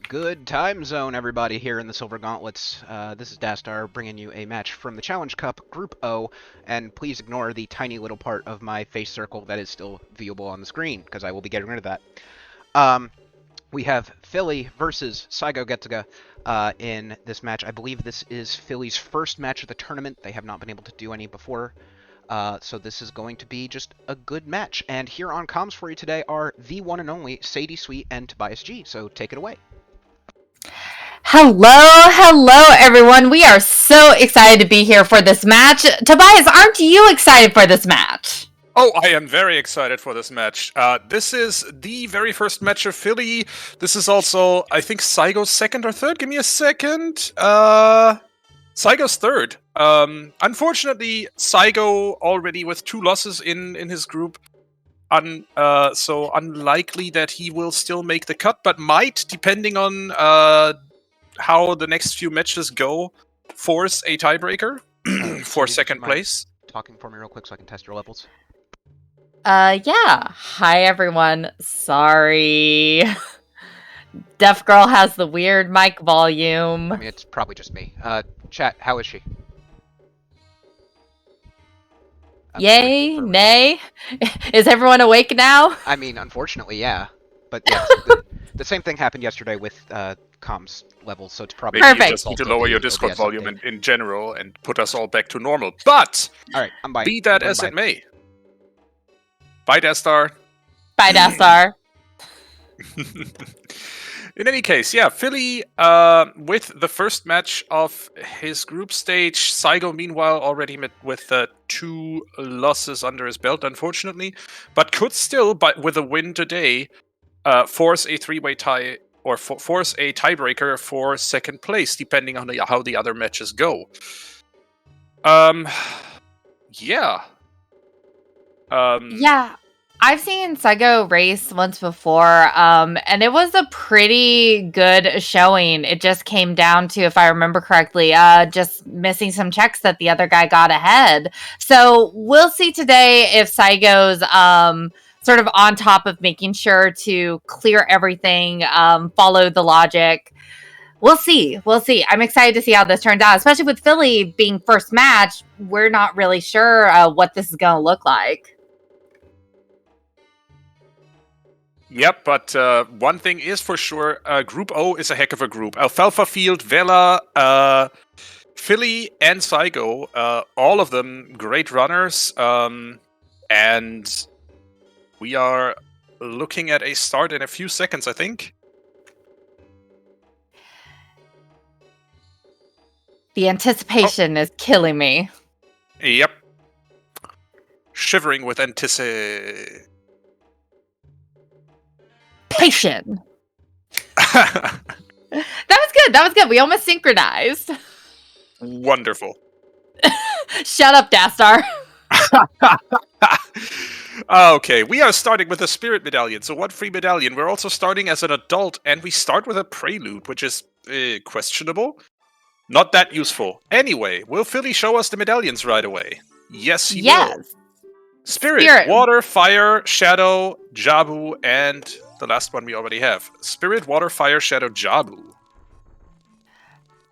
Good time zone, everybody, here in the Silver Gauntlets. This is Dastar bringing you a match from the Challenge Cup, Group O, and please ignore the tiny little part of my face circle that is still viewable on the screen, because I will be getting rid of that. We have Philly versus SaigoGetsuga in this match. I believe this is Philly's first match of the tournament. They have not been able to do any before. So this is going to be just a good match. And here on comms for you today are the one and only SadieSweet and TobiasG. So take it away. Hello, everyone. We are so excited to be here for this match. Tobias, aren't you excited for this match? Oh, I am very excited for this match. This is the very first match of Philly. This is also, I think, Saigo's second or third. Give me a second. Saigo's third. Unfortunately, Saigo already with 2 losses in his group. So unlikely that he will still make the cut, but might, depending on how the next few matches go, force a tiebreaker for second place. Talking for me real quick so I can test your levels. Yeah. Hi, everyone. Sorry. Deaf Girl has the weird mic volume. I mean, it's probably just me. Chat, how is she? Yay, nay. Is everyone awake now? I mean, unfortunately, yeah. But yeah, the same thing happened yesterday with comms levels, so it's probably... Maybe you just need to lower your Discord volume in general and put us all back to normal. But, alright, I'm buying. Be that as it may. Bye, Dastar. Bye, Dastar. In any case, yeah, Philly with the first match of his group stage. Saigo, meanwhile, already met with 2 losses under his belt, unfortunately, but could still, with a win today, force a 3-way tie or force a tiebreaker for second place, depending on how the other matches go. Yeah. Yeah. I've seen Saigo race once before, and it was a pretty good showing. It just came down to, if I remember correctly, just missing some checks that the other guy got ahead. So we'll see today if Saigo's sort of on top of making sure to clear everything, follow the logic. We'll see. I'm excited to see how this turns out, especially with Philly being first match. We're not really sure what this is going to look like. Yep, but one thing is for sure, Group O is a heck of a group. Alfalfa Field, Vela, Philly, and Saigo, all of them great runners, and we are looking at a start in a few seconds, I think. The anticipation is killing me. Yep. Shivering with anticipation. That was good. We almost synchronized. Wonderful. Shut up, Dastar. Okay, we are starting with a spirit medallion, so 1 free medallion. We're also starting as an adult, and we start with a prelude, which is questionable. Not that useful. Anyway, will Philly show us the medallions right away? Yes, he will. Spirit, water, fire, shadow, Jabu, and the last one we already have. Spirit, water, fire, shadow, Jabu.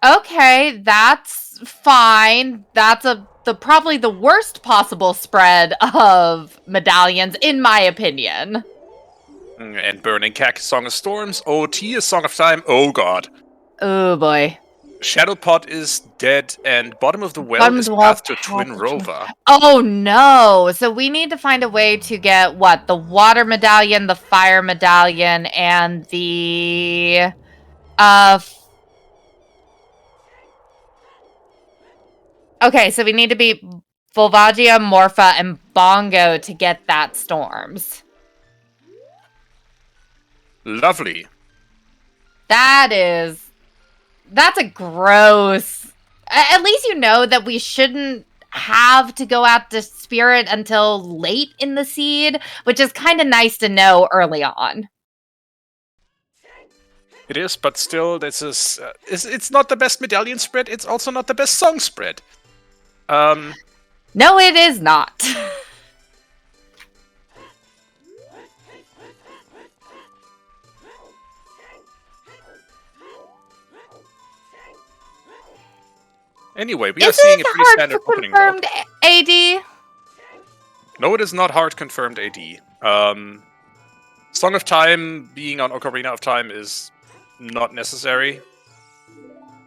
Okay, that's fine. That's probably the worst possible spread of medallions, in my opinion. And Burning Cack, Song of Storms. OoT is Song of Time. Oh god. Oh boy. Shadow Pot is dead, and Bottom of the Well is Path to Twin Rova. Oh no! So we need to find a way to get, what? The water medallion, the fire medallion, and the... Okay, so we need to beat Volvagia, Morpha, and Bongo to get that Storms. Lovely. That's a gross... At least you know that we shouldn't have to go out to Spirit until late in the seed, which is kind of nice to know early on. It is, but still, this is... it's not the best medallion spread, it's also not the best song spread. No, it is not. Anyway, we are Is seeing a it pretty hard standard for opening route. confirmed AD? No, it is not hard confirmed AD. Song of Time being on Ocarina of Time is not necessary.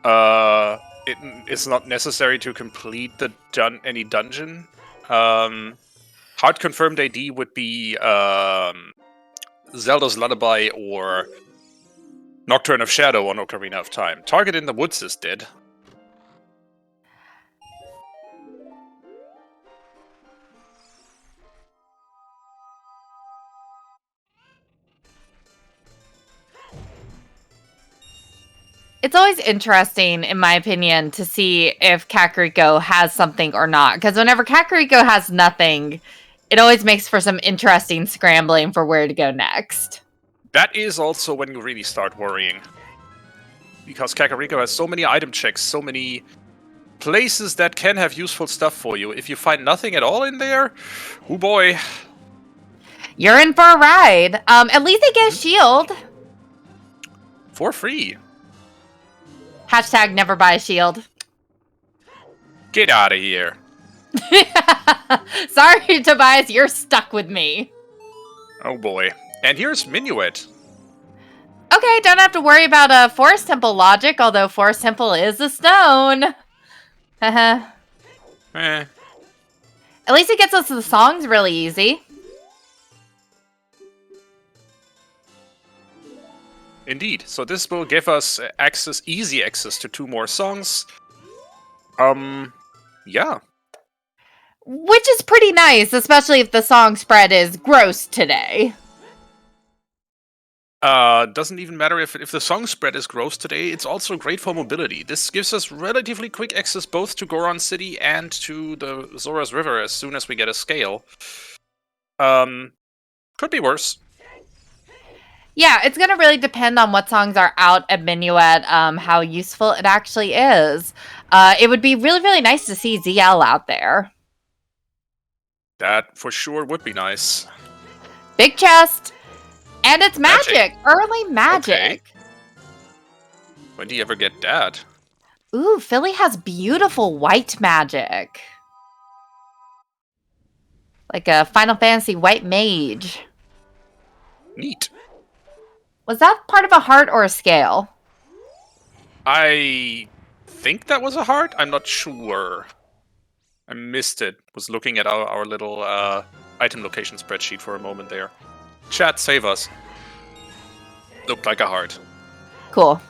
It is not necessary to complete the any dungeon. Hard confirmed AD would be Zelda's Lullaby or Nocturne of Shadow on Ocarina of Time. Target in the Woods is dead. It's always interesting, in my opinion, to see if Kakariko has something or not. Because whenever Kakariko has nothing, it always makes for some interesting scrambling for where to go next. That is also when you really start worrying. Because Kakariko has so many item checks, so many places that can have useful stuff for you. If you find nothing at all in there, oh boy. You're in for a ride. At least they get a shield. For free. Hashtag never buy a shield. Get out of here. Sorry, Tobias, you're stuck with me. Oh boy. And here's Minuet. Okay, don't have to worry about a Forest Temple logic, although Forest Temple is a stone. Haha. Eh. At least it gets us to the songs really easy. Indeed. So this will give us easy access to 2 more songs. Yeah. Which is pretty nice, especially if the song spread is gross today. Doesn't even matter if the song spread is gross today, it's also great for mobility. This gives us relatively quick access both to Goron City and to the Zora's River as soon as we get a scale. Could be worse. Yeah, it's going to really depend on what songs are out at Minuet, how useful it actually is. It would be really, really nice to see ZL out there. That for sure would be nice. Big chest! And it's magic! Early magic! Okay. When do you ever get that? Ooh, Philly has beautiful white magic. Like a Final Fantasy white mage. Neat. Was that part of a heart or a scale? I think that was a heart. I'm not sure. I missed it. Was looking at our little item location spreadsheet for a moment there. Chat, save us. Looked like a heart. Cool.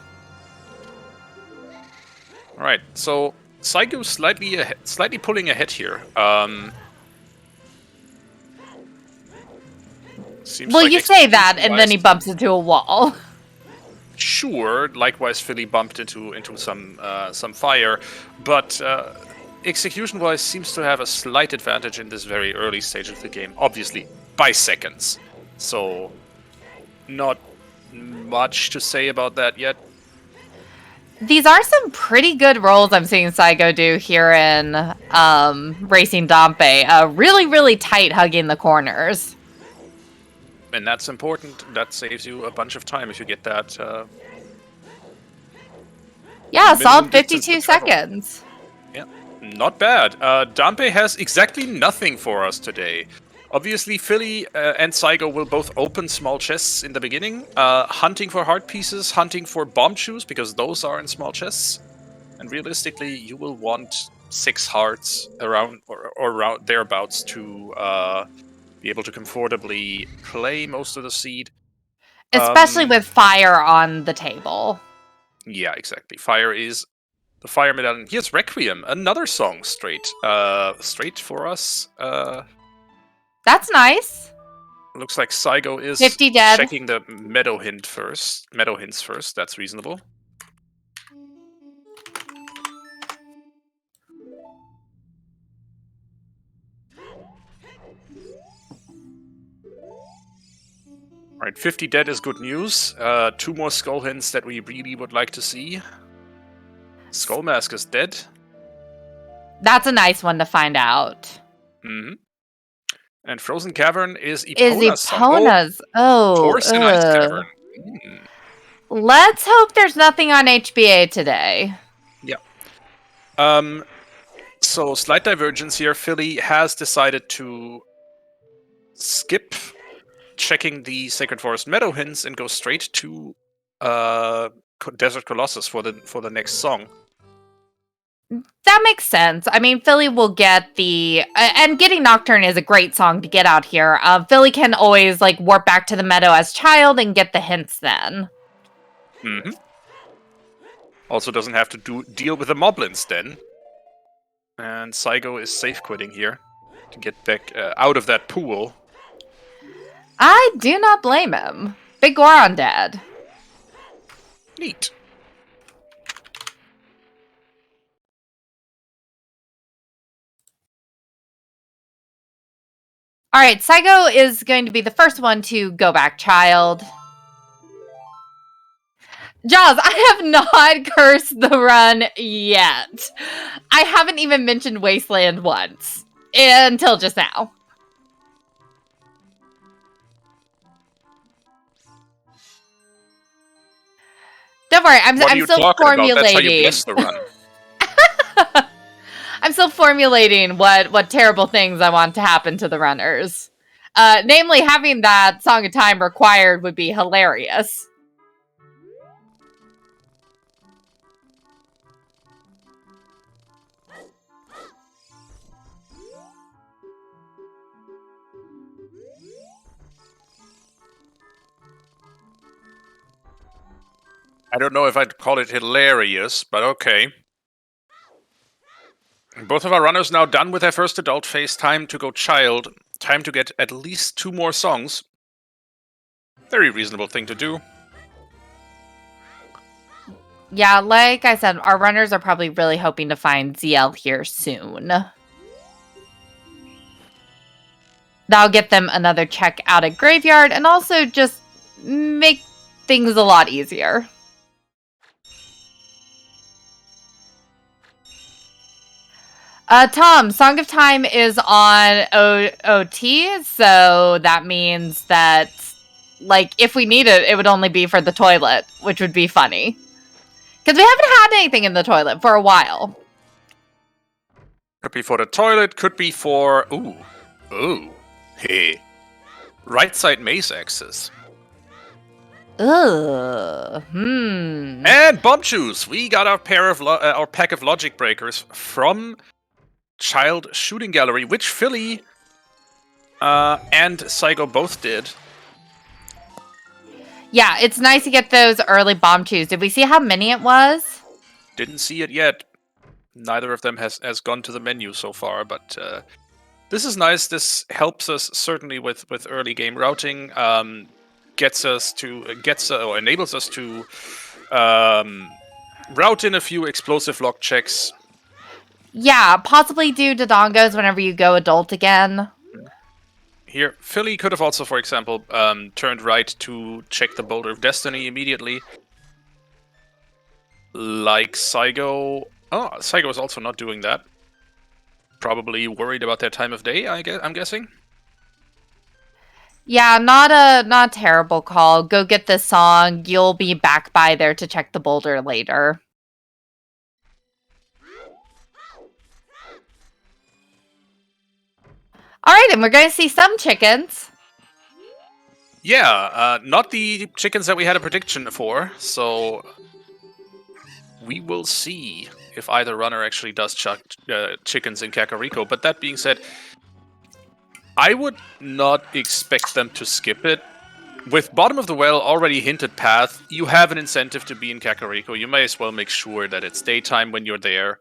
Alright, so Saigo slightly pulling ahead here. Seems Well, like you say that, and then he bumps into a wall. Sure, likewise Philly bumped into some fire, but execution-wise seems to have a slight advantage in this very early stage of the game, obviously by seconds. So, not much to say about that yet. These are some pretty good rolls I'm seeing Saigo do here in Racing Dompe. Really, really tight hugging the corners. And that's important. That saves you a bunch of time if you get that. Yeah, solid distance 52 to travel. seconds. Yeah, not bad. Dampe has exactly nothing for us today. Obviously, Philly and Saigo will both open small chests in the beginning, hunting for heart pieces, hunting for bomb shoes, because those are in small chests. And realistically, you will want 6 hearts around or around thereabouts to be able to comfortably play most of the seed. Especially with fire on the table. Yeah, exactly. Fire is the fire medallion. Here's Requiem, another song straight for us. That's nice. Looks like Saigo is 50 dead. checking the meadow hints first. That's reasonable. Alright, 50 dead is good news. 2 more skull hints that we really would like to see. Skull Mask is dead. That's a nice one to find out. Mm-hmm. And Frozen Cavern is Is Epona's. Epona's. Torsten Ice Cavern. Let's hope there's nothing on HBA today. Yeah. So slight divergence here. Philly has decided to skip checking the Sacred Forest Meadow hints and go straight to Desert Colossus for the next song. That makes sense. I mean, Philly will get the and getting Nocturne is a great song to get out here. Philly can always like warp back to the meadow as child and get the hints then. Mm-hmm. Also doesn't have to deal with the moblins then. And Saigo is safe quitting here to get back out of that pool. I do not blame him. Big Goron dad. Neat. All right, Saigo is going to be the first one to go back child. Jaws, I have not cursed the run yet. I haven't even mentioned Wasteland once until just now. Don't worry, I'm still formulating. That's how you bless the run. I'm still formulating what terrible things I want to happen to the runners. Namely, having that Song of Time required would be hilarious. I don't know if I'd call it hilarious, but okay. Both of our runners now done with their first adult phase. Time to go child. Time to get at least 2 more songs. Very reasonable thing to do. Yeah, like I said, our runners are probably really hoping to find ZL here soon. That'll get them another check out at Graveyard and also just make things a lot easier. Tom, Song of Time is on OT, so that means that, like, if we need it, it would only be for the toilet, which would be funny. Because we haven't had anything in the toilet for a while. Could be for the toilet, could be for... Ooh. Hey. Right side maze axis. Ugh. And Bomb Juice! We got our pack of logic breakers from Child Shooting Gallery, which Philly and Saigo both did. Yeah, it's nice to get those early bomb chews. Did we see how many it was? Didn't see it yet. Neither of them has gone to the menu so far, but this is nice. This helps us certainly with early game routing. Enables us to route in a few explosive lock checks. Yeah, possibly do Dodongos whenever you go adult again. Here, Philly could have also, for example, turned right to check the Boulder of Destiny immediately. Like Saigo. Oh, Saigo is also not doing that. Probably worried about their time of day, I'm guessing. Yeah, not a terrible call. Go get this song. You'll be back by there to check the boulder later. All right, and we're going to see some chickens. Yeah, not the chickens that we had a prediction for, so we will see if either runner actually does chickens in Kakariko. But that being said, I would not expect them to skip it. With Bottom of the Well already hinted path, you have an incentive to be in Kakariko. You may as well make sure that it's daytime when you're there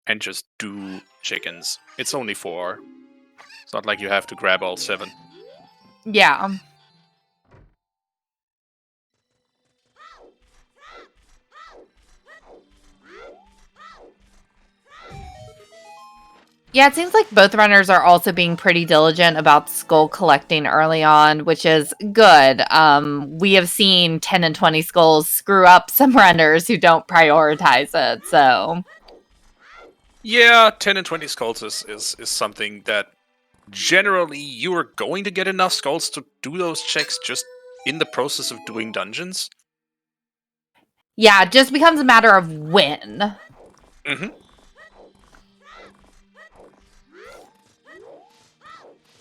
and just do chickens. It's only 4. It's not like you have to grab all 7. Yeah. Yeah, it seems like both runners are also being pretty diligent about skull collecting early on, which is good. We have seen 10 and 20 skulls screw up some runners who don't prioritize it, so... Yeah, 10 and 20 skulls is something that generally you are going to get enough skulls to do those checks just in the process of doing dungeons. Yeah, it just becomes a matter of when. Mm-hmm.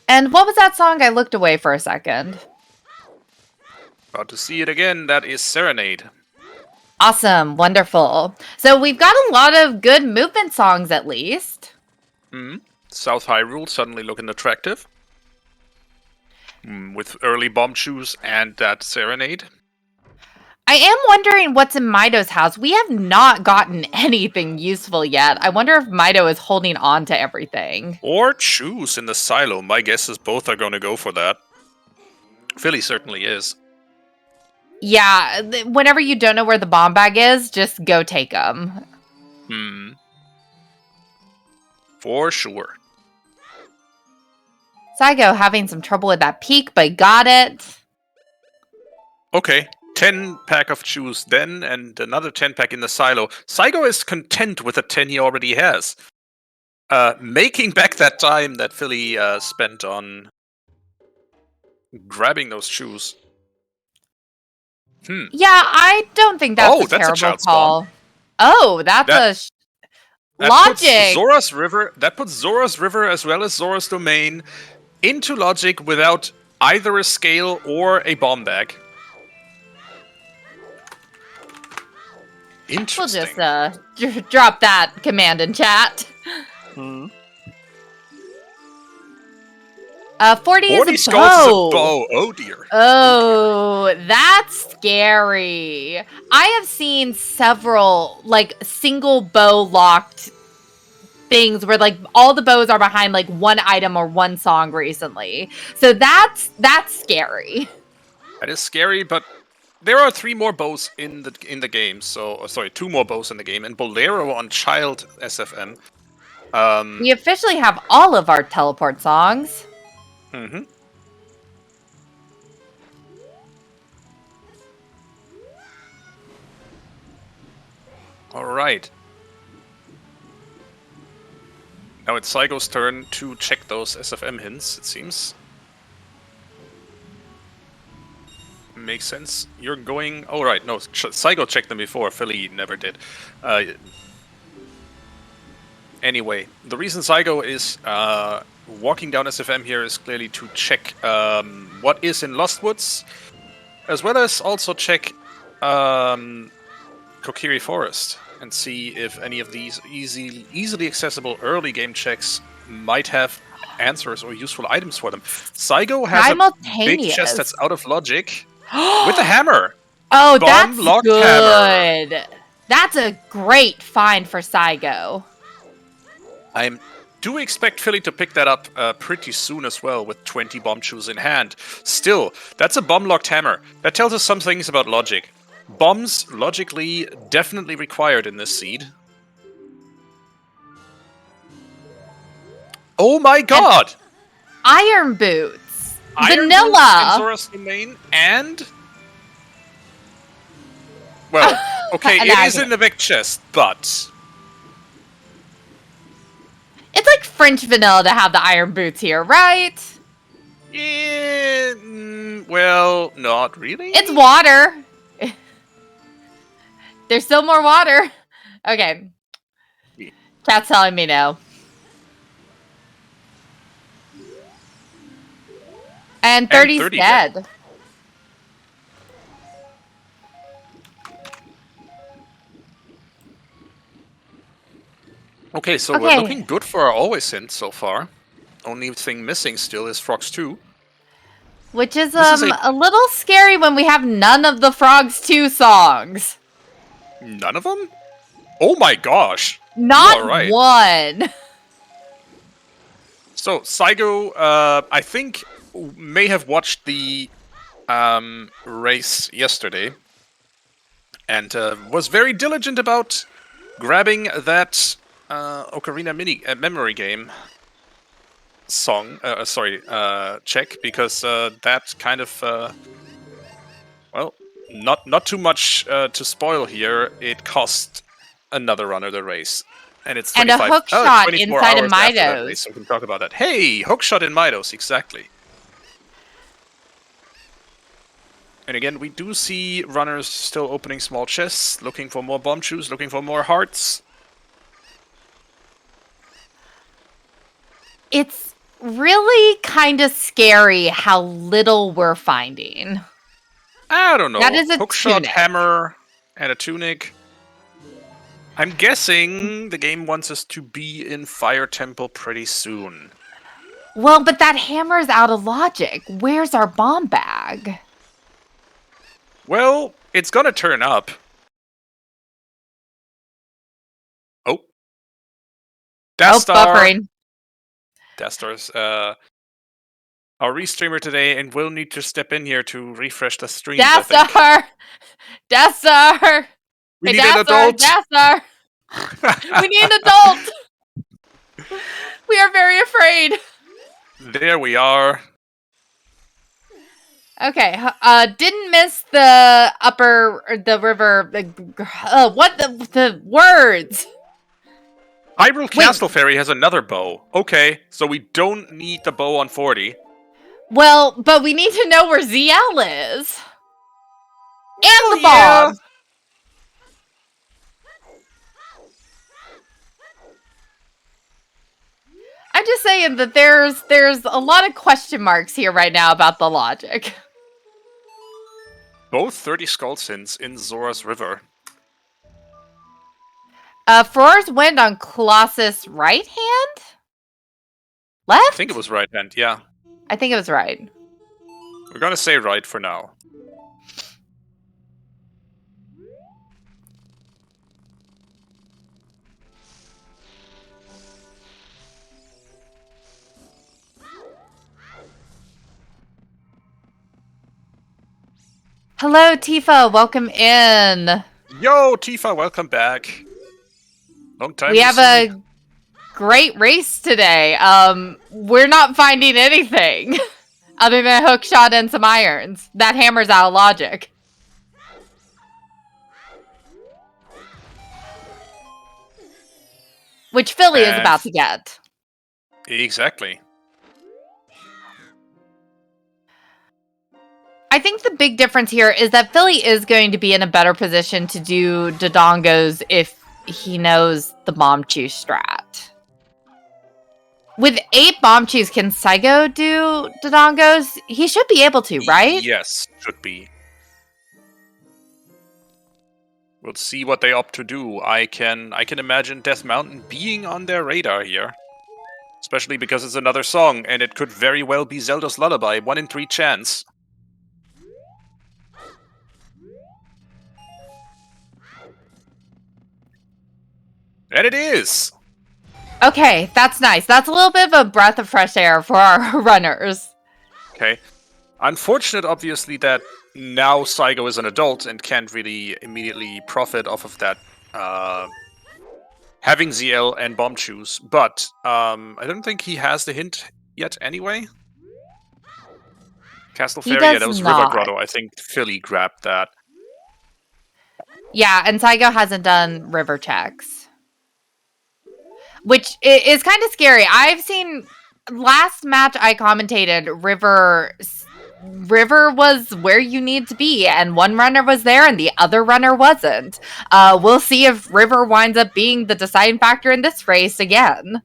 And what was that song? I looked away for a second. About to see it again. That is Serenade. Awesome. Wonderful. So we've got a lot of good movement songs, at least. South Hyrule suddenly looking attractive. With early bomb shoes and that Serenade. I am wondering what's in Mido's house. We have not gotten anything useful yet. I wonder if Mido is holding on to everything. Or choose in the silo. My guess is both are going to go for that. Philly certainly is. Yeah, whenever you don't know where the bomb bag is, just go take them. For sure. Saigo having some trouble with that peak, but got it. Okay. 10 pack of shoes then, and another 10 pack in the silo. Saigo is content with the 10 he already has. Making back that time that Philly spent on grabbing those shoes. Yeah, I don't think that's a terrible child's call. spawn. Oh, that's That logic. Puts Zora's River as well as Zora's Domain into logic without either a scale or a bomb bag. Interesting. We'll just drop that command in chat. 40 is a skulls is a bow. bow. Oh dear. Oh, that's scary. I have seen several single bow locked things where all the bows are behind one item or one song recently. So that's scary. That is scary, but there are 3 more bows in the game. So sorry, 2 more bows in the game, and Bolero on Child SFM. We officially have all of our teleport songs. All right. Now it's Saigo's turn to check those SFM hints, it seems. Makes sense. You're going... Oh, right. No, Saigo checked them before. Philly never did. Anyway, the reason Saigo is walking down SFM here is clearly to check what is in Lost Woods, as well as also check Kokiri Forest and see if any of these easily accessible early game checks might have answers or useful items for them. Saigo has a big chest that's out of logic with a hammer. Oh, that's Bomb-locked hammer. good. That's a great find for Saigo. I do expect Philly to pick that up pretty soon as well with 20 bomb shoes in hand. Still, that's a bomb-locked hammer. That tells us some things about logic. Bombs, logically, definitely required in this seed. Oh my god! Iron boots. Iron Vanilla. Boots in Zora's Domain, and... Well, okay, it is in the big chest, but... It's like French vanilla to have the iron boots here, right? Yeah, well, not really. It's water. There's still more water. Okay. Chat's telling me no. And 30's 30 dead. Okay, so we're looking good for our always hint so far. Only thing missing still is Frogs 2. Which is a little scary when we have none of the Frogs 2 songs. None of them? Oh my gosh! Not one. So, Saigo, I think, may have watched the race yesterday. And was very diligent about grabbing that Ocarina memory game song, check, because that kind of, well, not too much to spoil here. It cost another runner the race, and it's 25, and a hook shot 24 inside of hours after that Midos. race, so we can talk about that. Hey, hook shot in Midos, exactly. And again, we do see runners still opening small chests, looking for more bomb shoes, looking for more hearts. It's really kind of scary how little we're finding. I don't know. That is a Hookshot, tunic. hammer, and a tunic. I'm guessing the game wants us to be in Fire Temple pretty soon. Well, but that hammer's out of logic. Where's our bomb bag? Well, it's gonna turn up. Oh. Death Star. Buffering. Death Star's our restreamer today and will need to step in here to refresh the streams, I Death think. Star! Death Star! We Hey, need an Death Star! adult! Death Star! We need an adult! We are very afraid. There we are. Okay, didn't miss the the river. What the words? Hyrule Castle Fairy has another bow. Okay, so we don't need the bow on 40. Well, but we need to know where ZL is. And the yeah. bomb. I'm just saying that there's a lot of question marks here right now about the logic. Both 30 Skull Sins in Zora's River. Frore's wind on Colossus' right hand? Left? I think it was right hand, yeah. I think it was right. We're gonna say right for now. Hello, Tifa. Welcome in. Yo, Tifa, welcome back. Long time We no have see. a great race today. We're not finding anything other than a hook shot and some irons. That hammer's out of logic. Which Philly is about to get. Exactly. I think the big difference here is that Philly is going to be in a better position to do Dodongos if he knows the bomb chew strat. With 8 bomb chews, can Saigo do Dodongos? He should be able to, right? Yes, should be. We'll see what they opt to do. I can imagine Death Mountain being on their radar here. Especially because it's another song, and it could very well be Zelda's Lullaby, 1 in 3 chance. And it is! Okay, that's nice. That's a little bit of a breath of fresh air for our runners. Okay. Unfortunate, obviously, that now Saigo is an adult and can't really immediately profit off of that, having ZL and Bomb Choose, but I don't think he has the hint yet anyway. Castle Fairy, yeah, that was River Grotto. I think Philly grabbed that. Yeah, and Saigo hasn't done river checks. Which is kind of scary. I've seen last match I commentated, River was where you need to be, and one runner was there and the other runner wasn't. We'll see if River winds up being the deciding factor in this race again.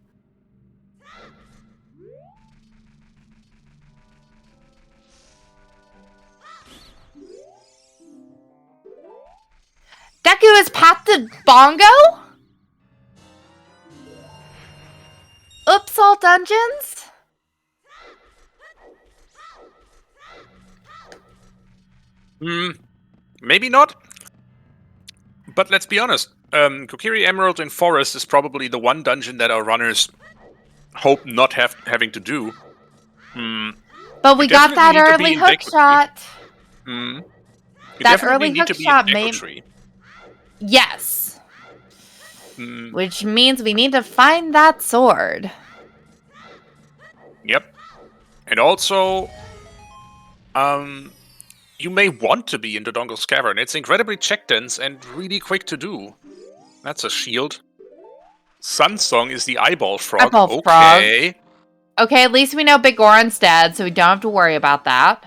Deku is path to Bongo? Oops, all dungeons? Maybe not. But let's be honest. Kokiri Emerald in Forest is probably the one dungeon that our runners hope not having to do. But we got that early hook shot. That early hook shot made... Yes. Which means we need to find that sword. Yep. And also, you may want to be in the Dongle's Cavern. It's incredibly check dense and really quick to do. That's a shield. Sunsong is the eyeball frog. Okay. Okay, at least we know Big Goron's dead, so we don't have to worry about that.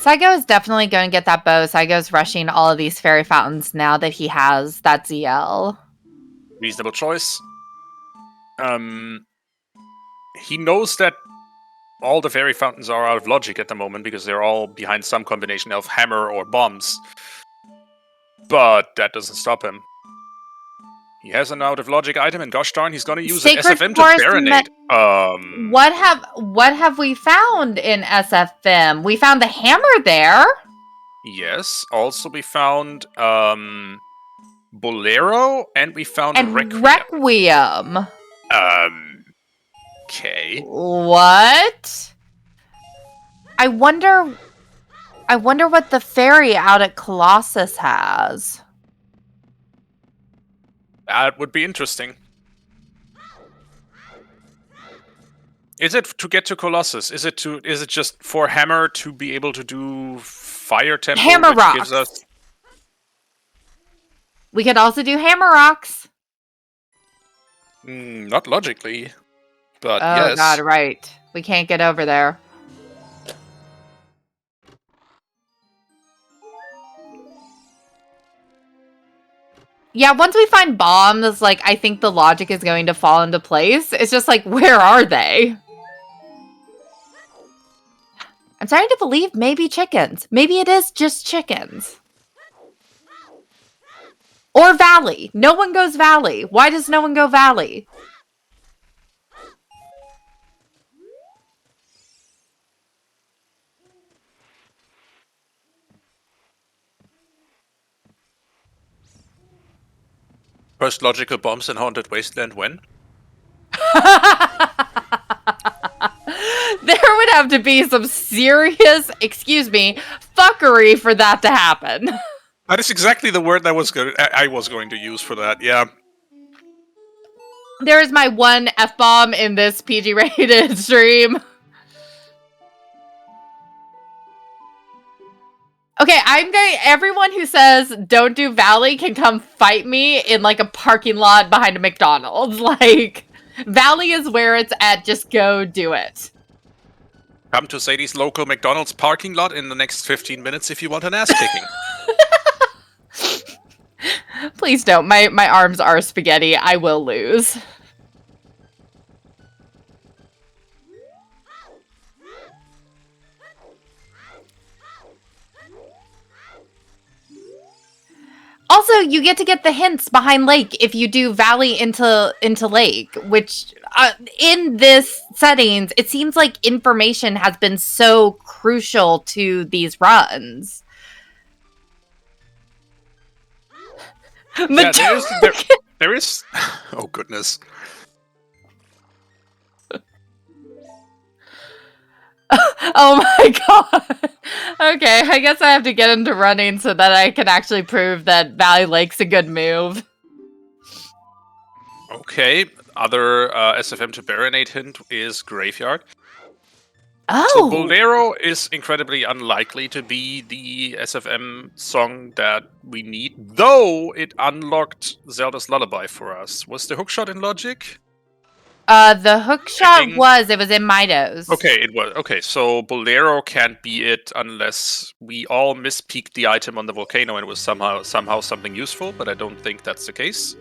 Saigo is definitely going to get that bow. Saigo's rushing all of these fairy fountains now that he has that ZL. Reasonable choice. He knows that all the fairy fountains are out of logic at the moment because they're all behind some combination of hammer or bombs. But that doesn't stop him. He has an out of logic item, and gosh darn, he's gonna use an Sacred SFM to Forest baronade. What have we found in SFM? We found the hammer there. Yes. Also, we found Bolero, and we found And Requiem. Okay. What? I wonder what the fairy out at Colossus has. That would be interesting. Is it to get to Colossus? Is it just for Hammer to be able to do Fire Temple? Hammer which rocks. Gives us... We could also do hammer rocks. Not logically, but Oh yes. god, right. We can't get over there. Yeah, once we find bombs, like, I think the logic is going to fall into place. It's just like, where are they? I'm starting to believe maybe chickens. Maybe it is just chickens. Or Valley. No one goes Valley. Why does no one go Valley? First logical bombs in Haunted Wasteland when? There would have to be some serious, excuse me, fuckery for that to happen. That is exactly the word I was going to use for that, yeah. There is my one F-bomb in this PG-rated stream. Okay, everyone who says don't do Valley can come fight me in like a parking lot behind a McDonald's. Like, Valley is where it's at, just go do it. Come to Sadie's local McDonald's parking lot in the next 15 minutes if you want an ass kicking. Please don't. My arms are spaghetti. I will lose. Also, you get to get the hints behind Lake if you do Valley into Lake, which in this settings, it seems like information has been so crucial to these runs. Yeah, there is... Oh, goodness. Oh my god. Okay, I guess I have to get into running so that I can actually prove that Valley Lake's a good move. Okay, other SFM to baronade hint is Graveyard. Oh! So Bolero is incredibly unlikely to be the SFM song that we need, though it unlocked Zelda's Lullaby for us. Was the hookshot in Logic? The hookshot it was in Midos. Okay, it was. Okay, so Bolero can't be it unless we all mispeaked the item on the volcano and it was somehow something useful, but I don't think that's the case.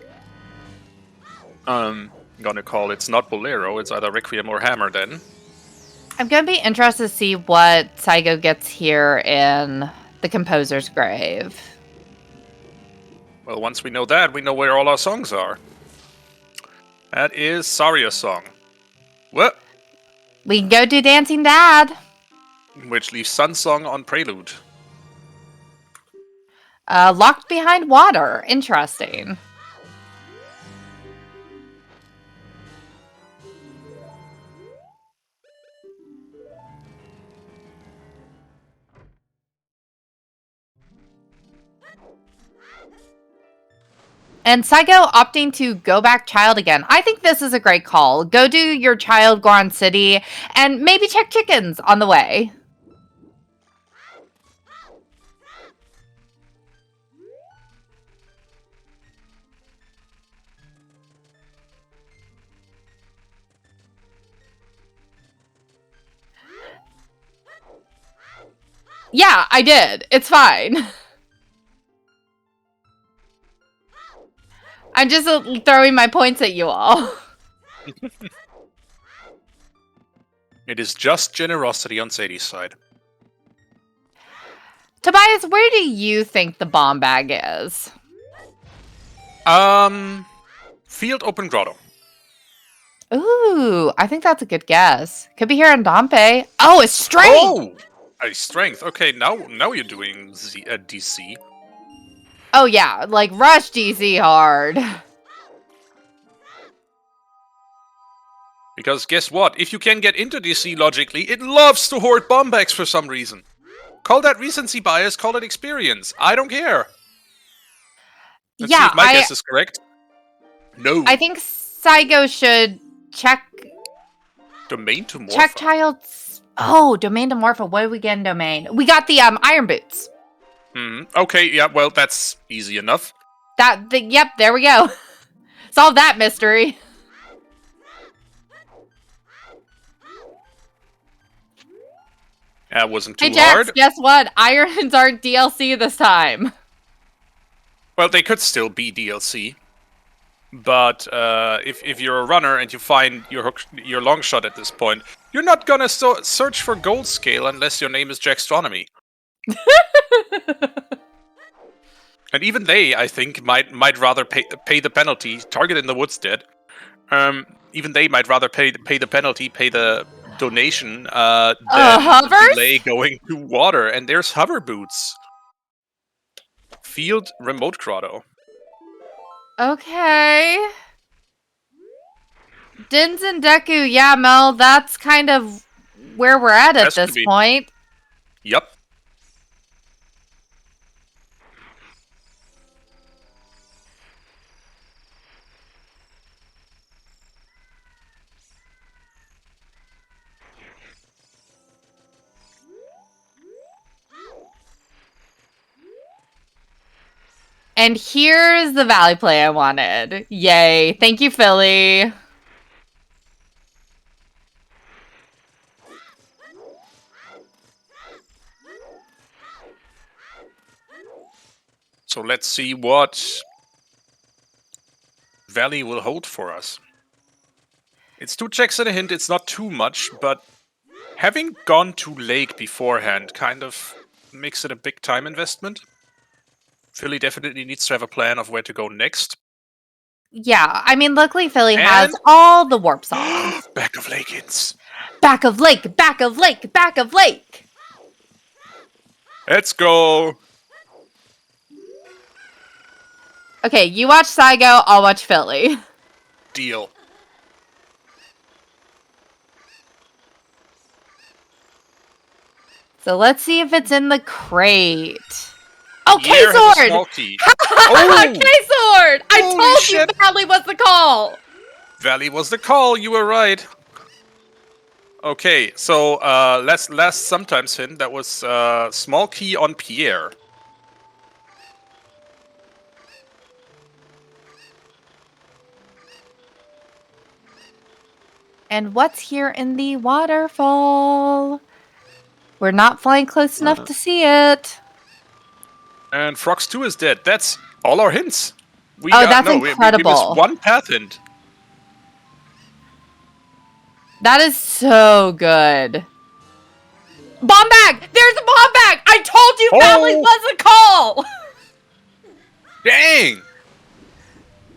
I'm gonna call it's not Bolero, it's either Requiem or Hammer then. I'm gonna be interested to see what Saigo gets here in the composer's grave. Well, once we know that, we know where all our songs are. That is Saria's song. What? We can go do Dancing Dad. Which leaves Sun's song on Prelude. Locked Behind Water. Interesting. And Saigo opting to go back child again. I think this is a great call. Go do your child Goron City and maybe check chickens on the way. Yeah, I did. It's fine. I'm just throwing my points at you all. It is just generosity on Sadie's side. Tobias, where do you think the bomb bag is? Field Open Grotto. Ooh, I think that's a good guess. Could be here in Dompe. Oh, it's strength! Oh! A strength. Okay, now you're doing DC. Oh yeah, like rush DC hard. Because guess what? If you can get into DC logically, it loves to hoard bomb bags for some reason. Call that recency bias, call it experience. I don't care. Let's see if my guess is correct. No. I think Saigo should check... Domain to Morpha. Check child's... Oh, domain to Morpha. What did we get in domain? We got the iron boots. Okay, yeah, well, that's easy enough. Yep, there we go. Solve that mystery. That wasn't too hey, Jax, hard. Guess what? Irons aren't DLC this time. Well, they could still be DLC. But if you're a runner and you find your long shot at this point, you're not gonna search for gold scale unless your name is Jackstronomy. And even they, I think, might rather pay the penalty. Target in the Woods dead. Even they might rather pay the penalty, pay the donation than delay going to water. And there's hover boots. Field Remote Grotto. Okay. Dins and Deku, yeah, Mel, that's kind of where we're at this point. Yep. And here's the Valley play I wanted. Yay. Thank you, Philly. So let's see what Valley will hold for us. It's 2 checks and a hint, it's not too much, but having gone to Lake beforehand kind of makes it a big time investment. Philly definitely needs to have a plan of where to go next. Yeah, I mean, luckily Philly has all the warp songs. Back of Lake hints. Back of Lake, back of Lake, back of Lake. Let's go. Okay, you watch Saigo, I'll watch Philly. Deal. So let's see if it's in the crate. Oh, K-Sword! Oh! Oh! K-Sword! I told you Valley was the call! Valley was the call, you were right. Okay, so last sometimes hint, that was small key on Pierre. And what's here in the waterfall? We're not flying close enough to see it. And Frox 2 is dead. That's all our hints. That's incredible. We missed one path hint. That is so good. Bomb bag! There's a bomb bag! I told you Valley was a call! Dang!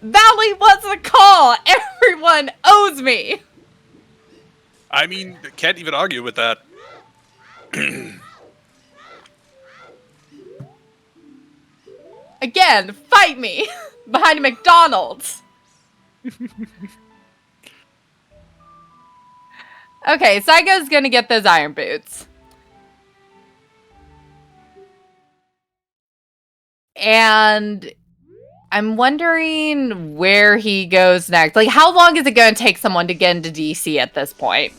Valley was a call! Everyone owes me! I mean, can't even argue with that. Again, fight me! Behind a McDonald's! Okay, Saigo's gonna get those iron boots. And I'm wondering where he goes next. Like, how long is it going to take someone to get into DC at this point?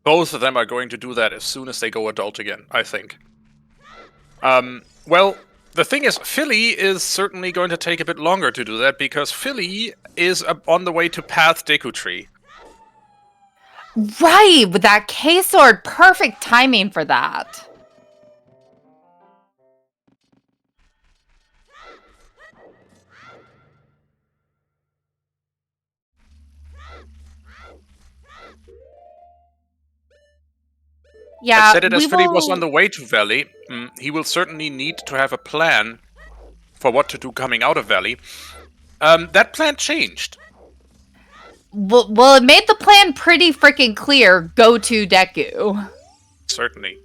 Both of them are going to do that as soon as they go adult again, I think. Well, the thing is, Philly is certainly going to take a bit longer to do that, because Philly is on the way to Path Deku Tree. Right, with that K-sword, perfect timing for that. Yeah, I said it as we Philly was on will. the way to Valley. He will certainly need to have a plan for what to do coming out of Valley. That plan changed. Well, it made the plan pretty freaking clear. Go to Deku. Certainly.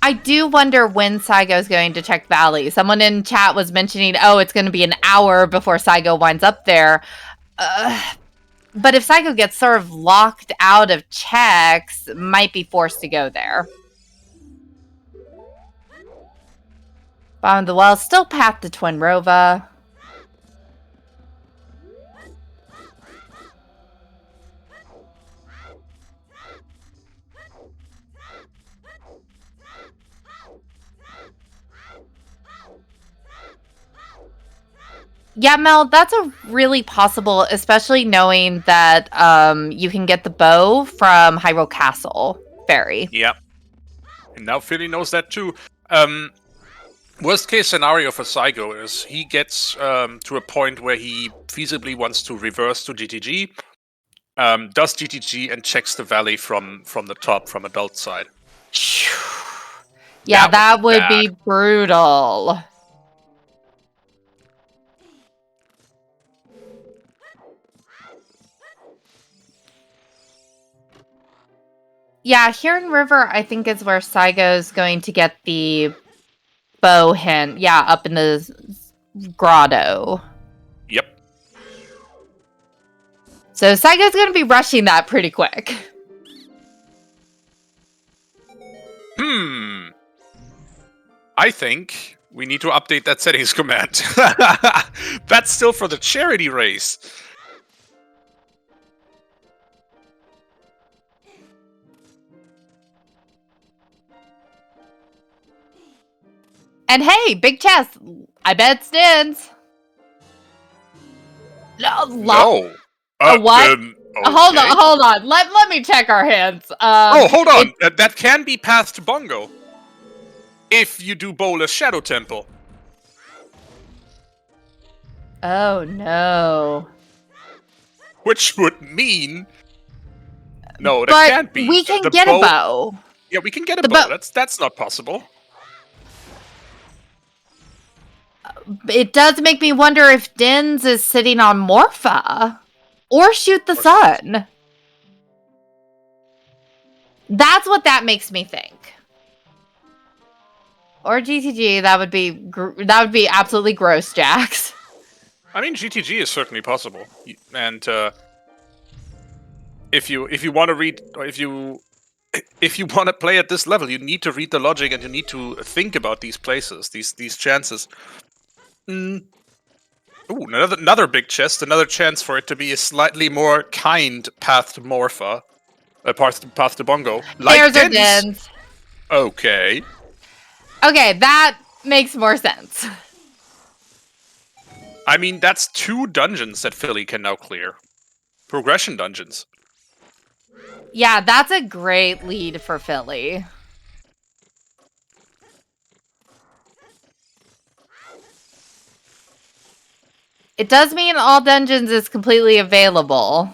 I do wonder when Saigo's going to check Valley. Someone in chat was mentioning, oh, it's going to be an hour before Saigo winds up there. But if Saigo gets sort of locked out of checks, might be forced to go there. Bottom of the well, still path to Twin Rova. Yeah, Mel, that's a really possible, especially knowing that you can get the bow from Hyrule Castle Ferry. Yeah. And now Philly knows that too. Worst case scenario for Saigo is he gets to a point where he feasibly wants to reverse to GTG, does GTG and checks the valley from the top, from adult side. Yeah, that would bad. be brutal. Yeah, here in River, I think is where Saigo's going to get the bow hint. Yeah, up in the grotto. Yep. So Saigo's going to be rushing that pretty quick. I think we need to update that settings command. That's still for the charity race. And hey, big chest. I bet it stands. No. What? Okay. Hold on. Let me check our hands. Hold on. That can be past Bongo. If you do Bolas Shadow Temple. Oh no. Which would mean... No, that but can't be. We can get a bow. Yeah, we can get a bow. That's not possible. It does make me wonder if Dins is sitting on Morpha. Or Shoot the Sun. That's what that makes me think. Or GTG, that would be absolutely gross, Jax. I mean, GTG is certainly possible, and if you want to read, or if you want to play at this level, you need to read the logic and you need to think about these places, these chances. Ooh, another big chest, another chance for it to be a slightly more kind path to Morpha, path to Bongo. Like Dins. Okay. Okay, that makes more sense. I mean, that's 2 dungeons that Philly can now clear. Progression dungeons. Yeah, that's a great lead for Philly. It does mean all dungeons is completely available.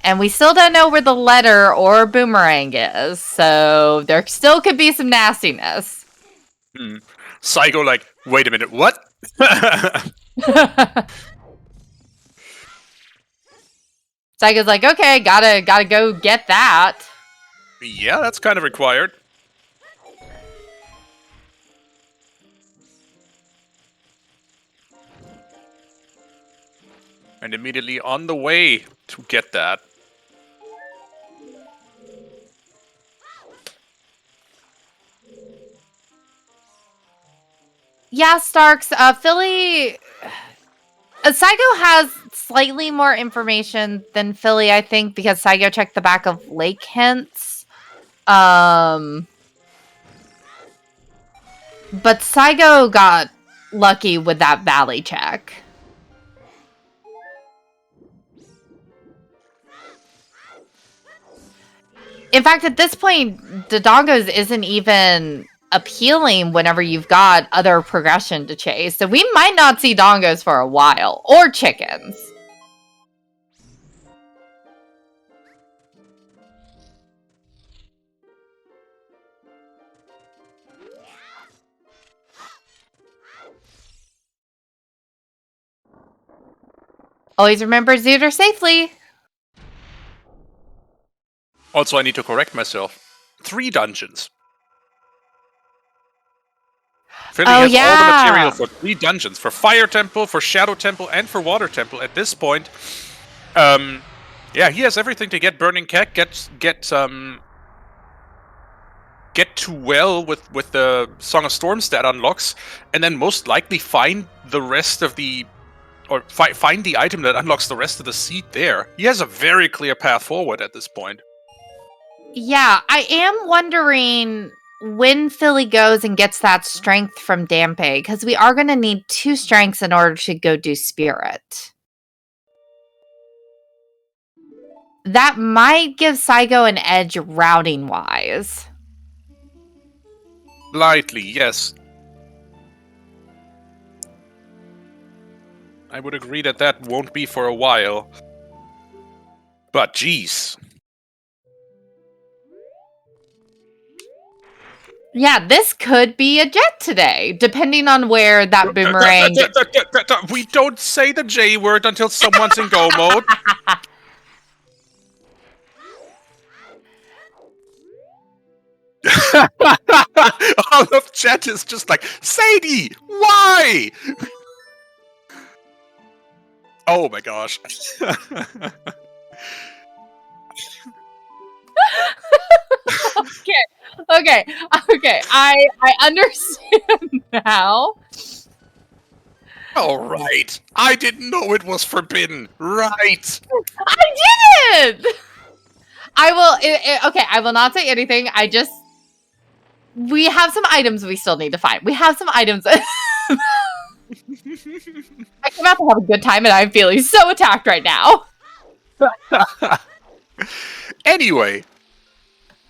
And we still don't know where the letter or boomerang is, so there still could be some nastiness. Saigo, like, wait a minute, what? Saigo's like, okay, gotta go get that. Yeah, that's kind of required. And immediately on the way to get that. Yeah, Starks, Philly... Saigo has slightly more information than Philly, I think, because Saigo checked the back of Lake hints. But Saigo got lucky with that valley check. In fact, at this point, Dodongos isn't even appealing whenever you've got other progression to chase. So we might not see Dongos for a while. Or chickens. Always remember Zooter safely. Also, I need to correct myself. 3 dungeons. Philly has all the material for 3 dungeons. For Fire Temple, for Shadow Temple, and for Water Temple at this point. Yeah, he has everything to get Burning Cat, get to well with the Song of Storms that unlocks, and then most likely find the rest of the... Or find the item that unlocks the rest of the seed there. He has a very clear path forward at this point. Yeah, I am wondering when Philly goes and gets that strength from Dampe, because we are going to need 2 strengths in order to go do Spirit. That might give Saigo an edge routing-wise. Lightly, yes. I would agree that won't be for a while. But geez. Yeah, this could be a jet today, depending on where that boomerang... We don't say the J word until someone's in go mode. All of chat is just like, Sadie, why? Oh my gosh. Okay. I understand now. All right. I didn't know it was forbidden. Right. I did it! I will... okay, I will not say anything. We have some items we still need to find. We have some items... I came out to have a good time, and I'm feeling so attacked right now. Anyway,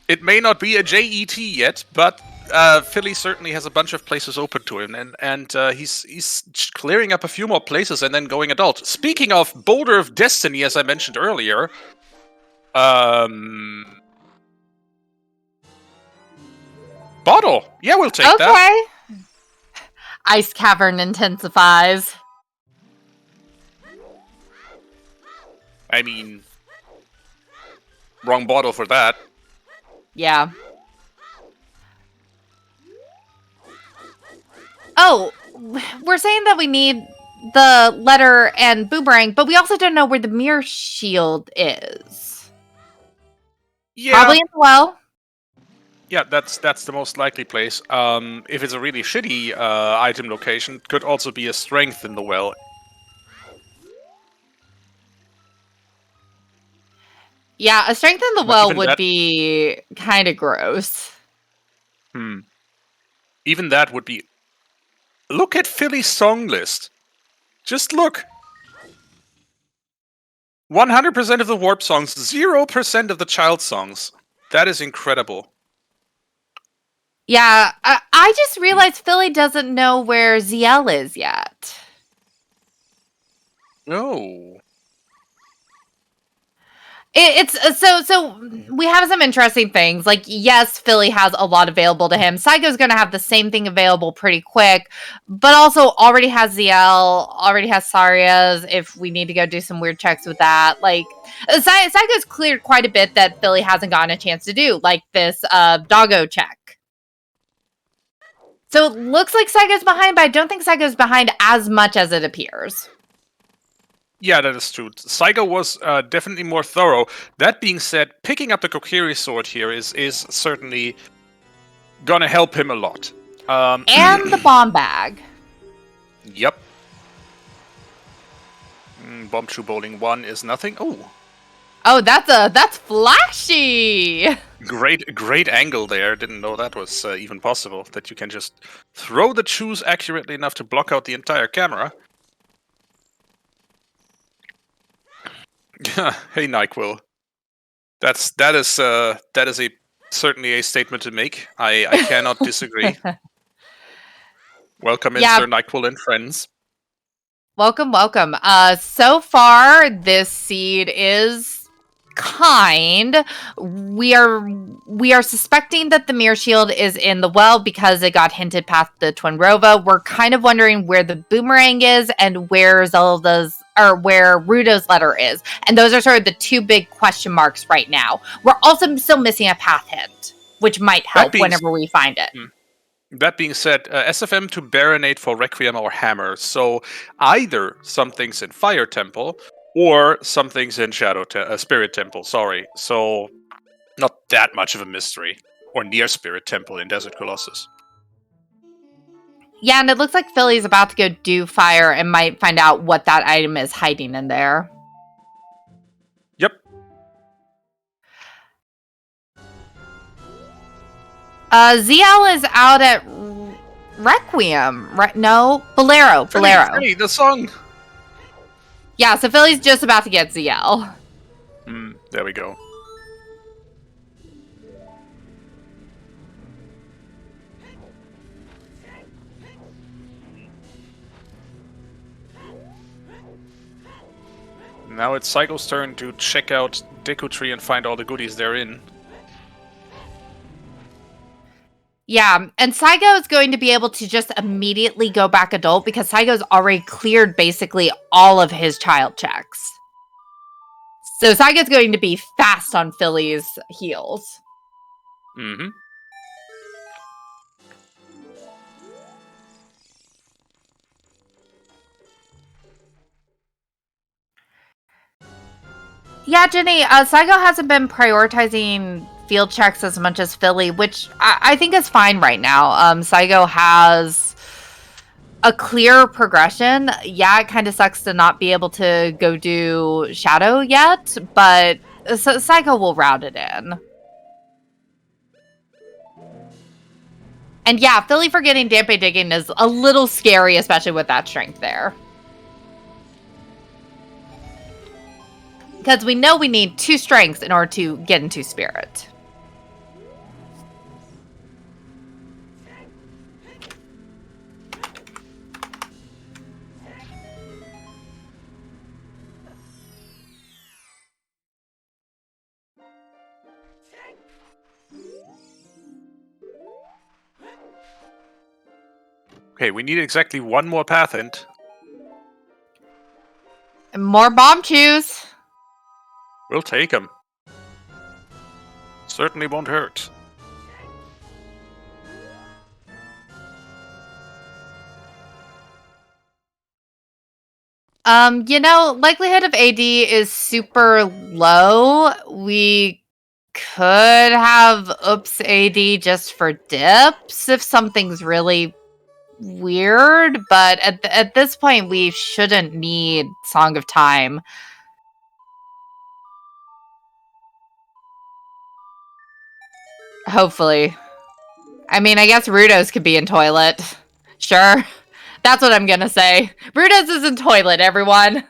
it may not be a JET yet, but Philly certainly has a bunch of places open to him, and he's clearing up a few more places and then going adult. Speaking of Boulder of Destiny, as I mentioned earlier, Bottle. Yeah, we'll take that. Okay. Ice Cavern intensifies. I mean, wrong bottle for that. Yeah. Oh, we're saying that we need the letter and boomerang, but we also don't know where the mirror shield is. Yeah. Probably in the well. Yeah, that's the most likely place. If it's a really shitty item location, could also be a strength in the well. Yeah, a strength in the well would be kind of gross. Even that would be... Look at Philly's song list. Just look. 100% of the warp songs, 0% of the child songs. That is incredible. Yeah, I just realized Philly doesn't know where ZL is yet. No. It's so we have some interesting things. Like, yes, Philly has a lot available to him. Saigo's going to have the same thing available pretty quick, but also already has ZL, already has Saria's if we need to go do some weird checks with that. Like, Saigo's cleared quite a bit that Philly hasn't gotten a chance to do, like this doggo check. So it looks like Saigo's behind, but I don't think Saigo's behind as much as it appears. Yeah, that is true. Saigo was definitely more thorough. That being said, picking up the Kokiri sword here is certainly gonna help him a lot. And the bomb bag. Yep. Bomb Shoe Bowling 1 is nothing. Oh, Oh, that's flashy. Great angle there. Didn't know that was even possible. That you can just throw the shoes accurately enough to block out the entire camera. Hey, NyQuil. That is a certainly a statement to make. I cannot disagree. Welcome in, Yeah. Sir NyQuil and friends. Welcome, welcome. So far, this seed is kind. We are suspecting that the mirror shield is in the well because it got hinted past the Twin Rova. We're kind of wondering where the boomerang is and where Zelda's or where Rudo's letter is. And those are sort of the two big question marks right now. We're also still missing a path hint, which might help whenever we find it. That being said, SFM to Baronate for Requiem or Hammer. So either something's in Fire Temple or something's in Spirit Temple. Sorry. So not that much of a mystery. Or near Spirit Temple in Desert Colossus. Yeah, and it looks like Philly's about to go do fire and might find out what that item is hiding in there. Yep. ZL is out at Requiem, right? No, Bolero. Philly, the song. Yeah, so Philly's just about to get ZL. There we go. Now it's Saigo's turn to check out Deku Tree and find all the goodies therein. Yeah, and Saigo is going to be able to just immediately go back adult because Saigo's already cleared basically all of his child checks. So Saigo's going to be fast on Philly's heels. Mm-hmm. Yeah, Jenny, Saigo hasn't been prioritizing field checks as much as Philly, which I think is fine right now. Saigo has a clear progression. Yeah, it kind of sucks to not be able to go do Shadow yet, but Saigo will route it in. And yeah, Philly forgetting Dampe Digging is a little scary, especially with that strength there. Because we know we need 2 strengths in order to get into Spirit. Okay, we need exactly one more path hint. More bomb chews. We'll take them. Certainly won't hurt. Likelihood of AD is super low. We could have Oops AD just for dips if something's really weird, but at this point we shouldn't need Song of Time. Hopefully. I mean, I guess Rudos could be in toilet. Sure. That's what I'm gonna say. Rudos is in toilet, everyone.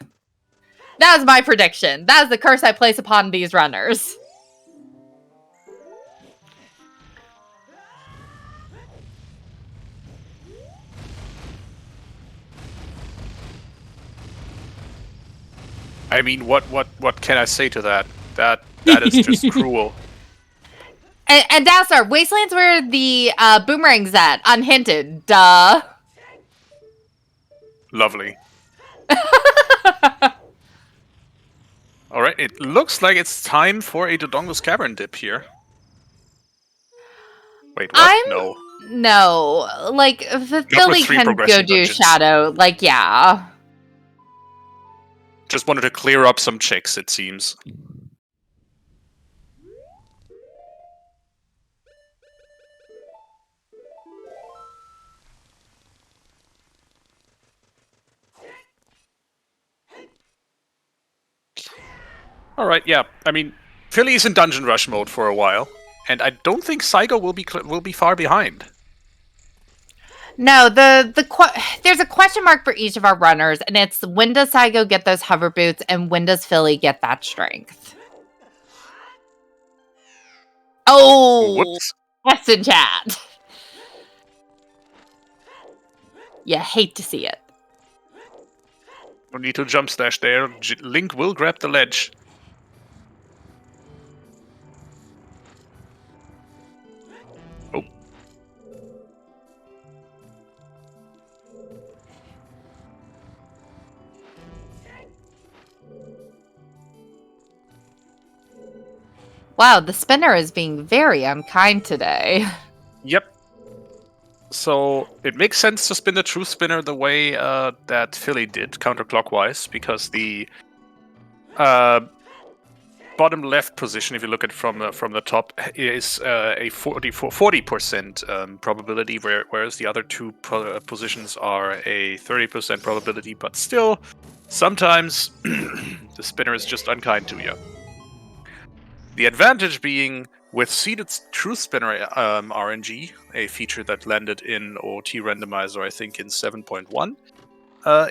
That is my prediction. That is the curse I place upon these runners. I mean, what can I say to that? That is just cruel. And Dassar, Wasteland's where the boomerang's at, unhinted. Duh. Lovely. Alright, it looks like it's time for a Dodongo's Cavern dip here. Wait, what? No. Like, Philly can go do Shadow. Like, yeah. Just wanted to clear up some checks, it seems. Alright, yeah. I mean, Philly's in Dungeon Rush mode for a while. and I don't think Saigo will be far behind. No, there's a question mark for each of our runners, and it's when does Saigo get those hover boots, and when does Philly get that strength? Oh, Whoops! yes in chat. You hate to see it. No need to jump slash there. Link will grab the ledge. Oh. Wow, the spinner is being very unkind today. Yep. So it makes sense to spin the true spinner the way that Philly did, counterclockwise, because the bottom left position, if you look at from the top, is a 40% probability, whereas the other two positions are a 30% probability. But still, sometimes the spinner is just unkind to you. The advantage being with seeded true spinner RNG, a feature that landed in OoT Randomizer, I think in 7.1,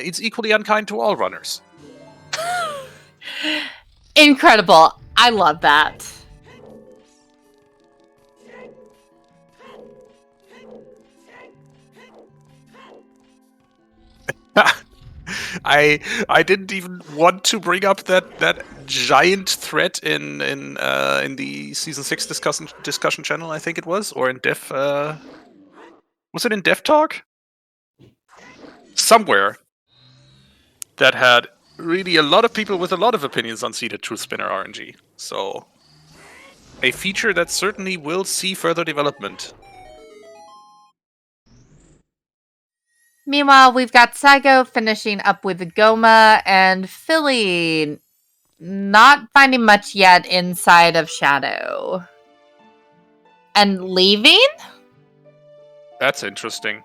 it's equally unkind to all runners. Incredible. I love that. I didn't even want to bring up that giant threat in the season 6 discussion channel, I think it was, or in Dev. Was it in Dev Talk? Somewhere that had really a lot of people with a lot of opinions on seeded true spinner RNG. So a feature that certainly will see further development. Meanwhile, we've got Saigo finishing up with Goma and Philly not finding much yet inside of Shadow. And leaving? That's interesting.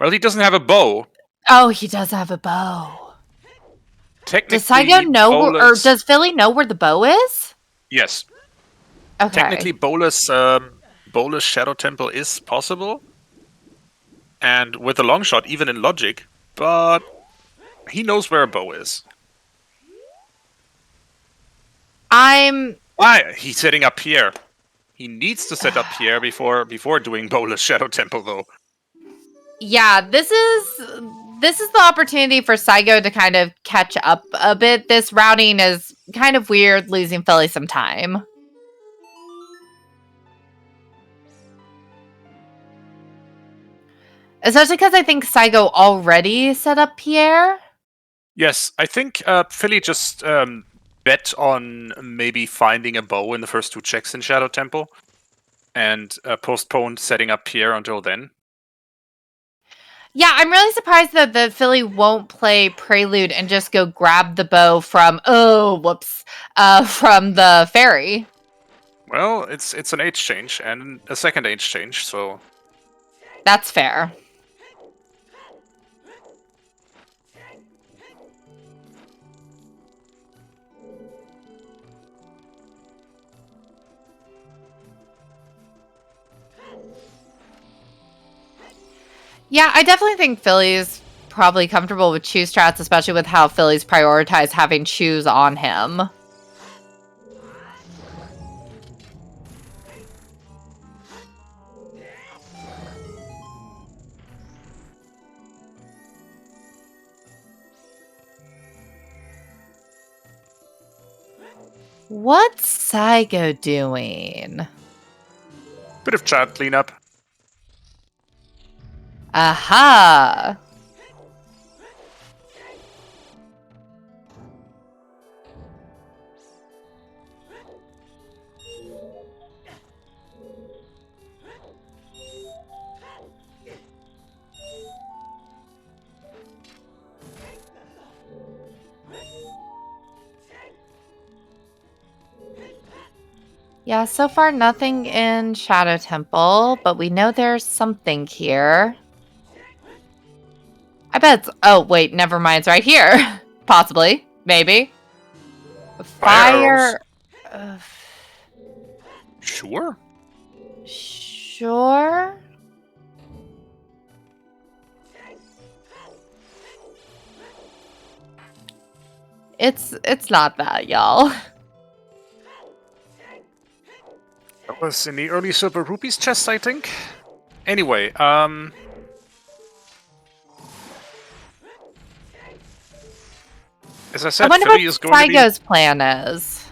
Well, he doesn't have a bow. Oh, he does have a bow. Technically, Does Saigo know, or does Philly know where the bow is? Yes. Okay. Technically, Bolus Shadow Temple is possible, and with a long shot, even in logic, but he knows where a bow is. Why? He's setting up Pierre. He needs to set up Pierre before doing Bolus Shadow Temple, though. Yeah, this is the opportunity for Saigo to kind of catch up a bit. This routing is kind of weird, losing Philly some time. Especially because I think Saigo already set up Pierre. Yes, I think Philly just bet on maybe finding a bow in the first two checks in Shadow Temple, and postponed setting up Pierre until then. Yeah, I'm really surprised that the Philly won't play Prelude and just go grab the bow from from the ferry. Well, it's an age change and a second age change, so that's fair. Yeah, I definitely think Philly's probably comfortable with Chew strats, especially with how Philly's prioritized having Chews on him. What's Saigo doing? Bit of chat cleanup. Aha! Yeah, so far nothing in Shadow Temple, but we know there's something here. I bet it's... Oh, wait, never mind. It's right here. Possibly. Maybe. Fire... Sure. Sure. It's not that, y'all. That was in the early Silver Rupees chest, I think. Anyway, as I I said, wonder Philly what is going to be... Saigo's plan is.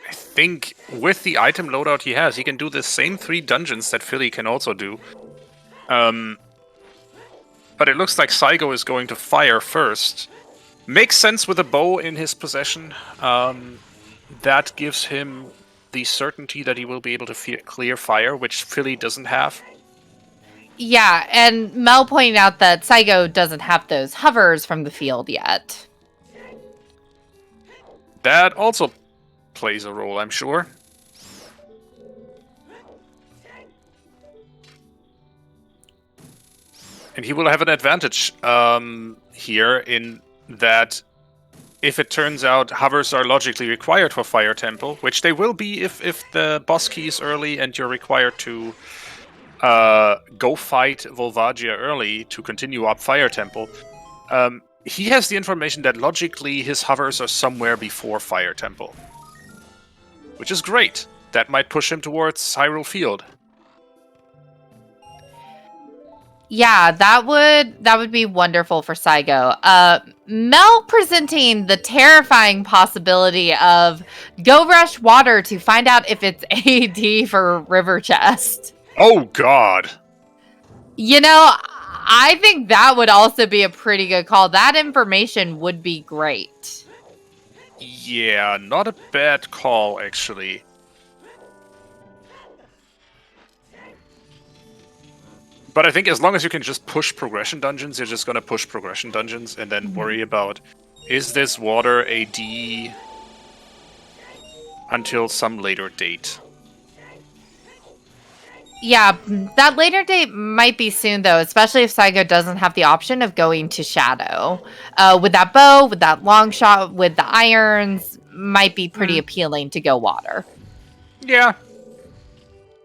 I think with the item loadout he has, he can do the same 3 dungeons that Philly can also do. But it looks like Saigo is going to fire first. Makes sense with a bow in his possession. That gives him the certainty that he will be able to clear fire, which Philly doesn't have. Yeah, and Mel pointed out that Saigo doesn't have those hovers from the field yet. That also plays a role, I'm sure. And he will have an advantage here in that if it turns out hovers are logically required for Fire Temple, which they will be if the boss key is early and you're required to go fight Volvagia early to continue up Fire Temple, he has the information that logically his hovers are somewhere before Fire Temple. Which is great. That might push him towards Hyrule Field. Yeah, that would be wonderful for Saigo. Mel presenting the terrifying possibility of go rush water to find out if it's AD for River Chest. Oh god. You know, I think that would also be a pretty good call. That information would be great. Yeah, not a bad call actually. But I think as long as you can just push progression dungeons, you're just gonna push progression dungeons and then worry about, is this water AD until some later date? Yeah, that later date might be soon, though, especially if Saigo doesn't have the option of going to Shadow. With that bow, with that long shot, with the irons, might be pretty appealing to go water. Yeah.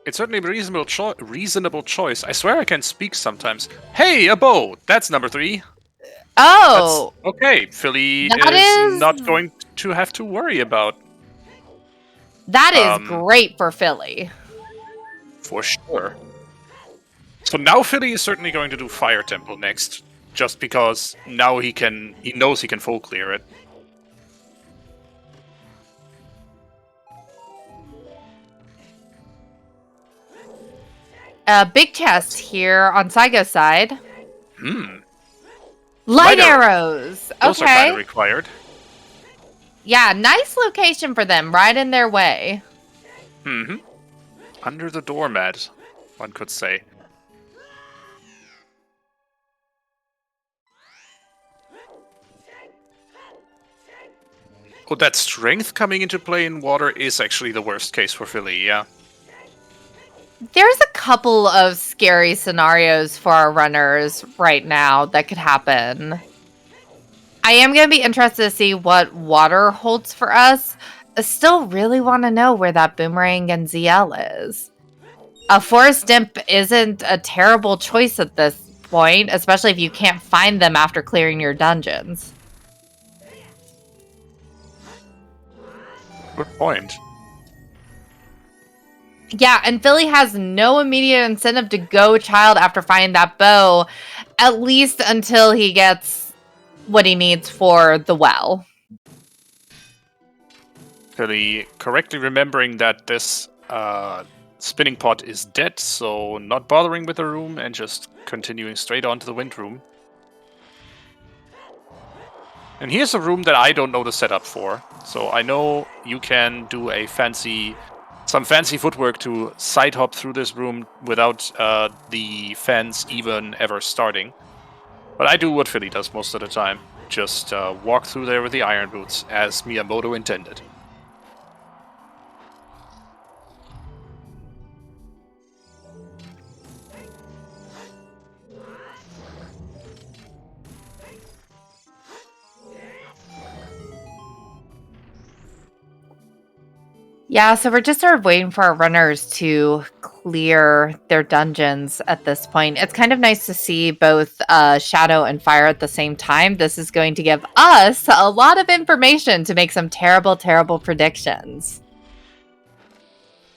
It's certainly a reasonable choice. I swear I can speak sometimes. Hey, a bow! That's number 3. Oh! That's okay, Philly That is is not going to have to worry about. That is great for Philly. For sure. So now Philly is certainly going to do Fire Temple next, just because now he knows he can full clear it. Big chest here on Saigo's side. Light Light arrows. Those are kind of Okay. required. Yeah, nice location for them, right in their way. Under the doormat, one could say. Oh, that strength coming into play in water is actually the worst case for Philly, yeah. There's a couple of scary scenarios for our runners right now that could happen. I am going to be interested to see what water holds for us. I still really want to know where that Boomerang and ZL is. A Forest Imp isn't a terrible choice at this point, especially if you can't find them after clearing your dungeons. Good point. Yeah, and Philly has no immediate incentive to go child after finding that bow, at least until he gets what he needs for the well. Philly correctly remembering that this spinning pot is dead, so not bothering with the room and just continuing straight on to the wind room. And here's a room that I don't know the setup for. So I know you can do some fancy footwork to side hop through this room without the fence even ever starting. But I do what Philly does most of the time. Just walk through there with the iron boots, as Miyamoto intended. Yeah, so we're just sort of waiting for our runners to clear their dungeons at this point. It's kind of nice to see both Shadow and Fire at the same time. This is going to give us a lot of information to make some terrible, terrible predictions.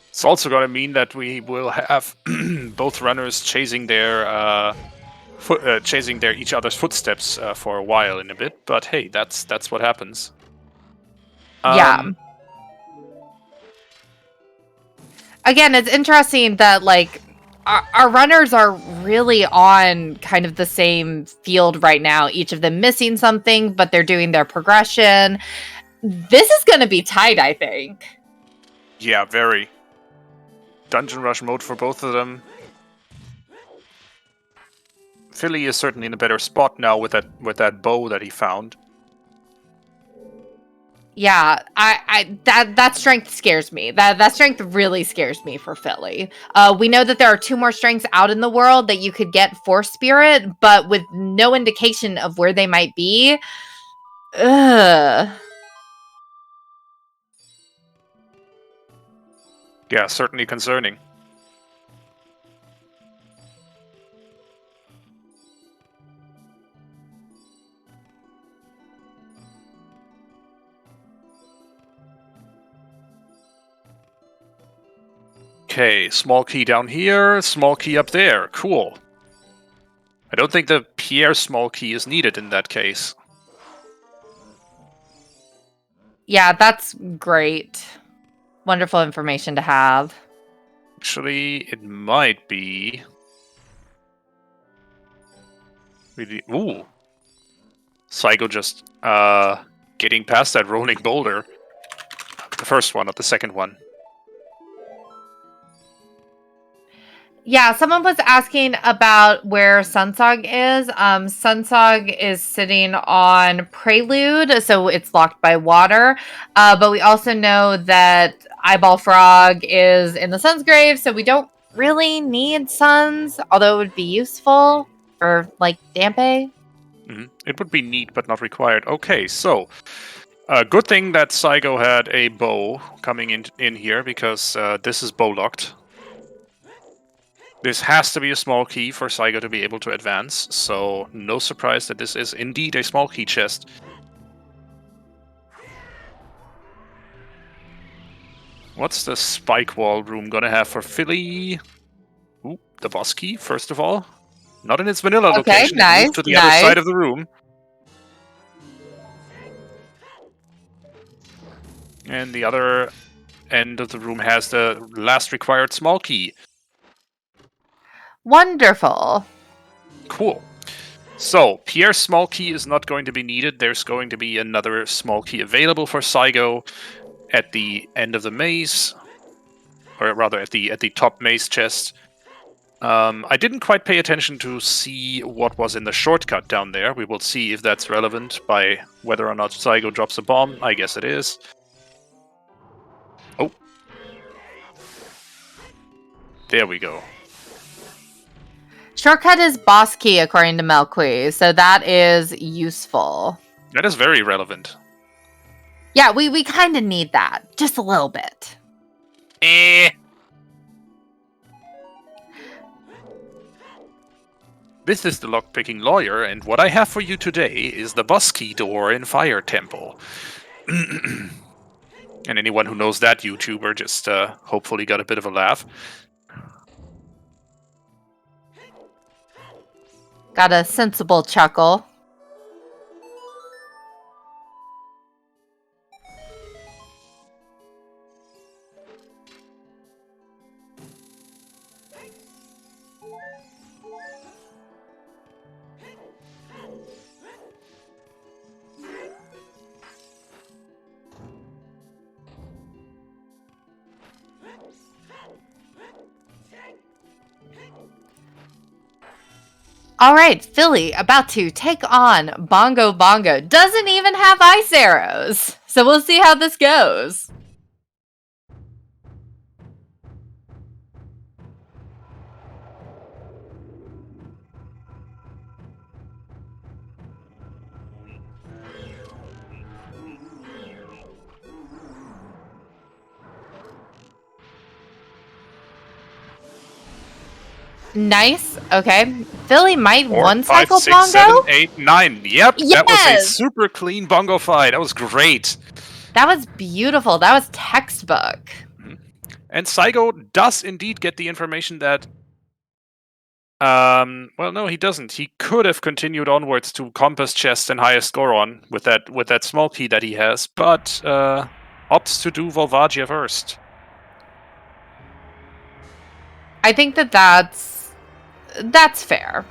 It's also going to mean that we will have both runners chasing their each other's footsteps for a while in a bit. But hey, that's what happens. Yeah. Again, it's interesting that like our runners are really on kind of the same field right now. Each of them missing something, but they're doing their progression. This is going to be tight, I think. Yeah, very. Dungeon rush mode for both of them. Philly is certainly in a better spot now with that bow that he found. Yeah, that strength scares me. That strength really scares me for Philly. We know that there are 2 more strengths out in the world that you could get for Spirit, but with no indication of where they might be. Ugh. Yeah, certainly concerning. Okay, small key down here, small key up there. Cool. I don't think the Pierre small key is needed in that case. Yeah, that's great. Wonderful information to have. Actually, it might be... really... Ooh. Saigo just, getting past that rolling boulder. The first one, not the second one. Yeah, someone was asking about where Sunsog is. Sunsog is sitting on Prelude, so it's locked by water. But we also know that Eyeball Frog is in the Sun's grave, so we don't really need Suns, although it would be useful for, like, Dampe. It would be neat, but not required. Okay, so... good thing that Saigo had a bow coming in here, because this is bow locked. This has to be a small key for Saigo to be able to advance, so no surprise that this is indeed a small key chest. What's the spike wall room gonna have for Philly? Ooh, the boss key, first of all. Not in its vanilla location, it moved to the other side of the room. And the other end of the room has the last required small key. Wonderful. Cool. So, Pierre's small key is not going to be needed. There's going to be another small key available for Saigo at the end of the maze. Or rather, at the top maze chest. I didn't quite pay attention to see what was in the shortcut down there. We will see if that's relevant by whether or not Saigo drops a bomb. I guess it is. Oh. There we go. Shortcut is boss key, according to Melqui, so that is useful. That is very relevant. Yeah, we kind of need that. Just a little bit. This is the lockpicking lawyer, and what I have for you today is the boss key door in Fire Temple. And anyone who knows that YouTuber just hopefully got a bit of a laugh. Got a sensible chuckle. All right, Philly about to take on Bongo Bongo. Doesn't even have ice arrows. So we'll see how this goes. Nice. Okay. Philly might 4, one 5, cycle 6, 7, bongo. 8, 9. Yep, that was a Yes! super clean bongo fight. That was great. That was beautiful. That was textbook. And Saigo does indeed get the information that... well, no, he doesn't. He could have continued onwards to Compass Chest and highest score on with that small key that he has, but opts to do Volvagia first. I think that's fair.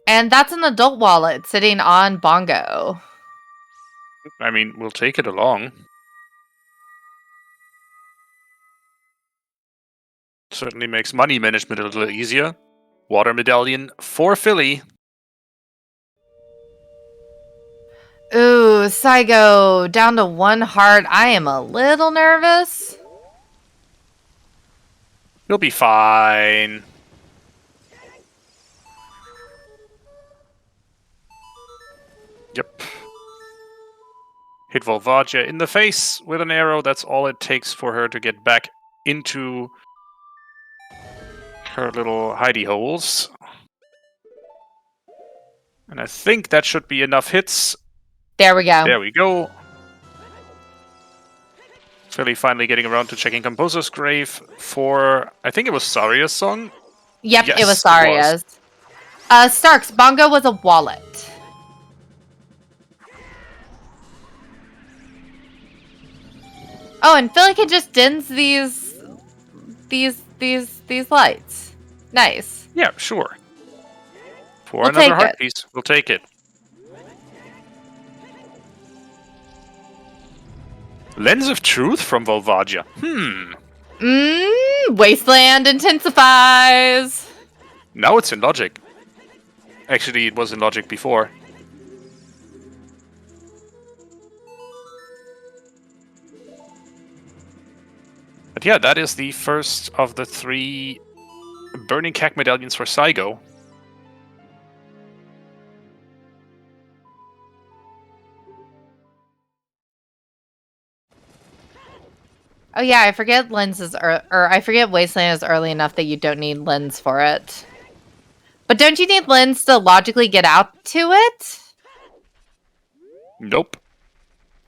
And that's an adult wallet sitting on bongo. I mean, we'll take it along. Certainly makes money management a little easier. Water medallion for Philly. Ooh, Saigo, down to 1 heart. I am a little nervous. You'll be fine. Yep. Hit Volvagia in the face with an arrow. That's all it takes for her to get back into her little hidey holes. And I think that should be enough hits. There we go. There we go. Philly finally getting around to checking Composer's Grave for, I think it was Saria's song? Yep, Yes, it was it Saria's. Starks, bongo was a wallet. Oh, and Philly can just dins these lights. Nice. Yeah, sure. For We'll another take heart it. piece, we'll take it. Lens of Truth from Volvagia. Wasteland intensifies. Now it's in Logic. Actually, it was in Logic before. But yeah, that is the first of the 3 Burning Cack medallions for Saigo. Oh yeah, I forget lenses or I forget Wasteland is early enough that you don't need lens for it. But don't you need lens to logically get out to it? Nope.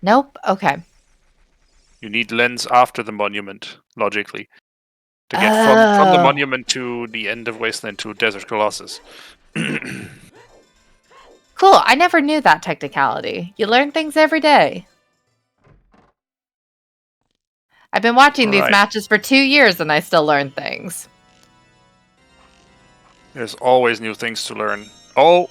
Nope. Okay. You need lens after the monument, logically. To get from the monument to the end of Wasteland to Desert Colossus. Cool. I never knew that technicality. You learn things every day. I've been watching these matches for 2 years and I still learn things. There's always new things to learn. Oh!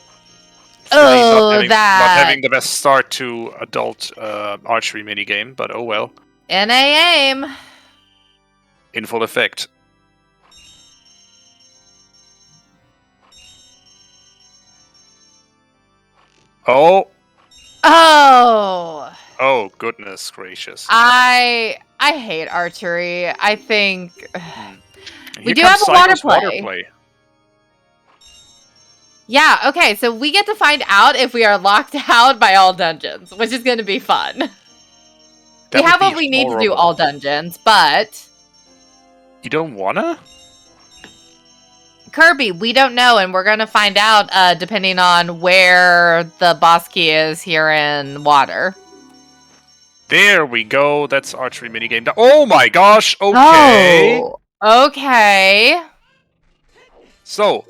Oh, not having the best start to adult archery minigame, but oh well. NA aim! In full effect. Oh! Oh! Oh, goodness gracious. I hate archery. I think... We Here do have a water Saigo's play. Yeah, okay, so we get to find out if we are locked out by all dungeons, which is going to be fun. We have what we need to do all dungeons, but... You don't wanna? Kirby, we don't know, and we're going to find out depending on where the boss key is here in water. There we go. That's archery minigame. Oh my gosh! Okay. Oh, okay. So,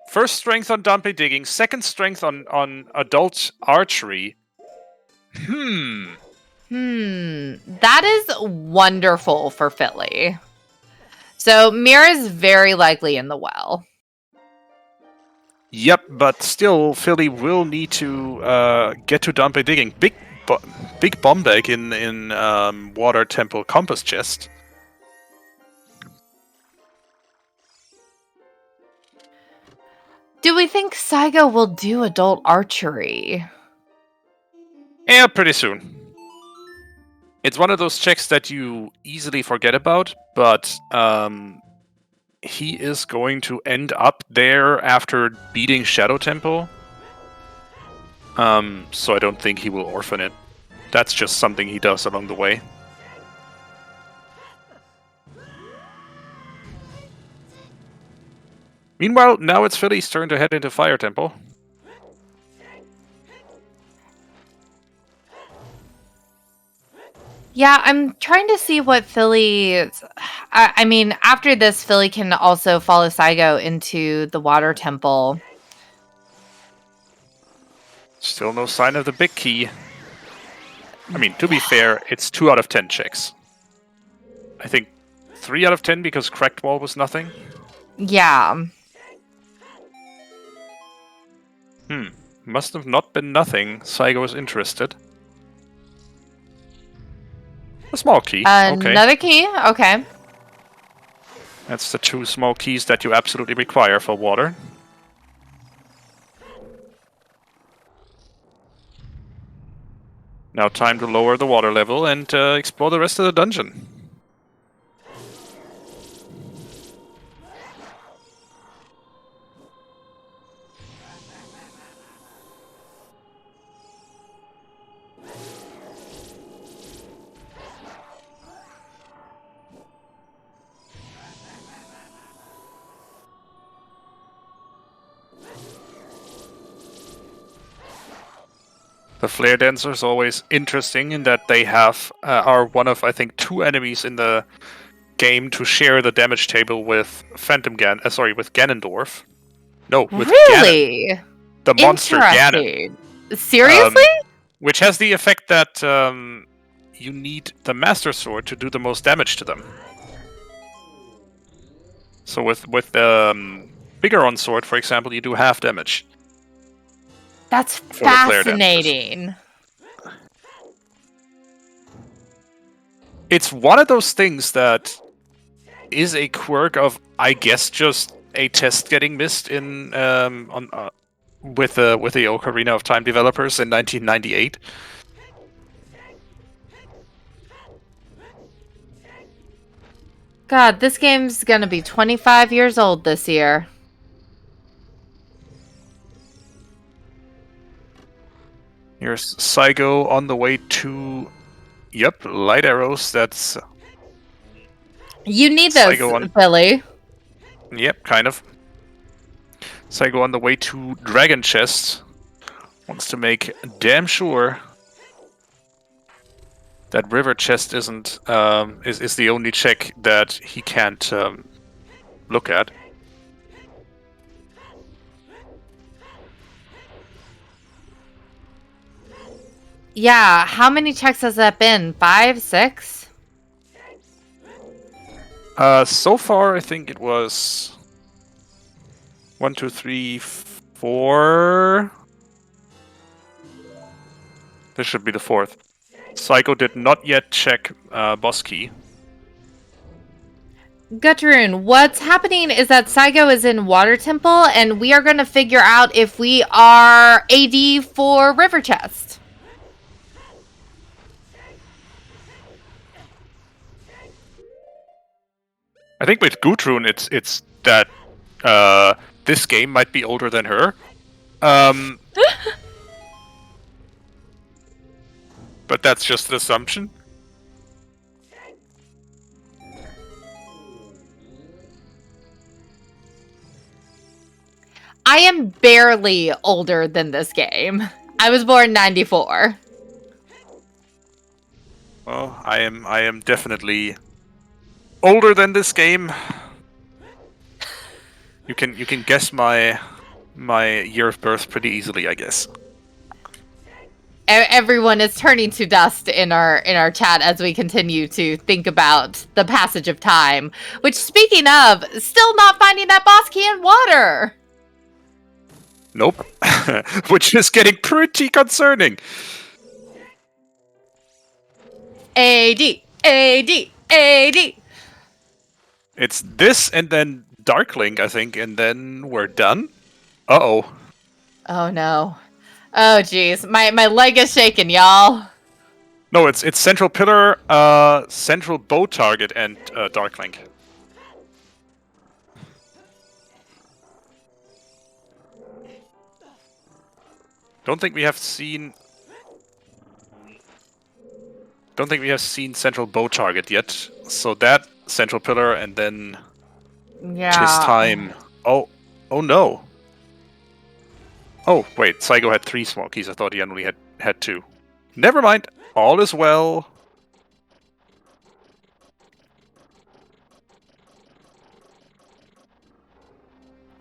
first strength on Dumpy Digging, second strength on adult archery. That is wonderful for Philly. So, Mira's very likely in the well. Yep, but still, Philly will need to get to Dumpy Digging. Big bomb bag in Water Temple Compass Chest. Do we think Saigo will do adult archery? Yeah, pretty soon. It's one of those checks that you easily forget about, but he is going to end up there after beating Shadow Temple. So I don't think he will orphan it. That's just something he does along the way. Meanwhile, now it's Philly's turn to head into Fire Temple. Yeah, I'm trying to see what Philly... I mean, after this, Philly can also follow Saigo into the water temple. Still no sign of the big key. I mean, to be fair, it's 2 out of 10 checks. I think 3 out of 10 because Cracked Wall was nothing. Yeah. Must have not been nothing. Saigo is interested. A small key. Okay. Another key? Okay. That's the 2 small keys that you absolutely require for water. Now time to lower the water level and explore the rest of the dungeon. The Flare Dancer is always interesting in that they are one of, I think, 2 enemies in the game to share the damage table with with Ganondorf. No, with Ganon. Really? The monster Ganon. Interesting. Seriously? Which has the effect that you need the Master Sword to do the most damage to them. So with Bigoron Sword, for example, you do half damage. That's fascinating. It's one of those things that is a quirk of, I guess, just a test getting missed in with the Ocarina of Time developers in 1998. God, this game's gonna be 25 years old this year. Here's Saigo on the way to... Yep, light arrows, that's... You need those, Philly. Yep, kind of. Saigo on the way to Dragon Chest. Wants to make damn sure that River Chest isn't is the only check that he can't look at. Yeah, how many checks has that been? 5, 6? So far, I think it was 1, 2, 3, 4. This should be the 4th. Saigo did not yet check boss key. Gutteroon, what's happening is that Saigo is in Water Temple, and we are going to figure out if we are AD for River Chest. I think with Gutruun, it's that this game might be older than her. But that's just an assumption. I am barely older than this game. I was born 94. Well, I am definitely older than this game. You can guess my year of birth pretty easily, I guess. Everyone is turning to dust in our chat as we continue to think about the passage of time. Which, speaking of, still not finding that boss key in water. Nope. Which is getting pretty concerning. AD, AD, AD. It's this and then Darklink, I think, and then we're done. Uh-oh. Oh no. Oh jeez. My leg is shaking, y'all. No, it's Central Pillar, Central Bow Target, and Darklink. Don't think we have seen central bow target yet. So that central pillar and then Yeah. tis time. Oh no. Oh wait, Saigo had 3 small keys. I thought he only had 2. Never mind. All is well.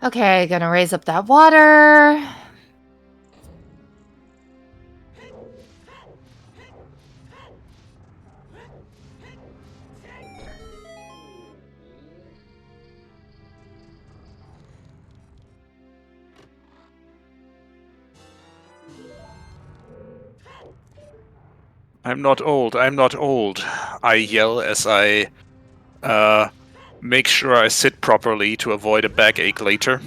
Okay, gonna raise up that water. I'm not old. I'm not old. I yell as I make sure I sit properly to avoid a backache later.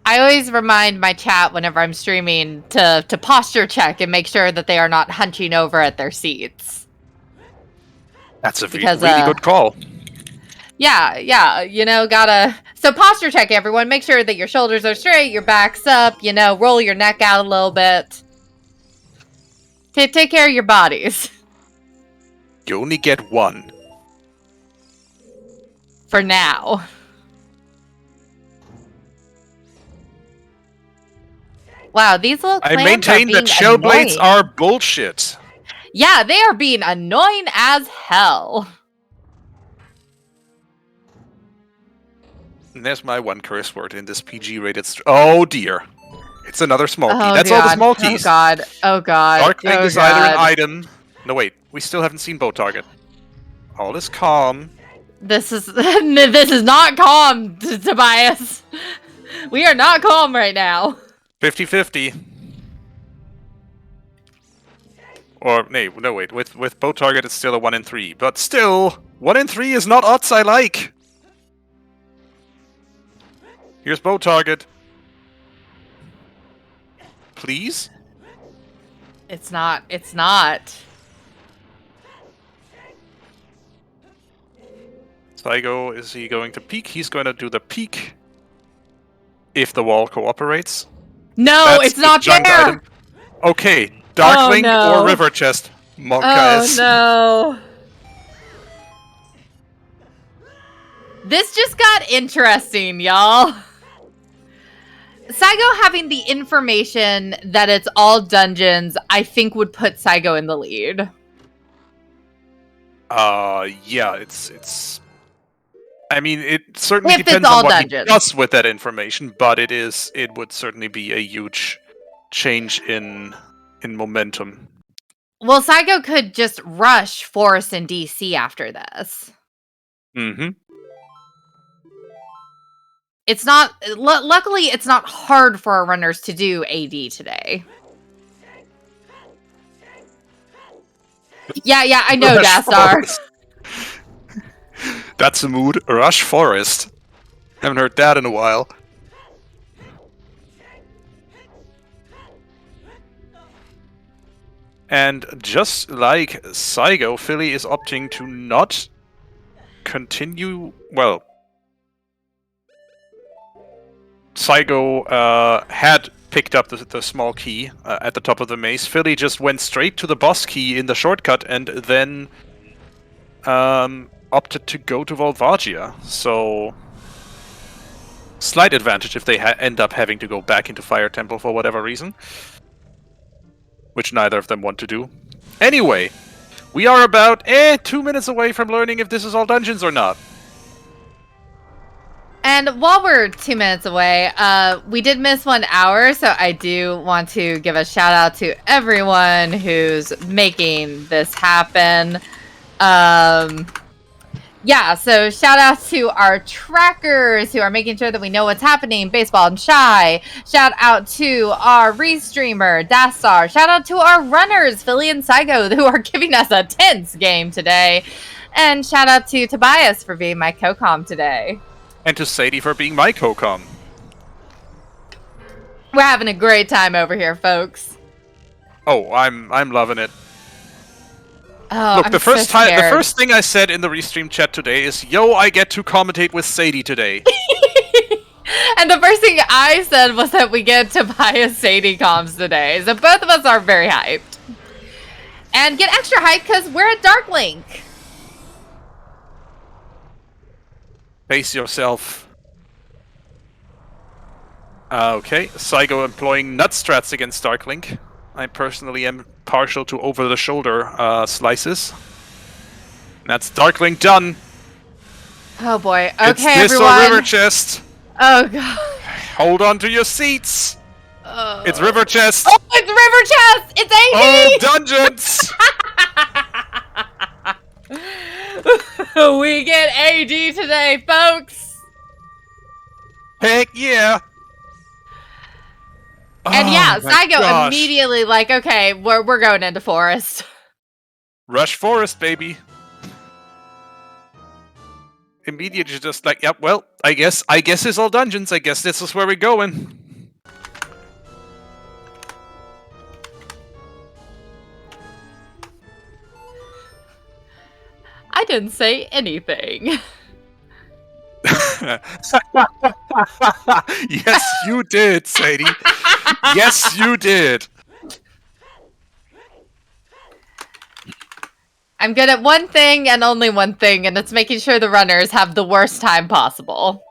I always remind my chat whenever I'm streaming to posture check and make sure that they are not hunching over at their seats. That's a really good call. Yeah, you know, gotta... So posture check, everyone. Make sure that your shoulders are straight, your back's up, you know, roll your neck out a little bit. Take care of your bodies. You only get 1. For now. Wow, these little clams I maintain are that being shell blades annoying. are bullshit. Yeah, they are being annoying as hell. And there's my 1 curse word in this PG-rated... Oh dear. It's another small key. Oh, That's God. all the small keys. Oh god. Oh god. Darkling oh, is either an God. item... No wait, we still haven't seen bow target. All is calm. This is this is not calm, Tobias. We are not calm right now. 50-50. Or, no wait, with bow target it's still a 1 in 3. But still, 1 in 3 is not odds I like. Here's bow target. Please? It's not. It's not. Saigo, is he going to peek? He's going to do the peek. If the wall cooperates. No, That's it's not junk there. item. Okay, Darkling no. or River Chest? Oh Monkas. no. This just got interesting, y'all. Saigo having the information that it's all dungeons, I think would put Saigo in the lead. Yeah, it's... I mean, it certainly If it's depends all on what dungeons. he does with that information, but it would certainly be a huge change in momentum. Well, Saigo could just rush Forest and DC after this. Mm-hmm. It's not... luckily, it's not hard for our runners to do AD today. Yeah, I know, Dastar. That's a mood. Rush Forest. Haven't heard that in a while. And just like Saigo, Philly is opting to not continue... Well... Saigo had picked up the small key at the top of the maze. Philly just went straight to the boss key in the shortcut and then opted to go to Volvagia. So... Slight advantage if they end up having to go back into Fire Temple for whatever reason. Which neither of them want to do. Anyway, we are about 2 minutes away from learning if this is all dungeons or not. And while we're 2 minutes away, we did miss 1 hour, so I do want to give a shout out to everyone who's making this happen. Yeah, so shout out to our trackers who are making sure that we know what's happening, Baseball and Shy. Shout out to our restreamer, Dastar. Shout out to our runners, Philly and Saigo, who are giving us a tense game today. And shout out to Tobias for being my co-com today. And to Sadie for being my co-com. We're having a great time over here, folks. Oh, I'm loving it. Oh, Look, I'm the first so scared. the first thing I said in the restream chat today is, "Yo, I get to commentate with Sadie today." And the first thing I said was that we get Tobias Sadie comms today. So both of us are very hyped. And get extra hyped because we're at Dark Link. Pace yourself. Okay, Saigo employing nut strats against Darklink. I personally am partial to over-the-shoulder slices. That's Darklink done. Oh boy. Okay, it's this everyone. or River Chest. Oh god. Hold on to your seats. Oh. It's River Chest. Oh, it's River Chest. It's Oh, AD. dungeons. We get AD today, folks. Heck yeah. And yeah, Saigo gosh. immediately like, okay, we're going into forest. Rush Forest, baby. Immediately just like, yep, well, I guess it's all dungeons. I guess this is where we're going. I didn't say anything. Yes, you did, Sadie. Yes, you did. I'm good at one thing and only one thing, and it's making sure the runners have the worst time possible.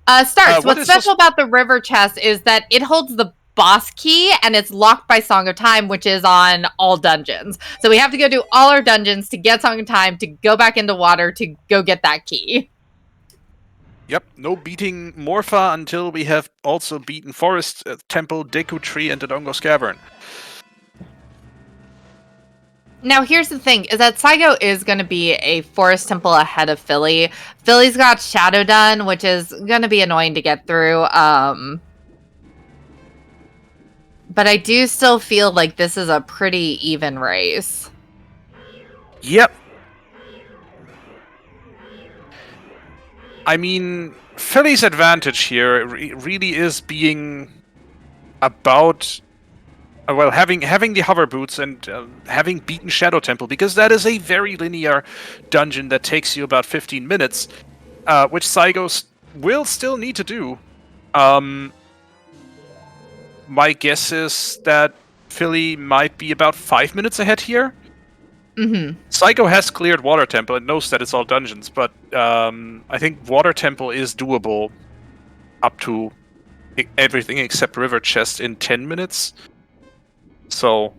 What's special about the river chest is that it holds the boss key, and it's locked by Song of Time, which is on all dungeons. So we have to go do all our dungeons to get Song of Time, to go back into water, to go get that key. Yep, no beating Morpha until we have also beaten Forest, Temple, Deku Tree, and Dodongo's Cavern. Now, here's the thing, is that Saigo is going to be a Forest Temple ahead of Philly. Philly's got Shadow done, which is going to be annoying to get through. But I do still feel like this is a pretty even race. Yep. I mean, Philly's advantage here really is being about... well, having the hover boots and having beaten Shadow Temple, because that is a very linear dungeon that takes you about 15 minutes, which Saigo will still need to do. My guess is that Philly might be about 5 minutes ahead here. Mm-hmm. Saigo has cleared Water Temple and knows that it's all dungeons, but I think Water Temple is doable up to everything except River Chest in 10 minutes. So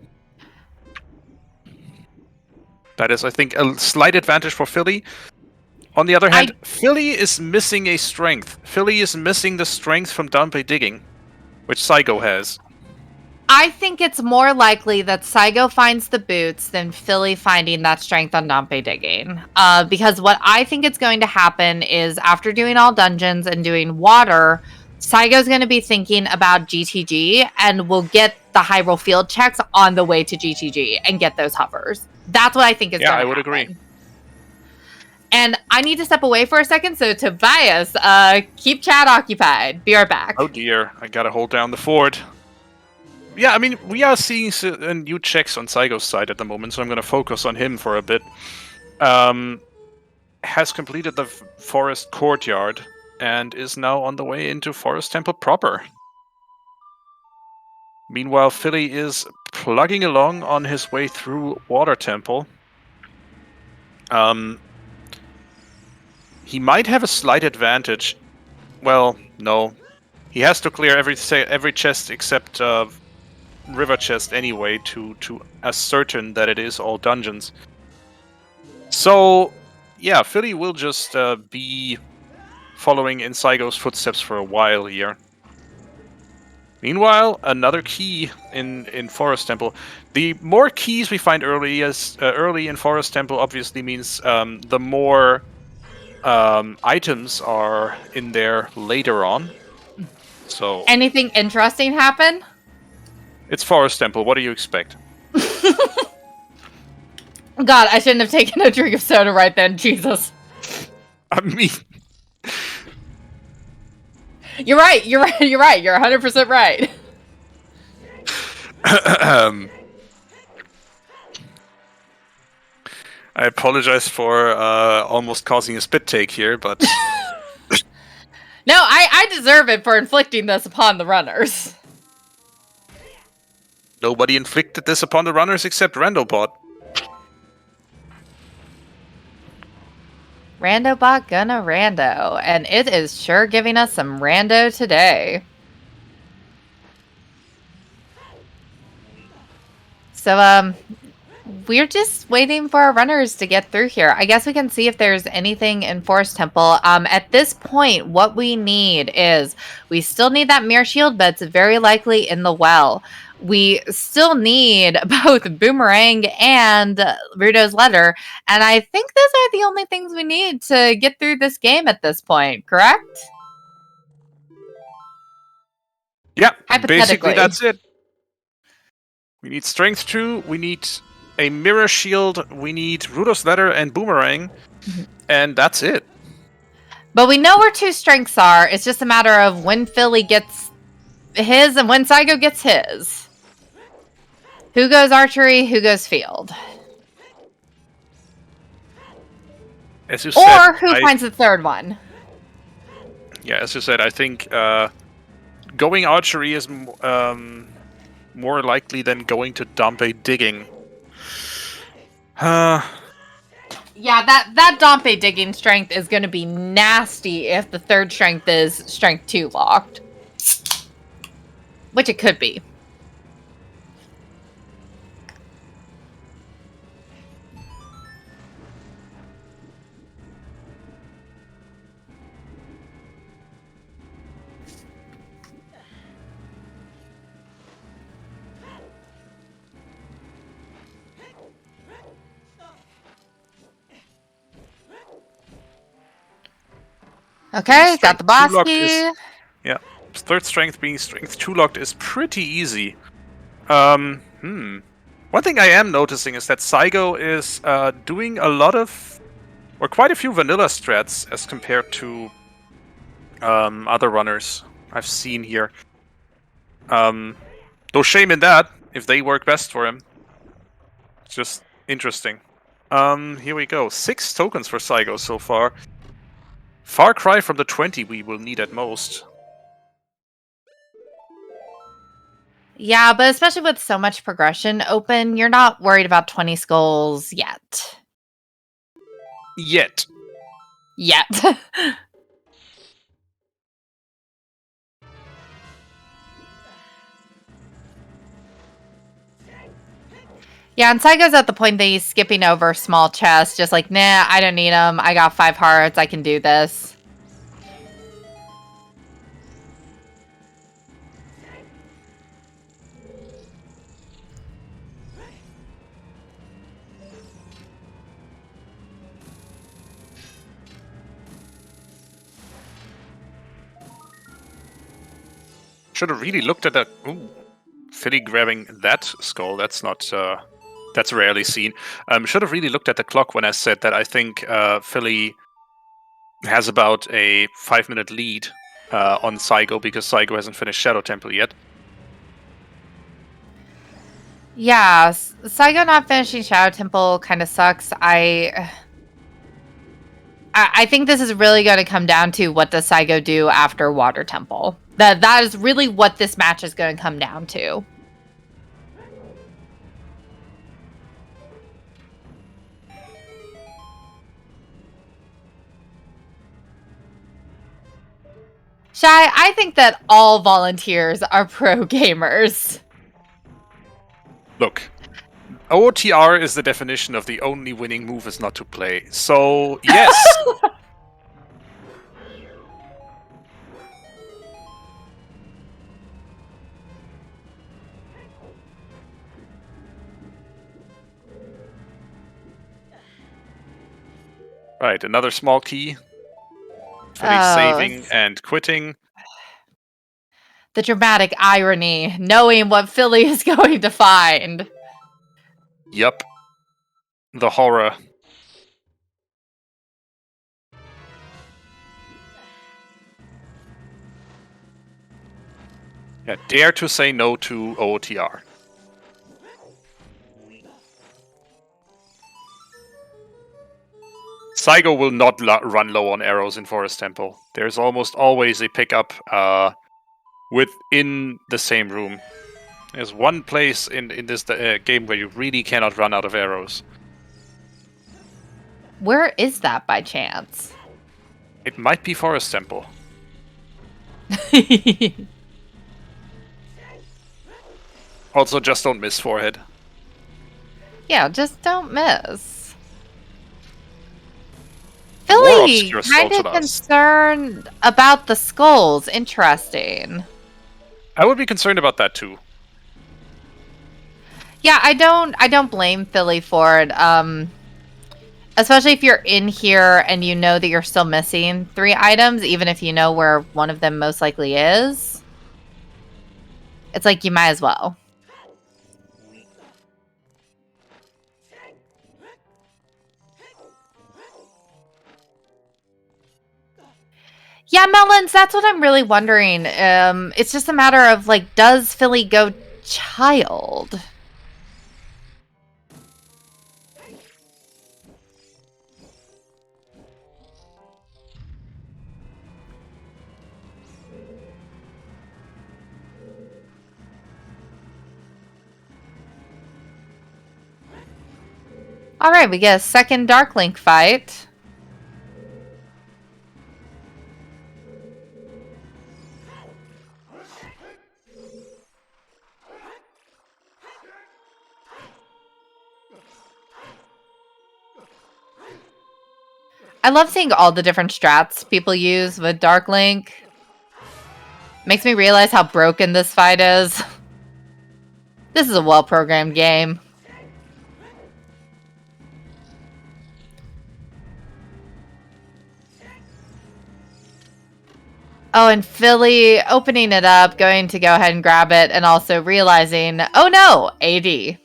that is, I think, a slight advantage for Philly. On the other hand, Philly is missing a strength. Philly is missing the strength from Dumpe digging, which Saigo has. I think it's more likely that Saigo finds the boots than Philly finding that strength on Dumpe digging. Because what I think is going to happen is after doing all dungeons and doing water, Saigo's going to be thinking about GTG and will get the Hyrule field checks on the way to GTG and get those hovers. That's what I think is going to happen. Yeah, I would agree. And I need to step away for a second, so Tobias, keep chat occupied. Be right back. Oh dear, I gotta hold down the fort. Yeah, I mean, we are seeing new checks on Saigo's side at the moment, so I'm gonna focus on him for a bit. Has completed the forest courtyard and is now on the way into Forest Temple proper. Meanwhile, Philly is plugging along on his way through Water Temple. He might have a slight advantage. Well, no. He has to clear every chest except River Chest anyway to ascertain that it is all dungeons. So, yeah, Philly will just be following in Saigo's footsteps for a while here. Meanwhile, another key in Forest Temple. The more keys we find early in Forest Temple obviously means the more items are in there later on. So anything interesting happen? It's Forest Temple. What do you expect? God, I shouldn't have taken a drink of soda right then. Jesus. I mean... You're right. You're 100% right. I apologize for almost causing a spit take here, but... No, I deserve it for inflicting this upon the runners. Nobody inflicted this upon the runners except Randobot. Randobot gonna rando, and it is sure giving us some rando today. So, we're just waiting for our runners to get through here. I guess we can see if there's anything in Forest Temple. At this point, what we need is we still need that mirror shield, but it's very likely in the well. We still need both Boomerang and Rudo's letter, and I think those are the only things we need to get through this game at this point, correct? Yeah, Hypothetically. basically that's it. We need Strength 2, we need a Mirror Shield, we need Rudo's Letter and Boomerang, and that's it. But we know where 2 strengths are. It's just a matter of when Philly gets his and when Saigo gets his. Who goes archery, who goes field? As you Or said, who finds the third one? Yeah, as you said, I think going archery is more likely than going to Dompe digging. Yeah, that Dompe digging strength is going to be nasty if the third strength is strength 2 locked. Which it could be. Okay, got the boss key. Yeah, third strength being strength 2 locked is pretty easy. One thing I am noticing is that Saigo is doing a lot of, or quite a few vanilla strats as compared to other runners I've seen here. No shame in that, if they work best for him. It's just interesting. Here we go. 6 tokens for Saigo so far. Far cry from the 20 we will need at most. Yeah, but especially with so much progression open, you're not worried about 20 skulls yet. Yet. Yeah, and Saigo's at the point that he's skipping over small chests, just like, nah, I don't need them. I got 5 hearts. I can do this. Should have really looked at that. Ooh, Philly grabbing that skull. That's not. That's rarely seen. Should have really looked at the clock when I said that. I think Philly has about a 5-minute lead on Saigo because Saigo hasn't finished Shadow Temple yet. Yeah, Saigo not finishing Shadow Temple kind of sucks. I think this is really going to come down to what does Saigo do after Water Temple. That is really what this match is going to come down to. Shy, I think that all volunteers are pro gamers. Look, OOTR is the definition of the only winning move is not to play. So, yes. Right, another small key. Philly's saving and quitting. The dramatic irony, knowing what Philly is going to find. Yup. The horror. Yeah, dare to say no to OOTR. Saigo will not run low on arrows in Forest Temple. There's almost always a pickup within the same room. There's one place in this game where you really cannot run out of arrows. Where is that by chance? It might be Forest Temple. Also, just don't miss forehead. Yeah, just don't miss. More Philly, obscure kind of sculptulas. concerned about the skulls. Interesting. I would be concerned about that too. Yeah, I don't blame Philly for it. Especially if you're in here and you know that you're still missing 3 items, even if you know where one of them most likely is. It's like you might as well. Yeah, Melons, that's what I'm really wondering. It's just a matter of, like, does Philly go child? Alright, we get a second Dark Link fight. I love seeing all the different strats people use with Dark Link. Makes me realize how broken this fight is. This is a well-programmed game. Oh, and Philly opening it up, going to go ahead and grab it, and also realizing, oh no, AD.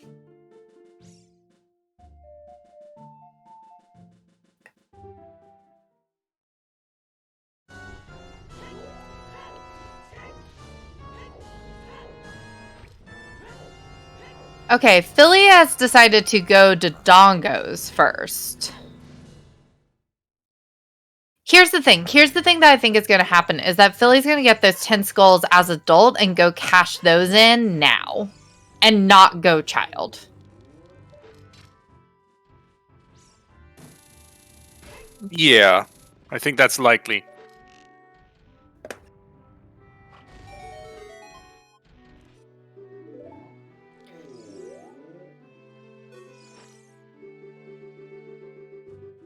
Okay, Philly has decided to go to Dongos first. Here's the thing that I think is going to happen is that Philly's going to get those 10 skulls as adult and go cash those in now. And not go child. Yeah, I think that's likely.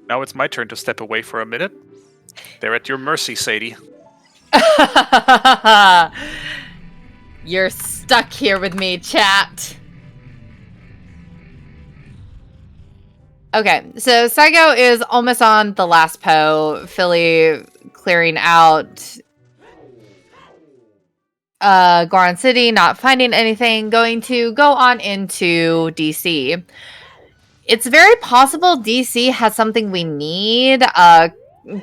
Now it's my turn to step away for a minute. They're at your mercy, Sadie. You're stuck here with me, chat. Okay, so Saigo is almost on the last Poe. Philly clearing out Goron City, not finding anything, going to go on into DC. It's very possible DC has something we need.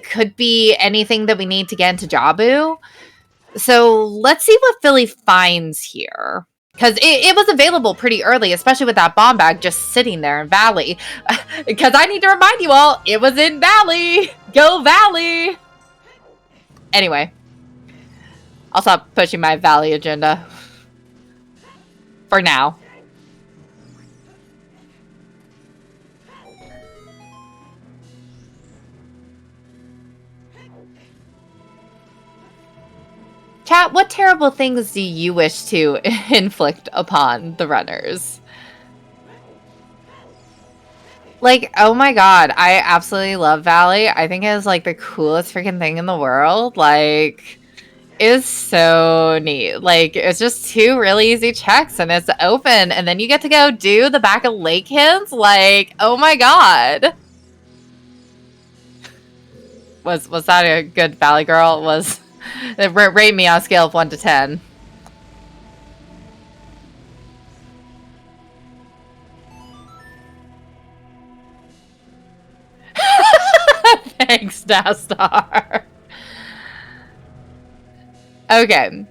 Could be anything that we need to get into Jabu. So let's see what Philly finds here. Because it was available pretty early, especially with that bomb bag just sitting there in Valley. Because I need to remind you all, it was in Valley! Go Valley! Anyway. I'll stop pushing my Valley agenda. For now. Chat, what terrible things do you wish to inflict upon the runners? Like, oh my god, I absolutely love Valley. I think it is, like, the coolest freaking thing in the world. Like, it is so neat. Like, it's just 2 really easy checks, and it's open, and then you get to go do the back of Lake hints. Like, oh my god. Was that a good Valley girl? Rate me on a scale of 1 to 10. Thanks, Dastar. Okay.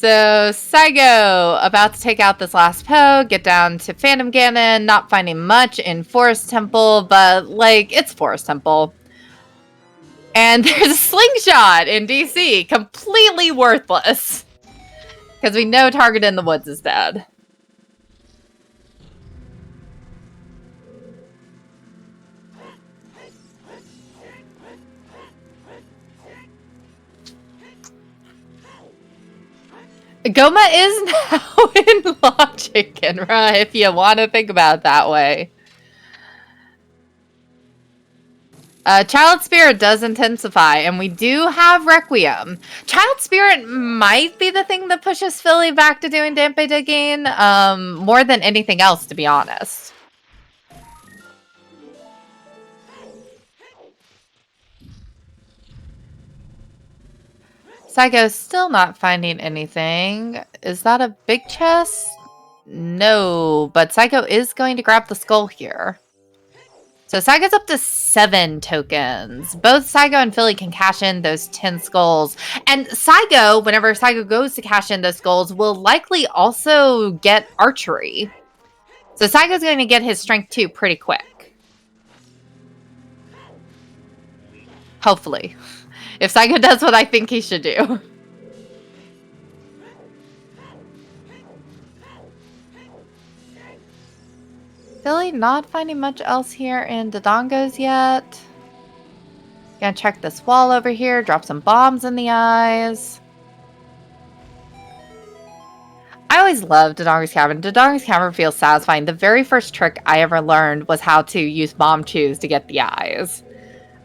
So, Saigo, about to take out this last Poe, get down to Phantom Ganon, not finding much in Forest Temple, but, like, it's Forest Temple. And there's a slingshot in DC, completely worthless. Because we know Target in the Woods is dead. Goma is now in Logic, Kenra, if you want to think about it that way. Child Spirit does intensify, and we do have Requiem. Child Spirit might be the thing that pushes Philly back to doing Dampe digging, more than anything else, to be honest. Saigo's still not finding anything. Is that a big chest? No, but Saigo is going to grab the skull here. So Saigo's up to 7 tokens. Both Saigo and Philly can cash in those 10 skulls. And Saigo, whenever Saigo goes to cash in those skulls, will likely also get archery. So Saigo's going to get his strength 2 pretty quick. Hopefully. If Saigo does what I think he should do. Philly not finding much else here in Dodongos yet. Gonna check this wall over here, drop some bombs in the eyes. I always loved Dodongo's Cavern. Dodongo's Cavern feels satisfying. The very first trick I ever learned was how to use bomb chews to get the eyes.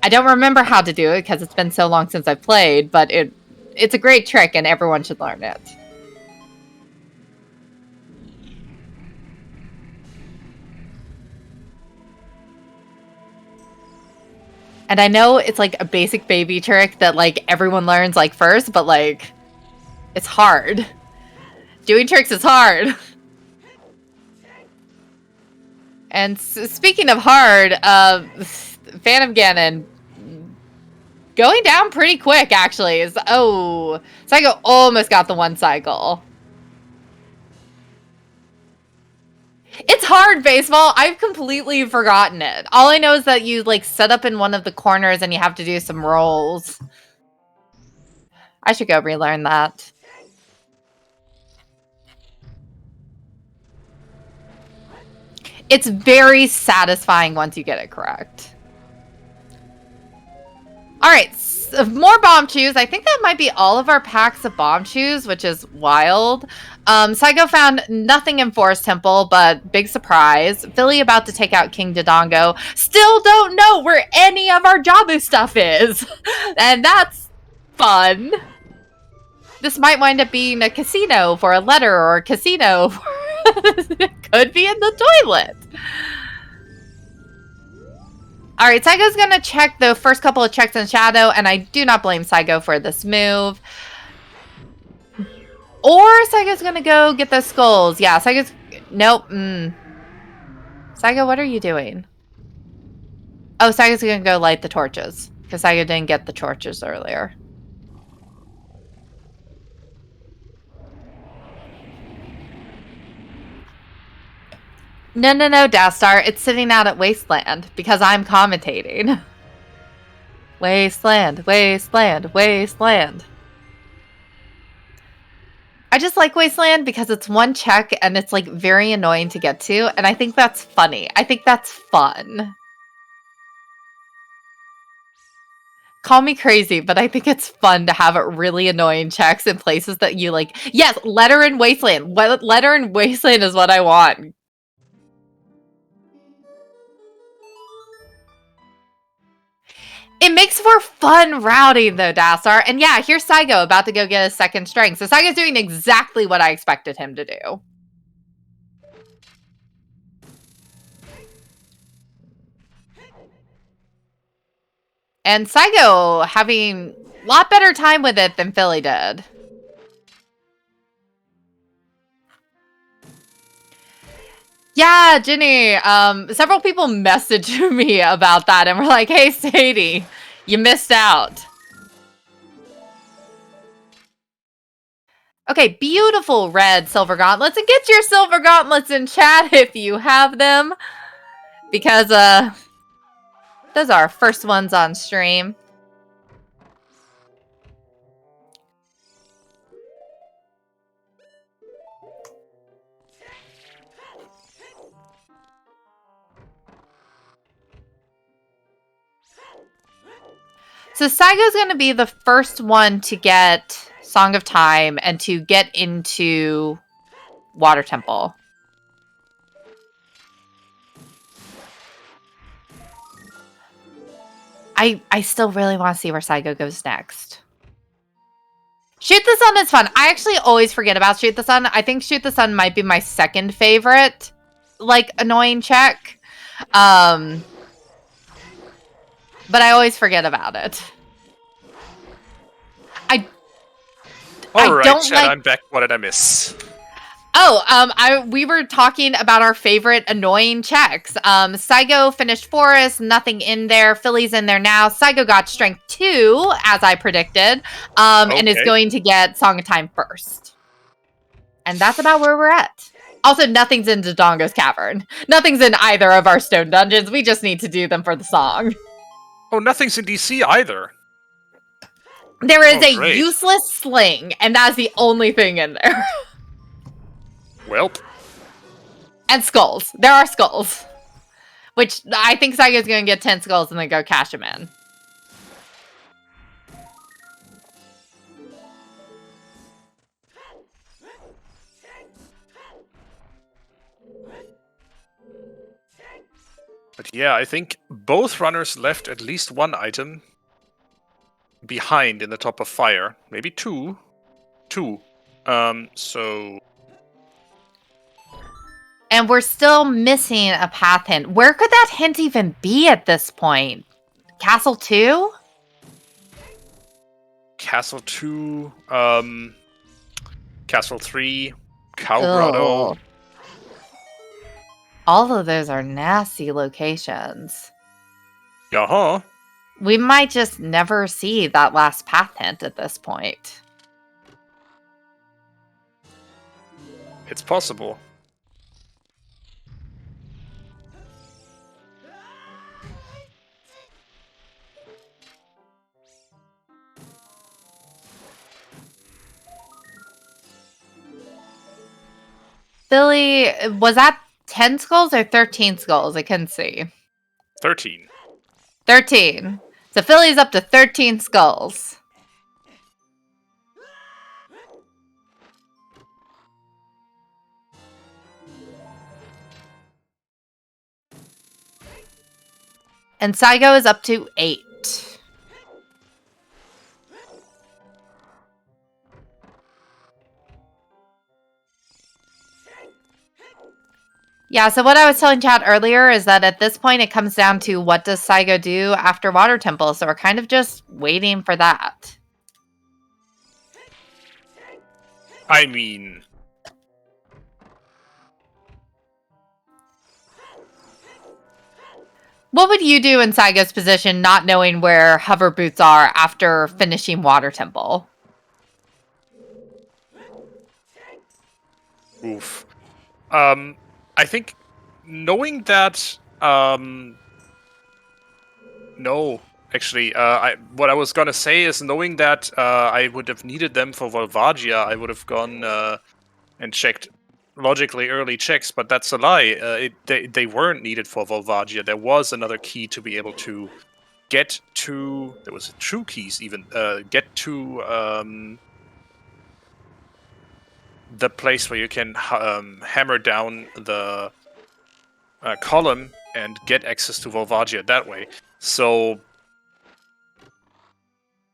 I don't remember how to do it because it's been so long since I've played, but it's a great trick and everyone should learn it. And I know it's like a basic baby trick that like everyone learns like first, but like it's hard. Doing tricks is hard. And speaking of hard, Phantom Ganon going down pretty quick actually. Oh, Saigo almost got the 1 cycle. It's hard, baseball. I've completely forgotten it. All I know is that you like set up in one of the corners and you have to do some rolls. I should go relearn that. It's very satisfying once you get it correct. All right, so more bomb chews. I think that might be all of our packs of bomb chews, which is wild. Saigo found nothing in Forest Temple, but big surprise. Philly about to take out King Dodongo. Still don't know where any of our Jabu stuff is. And that's fun. This might wind up being a casino for a letter or a casino for... It could be in the toilet. All right, Saigo's going to check the first couple of checks in Shadow, and I do not blame Saigo for this move. Or Saigo's going to go get those skulls. Yeah, Saigo's... Nope. Saigo, what are you doing? Oh, Saigo's going to go light the torches, because Saigo didn't get the torches earlier. No, Dastar. It's sitting out at Wasteland because I'm commentating. Wasteland. I just like Wasteland because it's one check and it's like very annoying to get to. And I think that's funny. I think that's fun. Call me crazy, but I think it's fun to have really annoying checks in places that you like. Yes, letter in Wasteland. Letter in Wasteland is what I want. It makes for fun routing, though, Dassar. And yeah, here's Saigo about to go get his second strength. So Saigo's doing exactly what I expected him to do. And Saigo having a lot better time with it than Philly did. Yeah, Ginny, several people messaged me about that and were like, hey, Sadie, you missed out. Okay, beautiful red silver gauntlets. And get your silver gauntlets in chat if you have them. Because, those are our first ones on stream. So Saigo's going to be the first one to get Song of Time and to get into Water Temple. I still really want to see where Saigo goes next. Shoot the Sun is fun. I actually always forget about Shoot the Sun. I think Shoot the Sun might be my second favorite, like, annoying check. But I always forget about it. Alright, don't Chad, like... I'm back. What did I miss? Oh, we were talking about our favorite annoying checks. Saigo finished Forest, nothing in there. Philly's in there now. Saigo got Strength 2, as I predicted, and is going to get Song of Time first. And that's about where we're at. Also, nothing's in Dodongo's Cavern. Nothing's in either of our stone dungeons. We just need to do them for the song. Oh, nothing's in DC either. There is a useless sling, and that's the only thing in there. Welp. And skulls. There are skulls. Which, I think Saigo's going to get 10 skulls and then go cash them in. But yeah, I think both runners left at least one item behind in the top of fire. Maybe two. So... And we're still missing a path hint. Where could that hint even be at this point? Castle 2? Castle 2, Castle 3, Cow Grotto. All of those are nasty locations. Uh-huh. We might just never see that last path hint at this point. It's possible. Philly, was that 10 skulls or 13 skulls? I couldn't see. 13. 13. So Philly's up to 13 skulls. And Saigo is up to 8. Yeah, so what I was telling Chad earlier is that at this point it comes down to what does Saigo do after Water Temple, so we're kind of just waiting for that. I mean... What would you do in Saigo's position not knowing where hover boots are after finishing Water Temple? Oof. I think knowing that, no, actually, what I was gonna say is knowing that I would have needed them for Volvagia, I would have gone and checked logically early checks, but that's a lie. They weren't needed for Volvagia. There was another key to be able to get to. There was 2 keys even. Get to the place where you can hammer down the column and get access to Volvagia that way. So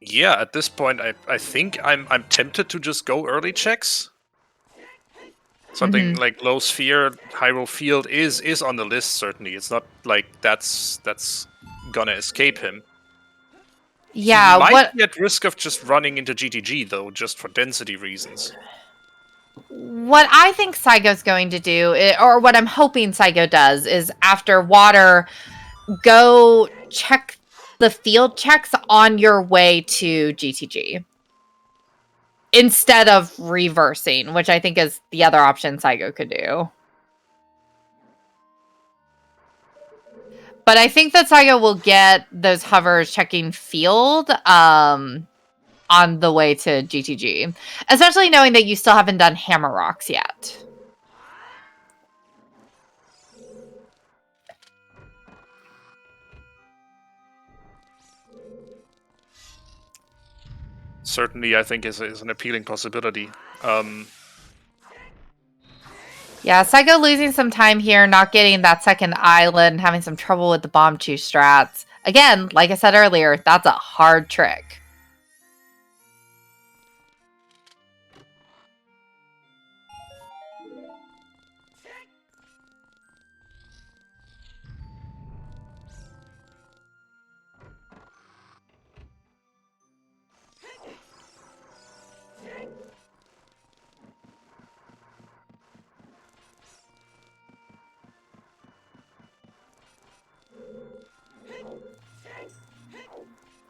yeah, at this point, I think I'm tempted to just go early checks. Something like Low Sphere, Hyrule Field is on the list, certainly. It's not like that's gonna escape him. Yeah, he might be at risk of just running into GTG, though, just for density reasons. What I think Saigo's going to do, or what I'm hoping Saigo does, is after Water, go check the field checks on your way to GTG. instead of reversing, which I think is the other option Saigo could do. But I think that Saigo will get those hovers checking field on the way to GTG. Especially knowing that you still haven't done Hammer Rocks yet. Certainly, I think is an appealing possibility. Yeah, Saigo losing some time here, not getting that second island, having some trouble with the bomb chew strats. Again, like I said earlier, that's a hard trick.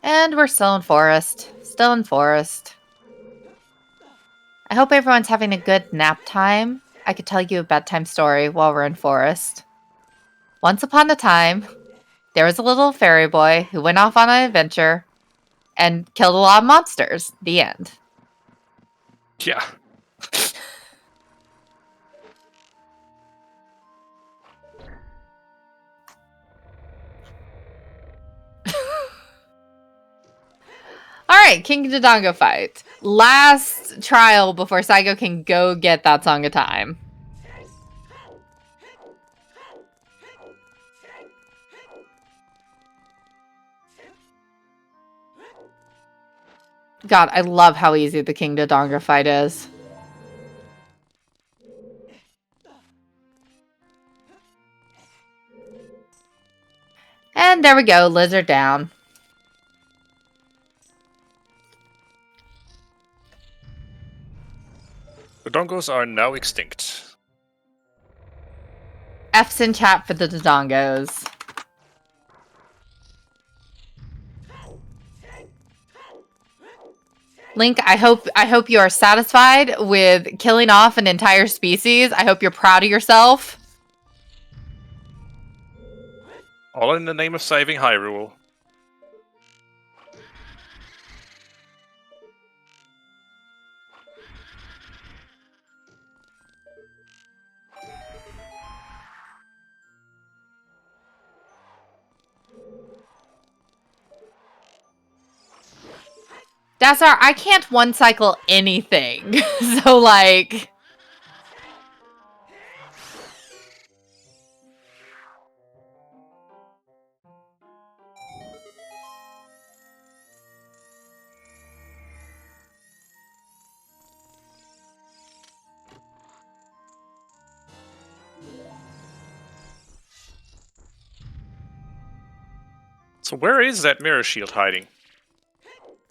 And we're still in forest. Still in forest. I hope everyone's having a good nap time. I could tell you a bedtime story while we're in forest. Once upon a time, there was a little fairy boy who went off on an adventure and killed a lot of monsters. The end. Yeah. Alright, King Dodongo fight. Last trial before Saigo can go get that Song of Time. God, I love how easy the King Dodongo fight is. And there we go, lizard down. The Dongos are now extinct. F's in chat for the Dodongos. Link, I hope you are satisfied with killing off an entire species. I hope you're proud of yourself. All in the name of saving Hyrule. Dassar, I can't one cycle anything. So like So where is that mirror shield hiding?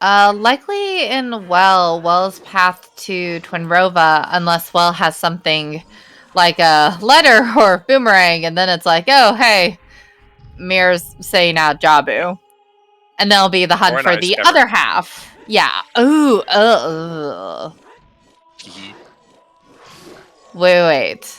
likely in Well's path to Twinrova, unless Well has something like a letter or boomerang, and then it's like, oh, hey, Mirror's saying out Jabu. And there'll be the hunt for the other half. Yeah. Ooh, Wait.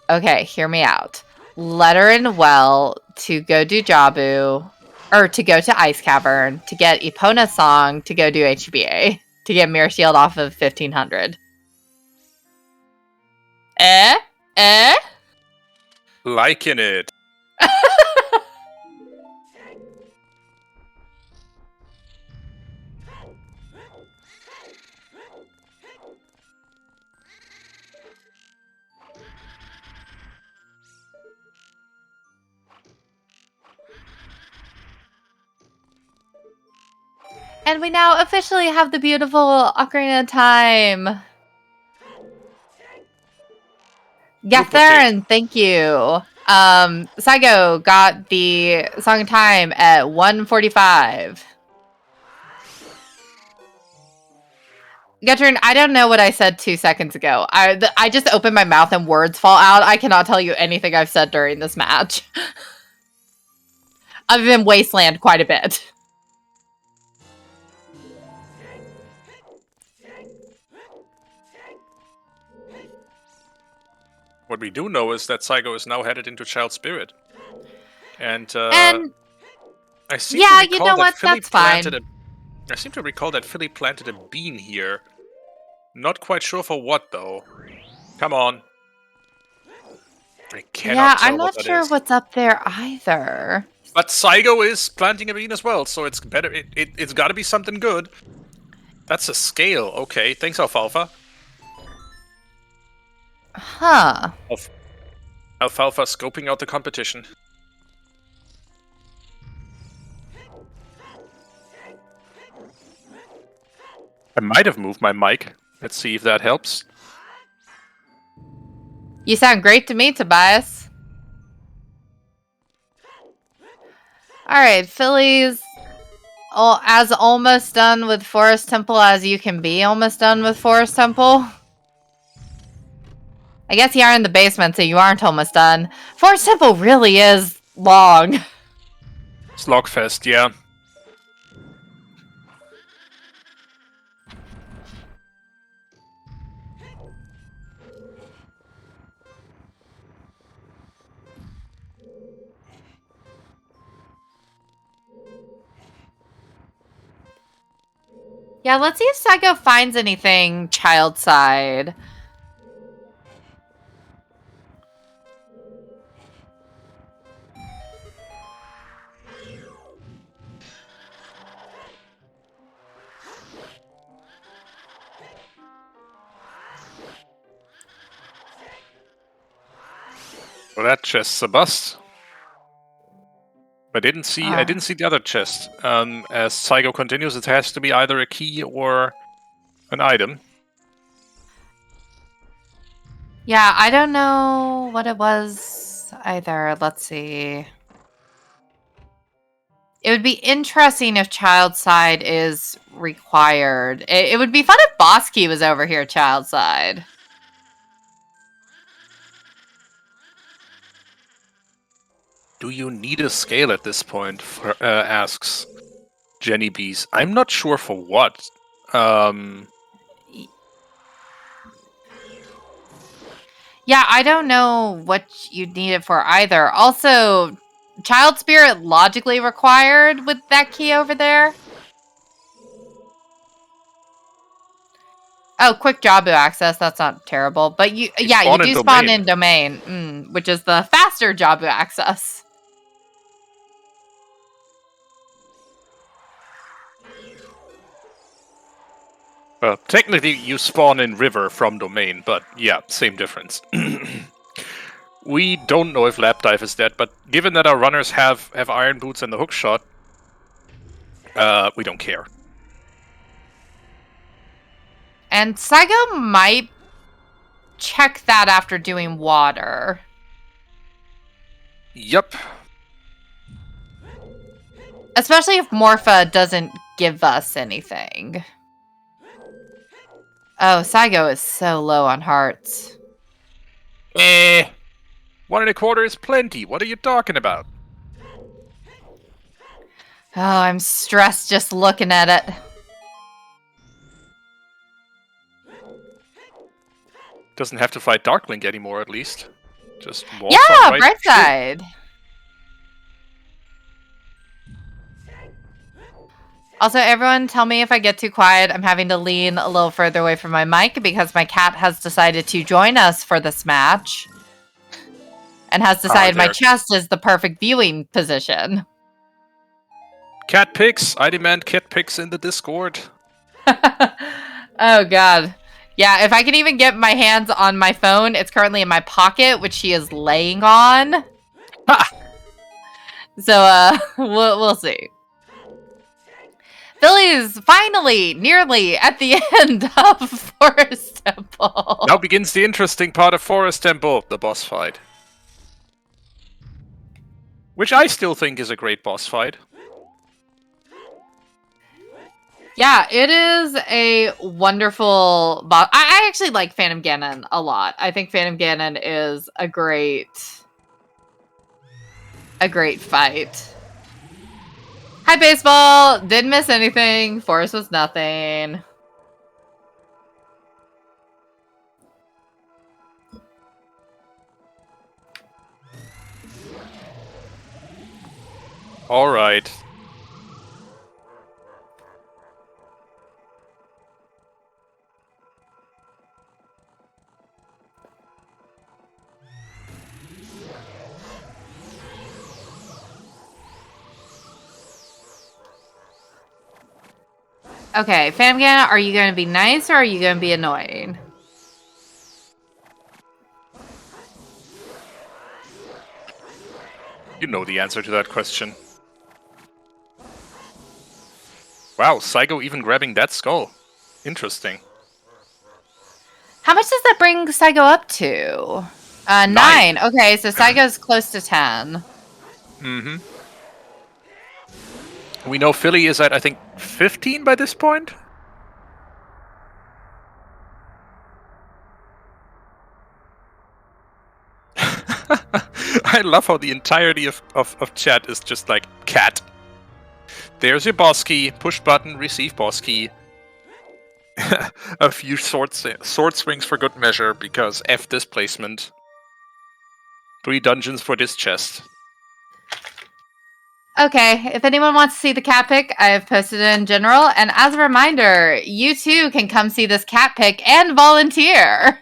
Okay, hear me out. Letter in Well to go do Jabu, or to go to Ice Cavern, to get Epona's song, to go do HBA, to get Mirror Shield off of 1500. Liking it. And we now officially have the beautiful Ocarina time. Gatherin, thank you. Saigo got the Song of Time at 1:45. Gatherin, I don't know what I said 2 seconds ago. I just opened my mouth and words fall out. I cannot tell you anything I've said during this match. I've been Wasteland quite a bit. What we do know is that Saigo is now headed into Child Spirit. And And I seem yeah, to you recall know that what? Philly That's planted fine. I seem to recall that Philly planted a bean here. Not quite sure for what, though. Come on. I Yeah, cannot I'm tell what not that sure is. what's up there either. But Saigo is planting a bean as well, so it's better. It's got to be something good. That's a scale. Okay, thanks, Alfalfa. Huh. Alfalfa scoping out the competition. I might have moved my mic. Let's see if that helps. You sound great to me, Tobias. Alright, Philly's as almost done with Forest Temple as you can be almost done with Forest Temple. I guess you are in the basement, so you aren't almost done. Forest Temple really is long. Slogfest, yeah. Yeah, let's see if Saigo finds anything child side. Well, that chest's a bust. I didn't see the other chest. As Saigo continues, it has to be either a key or an item. Yeah, I don't know what it was either. Let's see. It would be interesting if child side is required. It would be fun if Boss Key was over here child side. Do you need a scale at this point? Asks Jenny Bees. I'm not sure for what. Yeah, I don't know what you'd need it for either. Also, child spirit logically required with that key over there. Oh, quick Jabu access. That's not terrible. But you do spawn in domain, which is the faster Jabu access. Well, technically you spawn in river from domain, but yeah, same difference. We don't know if Lap Dive is dead, but given that our runners have Iron Boots and the hook shot, we don't care. And Saigo might check that after doing water. Yep. Especially if Morpha doesn't give us anything. Oh, Saigo is so low on hearts. 1.25 is plenty. What are you talking about? Oh, I'm stressed just looking at it. Doesn't have to fight Darklink anymore, at least. Just walks Yeah, on right bright through. side. Also, everyone tell me if I get too quiet. I'm having to lean a little further away from my mic because my cat has decided to join us for this match. And has decided my chest is the perfect viewing position. Cat pics. I demand cat pics in the Discord. Oh, God. Yeah, if I can even get my hands on my phone, it's currently in my pocket, which she is laying on. Ha! So, we'll see. Philly's finally, nearly at the end of Forest Temple. Now begins the interesting part of Forest Temple, the boss fight. Which I still think is a great boss fight. Yeah, it is a wonderful boss. I actually like Phantom Ganon a lot. I think Phantom Ganon is a great fight. Hi, Baseball. Didn't miss anything. Forest was nothing. All right. Okay, Famgan, are you going to be nice or are you going to be annoying? You know the answer to that question. Wow, Saigo even grabbing that skull. Interesting. How much does that bring Saigo up to? 9. Okay, so Saigo's close to 10. Mm-hmm. We know Philly is at, I think, 15 by this point? I love how the entirety of chat is just like, cat. There's your boss key, push button, receive boss key. A few sword swings for good measure, because F displacement. 3 dungeons for this chest. Okay, if anyone wants to see the cat pic, I have posted it in general. And as a reminder, you too can come see this cat pic and volunteer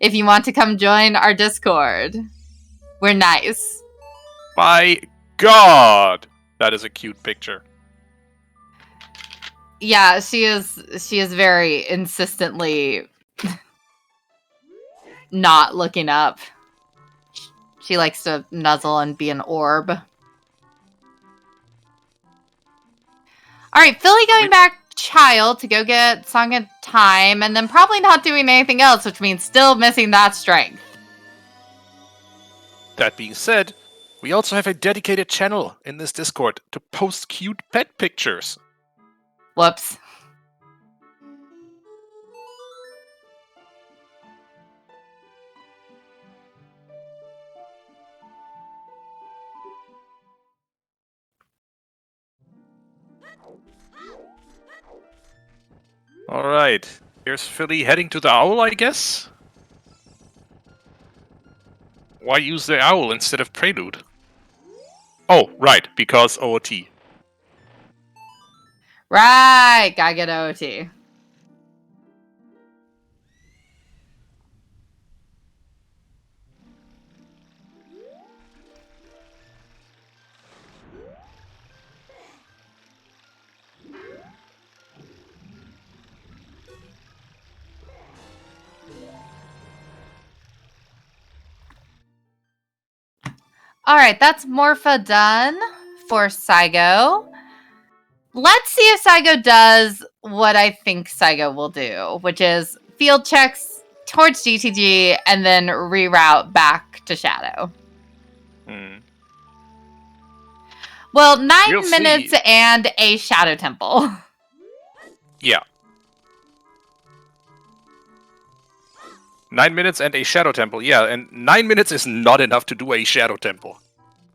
if you want to come join our Discord. We're nice. My god! That is a cute picture. Yeah, she is very insistently not looking up. She likes to nuzzle and be an orb. Alright, Philly going back child to go get Song of Time, and then probably not doing anything else, which means still missing that strength. That being said, we also have a dedicated channel in this Discord to post cute pet pictures. Whoops. Alright, here's Philly heading to the owl, I guess? Why use the owl instead of Prelude? Oh, right, because OOT. Right, gotta get OT. Alright, that's Morpha done for Saigo. Let's see if Saigo does what I think Saigo will do, which is field checks towards GTG and then reroute back to Shadow. Well, 9 minutes and a Shadow Temple. Yeah. 9 minutes and a Shadow Temple, yeah, and 9 minutes is not enough to do a Shadow Temple.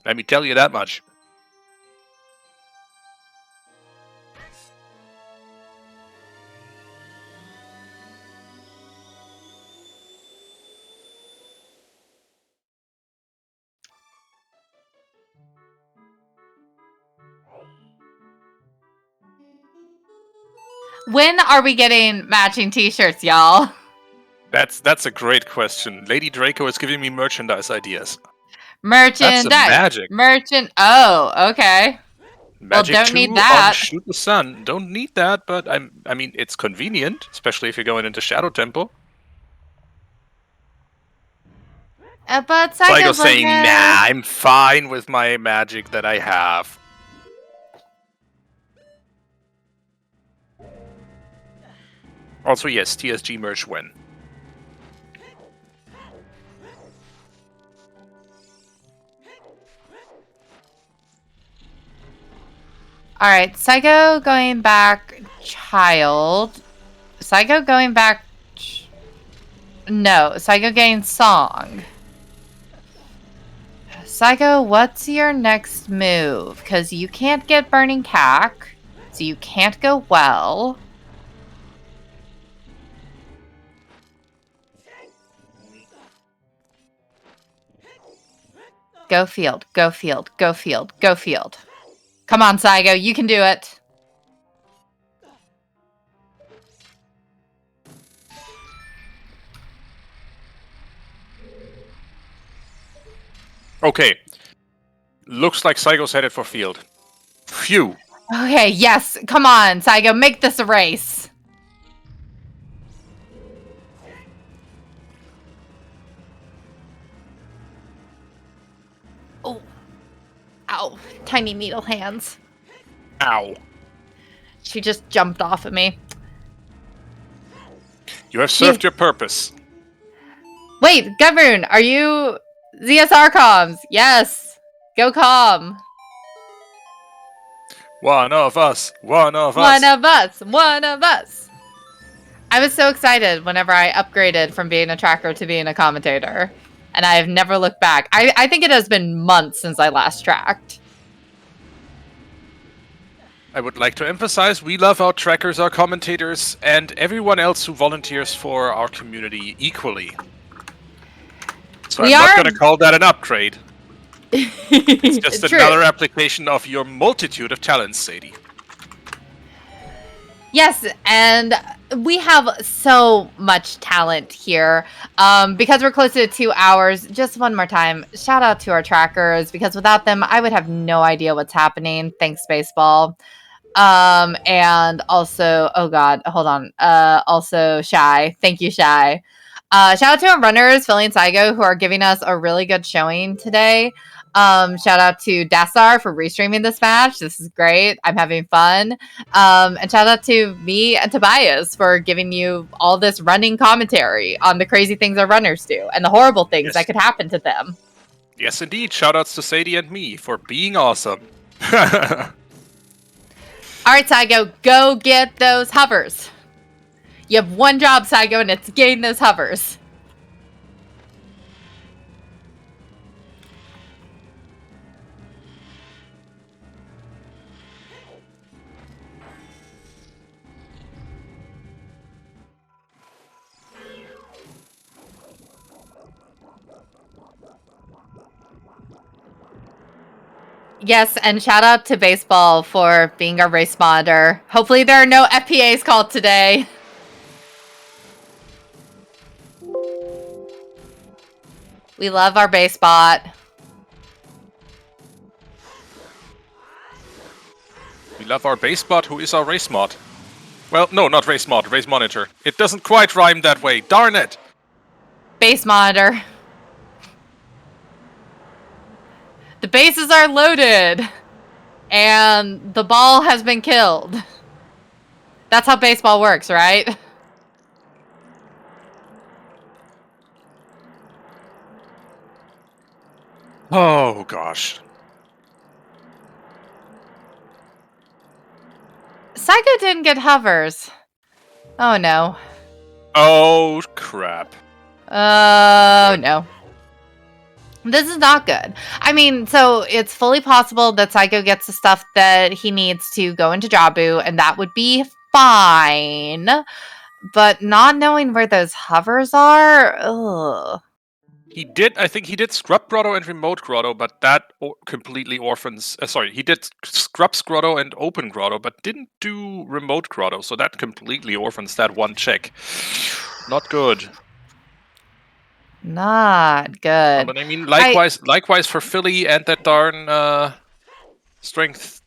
Let me tell you that much. When are we getting matching t-shirts, y'all? That's a great question. Lady Draco is giving me merchandise ideas. Merchandise. That's a magic. Oh, okay. Magic well, don't 2 need that. on Shoot the Sun. Don't need that, but I mean, it's convenient, especially if you're going into Shadow Temple. But Saigo's saying, nah, I'm fine with my magic that I have. Also, yes, TSG merge when. Alright, Saigo going back child. Saigo going back... No, Saigo getting song. Saigo, what's your next move? Because you can't get Burning Cack, so you can't go well. Go field, go field, go field, go field. Come on, Saigo, you can do it. Okay. Looks like Saigo's headed for field. Phew. Okay, yes. Come on, Saigo, make this a race. Oh. Ow. Tiny needle hands. Ow. She just jumped off of me. You have served your purpose. Wait, Govern, are you ZSR comms? Yes. Go comm. One of us. One of us. One of us. One of us. I was so excited whenever I upgraded from being a tracker to being a commentator. And I have never looked back. I think it has been months since I last tracked. I would like to emphasize we love our trackers, our commentators, and everyone else who volunteers for our community equally. So I'm not going to call that an upgrade. It's just another application of your multitude of talents, Sadie. Yes, and we have so much talent here. Because we're close to 2 hours, just one more time, shout out to our trackers, because without them, I would have no idea what's happening. Thanks, Baseball. And also, oh god, hold on. Also Shy. Thank you, Shy. Shout out to our runners, Philly and Saigo, who are giving us a really good showing today. Shout out to Dasar for restreaming this match. This is great. I'm having fun. And shout out to me and Tobias for giving you all this running commentary on the crazy things our runners do and the horrible things that could happen to them. Yes, indeed. Shout outs to Sadie and me for being awesome. All right, Saigo, go get those hovers. You have one job, Saigo, and it's getting those hovers. Yes, and shout out to Baseball for being our race monitor. Hopefully there are no FPAs called today. We love our base bot. We love our base bot, who is our race mod. Well, no, not race mod, race monitor. It doesn't quite rhyme that way, darn it! Base monitor. The bases are loaded. And the ball has been killed. That's how baseball works, right? Oh, gosh. Saigo didn't get hovers. Oh, no. Oh, crap. Oh, no. This is not good. I mean, so it's fully possible that Saigo gets the stuff that he needs to go into Jabu, and that would be fine. But not knowing where those hovers are, ugh. I think he did Scrub Grotto and Remote Grotto, but that completely orphans... sorry, he did Scrubs Grotto and Open Grotto, but didn't do Remote Grotto, so that completely orphans that one check. Not good. Not good. But I mean, likewise for Philly and that darn strength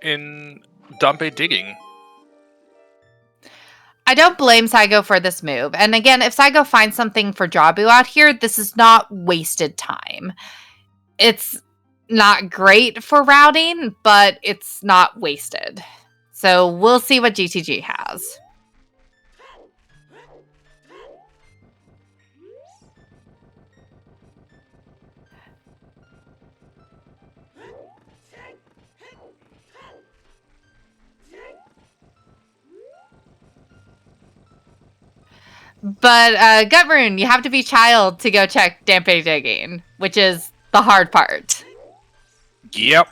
in Dumpe digging. I don't blame Saigo for this move. And again, if Saigo finds something for Jabu out here, this is not wasted time. It's not great for routing, but it's not wasted. So we'll see what GTG has. But, Gutroon, you have to be child to go check Dampe digging, which is the hard part. Yep.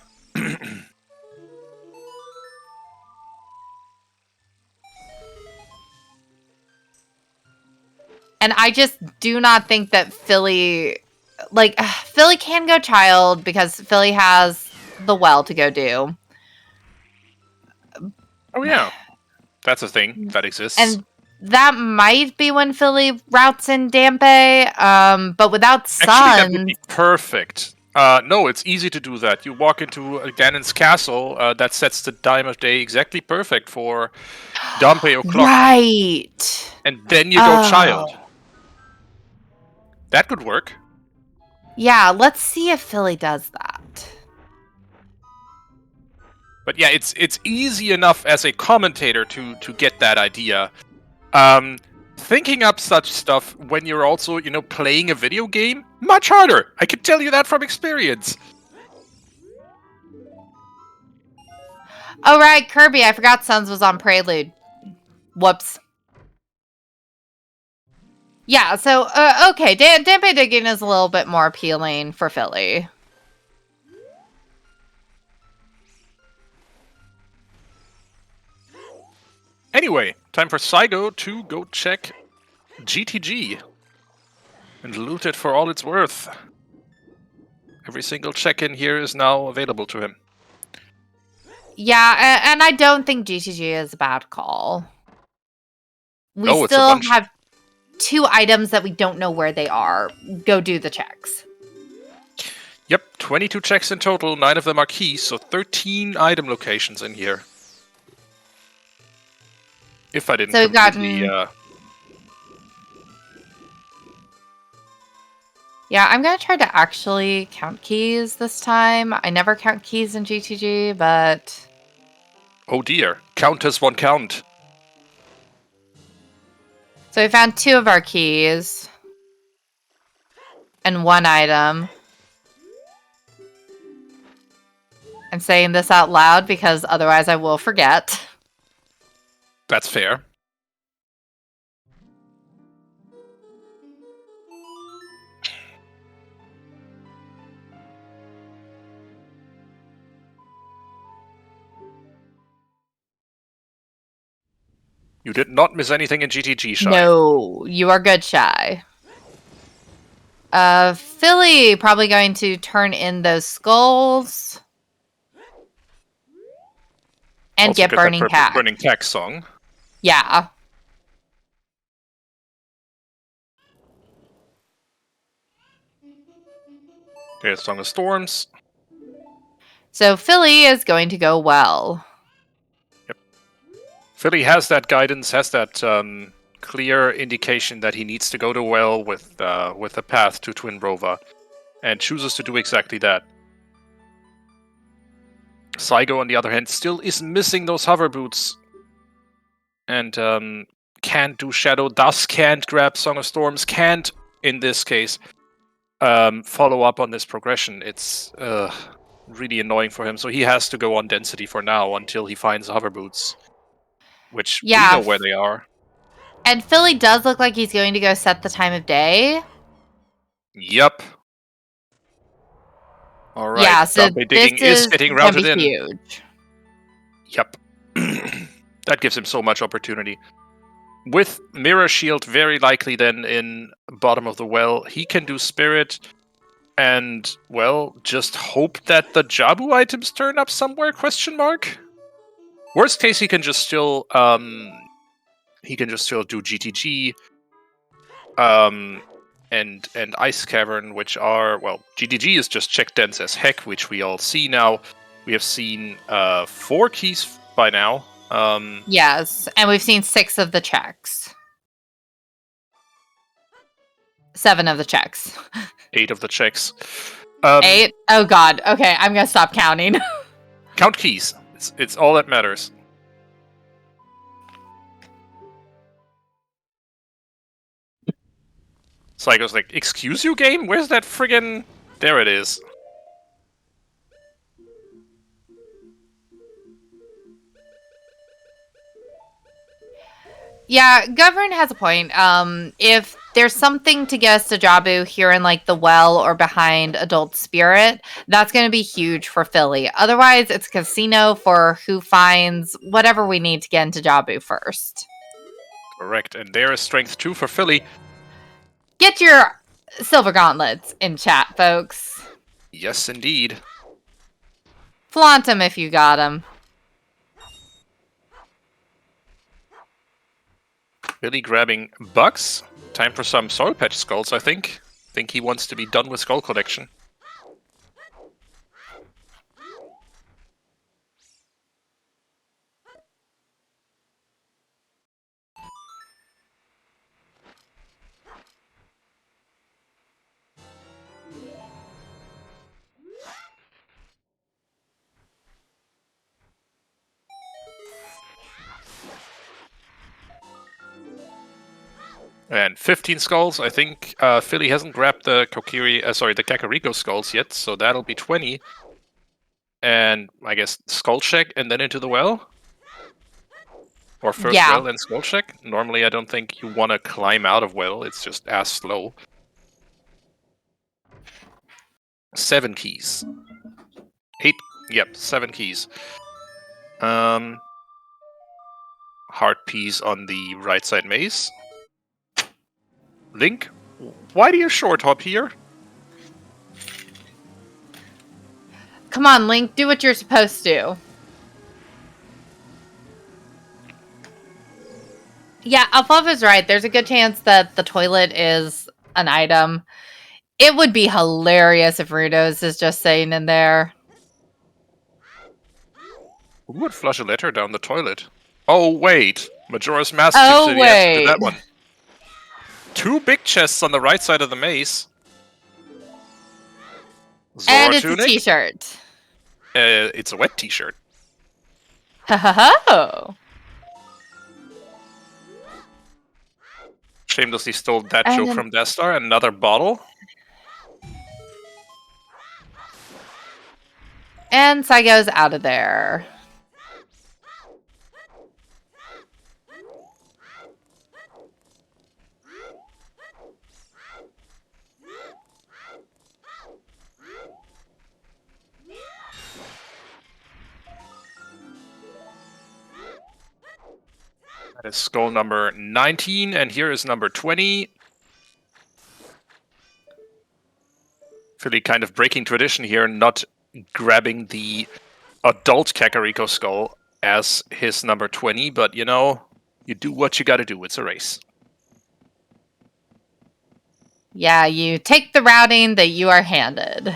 And I just do not think that Philly... Like, Philly can go child because Philly has the well to go do. Oh yeah, that's a thing that exists. And that might be when Philly routes in Dampe, but without Actually, that would sun. be perfect. No, it's easy to do that. You walk into Ganon's castle, that sets the time of day exactly perfect for Dampe o'clock. Right. And then you go child. That could work. Yeah, let's see if Philly does that. But yeah, it's easy enough as a commentator to get that idea. Thinking up such stuff when you're also, playing a video game, much harder. I can tell you that from experience. Oh, right, Kirby. I forgot Suns was on Prelude. Whoops. Yeah, so, okay. Dampe digging is a little bit more appealing for Philly. Anyway, time for Saigo to go check GTG and loot it for all it's worth. Every single check-in here is now available to him. Yeah, and I don't think GTG is a bad call. We No, it's a still bunch. have 2 items that we don't know where they are. Go do the checks. Yep, 22 checks in total, 9 of them are keys, so 13 item locations in here. If I didn't So we've completely... Yeah, I'm going to try to actually count keys this time. I never count keys in GTG, but... Oh dear, count as one count. So we found 2 of our keys. And 1 item. I'm saying this out loud because otherwise I will forget. That's fair. You did not miss anything in GTG, Shy. No, you are good, Shy. Philly probably going to turn in those skulls. And Also get Burning that Pack. Burning Pack song. Yeah. There's Song of Storms. So Philly is going to go well. Yep. Philly has that guidance, has that clear indication that he needs to go to well with a path to Twin Rova, and chooses to do exactly that. Saigo, on the other hand, still is missing those hover boots, and can't do Shadow Dust, can't grab Song of Storms, can't, in this case, follow up on this progression. It's really annoying for him, so he has to go on Density for now until he finds hover boots, which we know where they are. And Philly does look like he's going to go set the time of day. Yep. All right. Yeah, so Dampe digging is getting routed in. Huge. Yep. That gives him so much opportunity. With Mirror Shield very likely then in bottom of the well, he can do Spirit and, well, just hope that the Jabu items turn up somewhere, question mark? Worst case, he can just still do GTG and Ice Cavern, which are, well, GTG is just check dense as heck, which we all see now. We have seen 4 keys by now. Yes, and we've seen 6 of the checks. 7 of the checks. 8 of the checks. 8? Oh god. Okay, I'm gonna stop counting. Count keys. It's all that matters. Saigo's like, excuse you, game? Where's that friggin... There it is. Yeah, Govern has a point. If there's something to get us to Jabu here in like the well or behind Adult Spirit, that's going to be huge for Philly. Otherwise, it's casino for who finds whatever we need to get into Jabu first. Correct, and there is strength 2 for Philly. Get your silver gauntlets in chat, folks. Yes, indeed. Flaunt them if you got them. Philly grabbing bugs. Time for some Soil Patch Skulls, I think. Think he wants to be done with Skull Collection. And 15 skulls. I think Philly hasn't grabbed the the Kakariko skulls yet, so that'll be 20. And I guess Skull Check and then into the well? Or first Yeah. well and Skull Check? Normally I don't think you want to climb out of well, it's just as slow. 7 keys. 7 keys. Heart piece on the right side maze. Link, why do you short hop here? Come on, Link, do what you're supposed to. Yeah, Alfalfa's right. There's a good chance that the toilet is an item. It would be hilarious if Rudos is just sitting in there. Who would flush a letter down the toilet? Oh, wait. Majora's Mask Oh, gives you the answer to wait. that one. 2 big chests on the right side of the maze. Zora And it's tunic. a t-shirt. It's a wet t-shirt. Ho ho ho! Shamelessly stole that And joke then- from Death Star. Another bottle. And Saigo's out of there. That is skull number 19, and here is number 20. Philly kind of breaking tradition here, not grabbing the adult Kakariko skull as his number 20, but you know, you do what you gotta do. It's a race. Yeah, you take the routing that you are handed.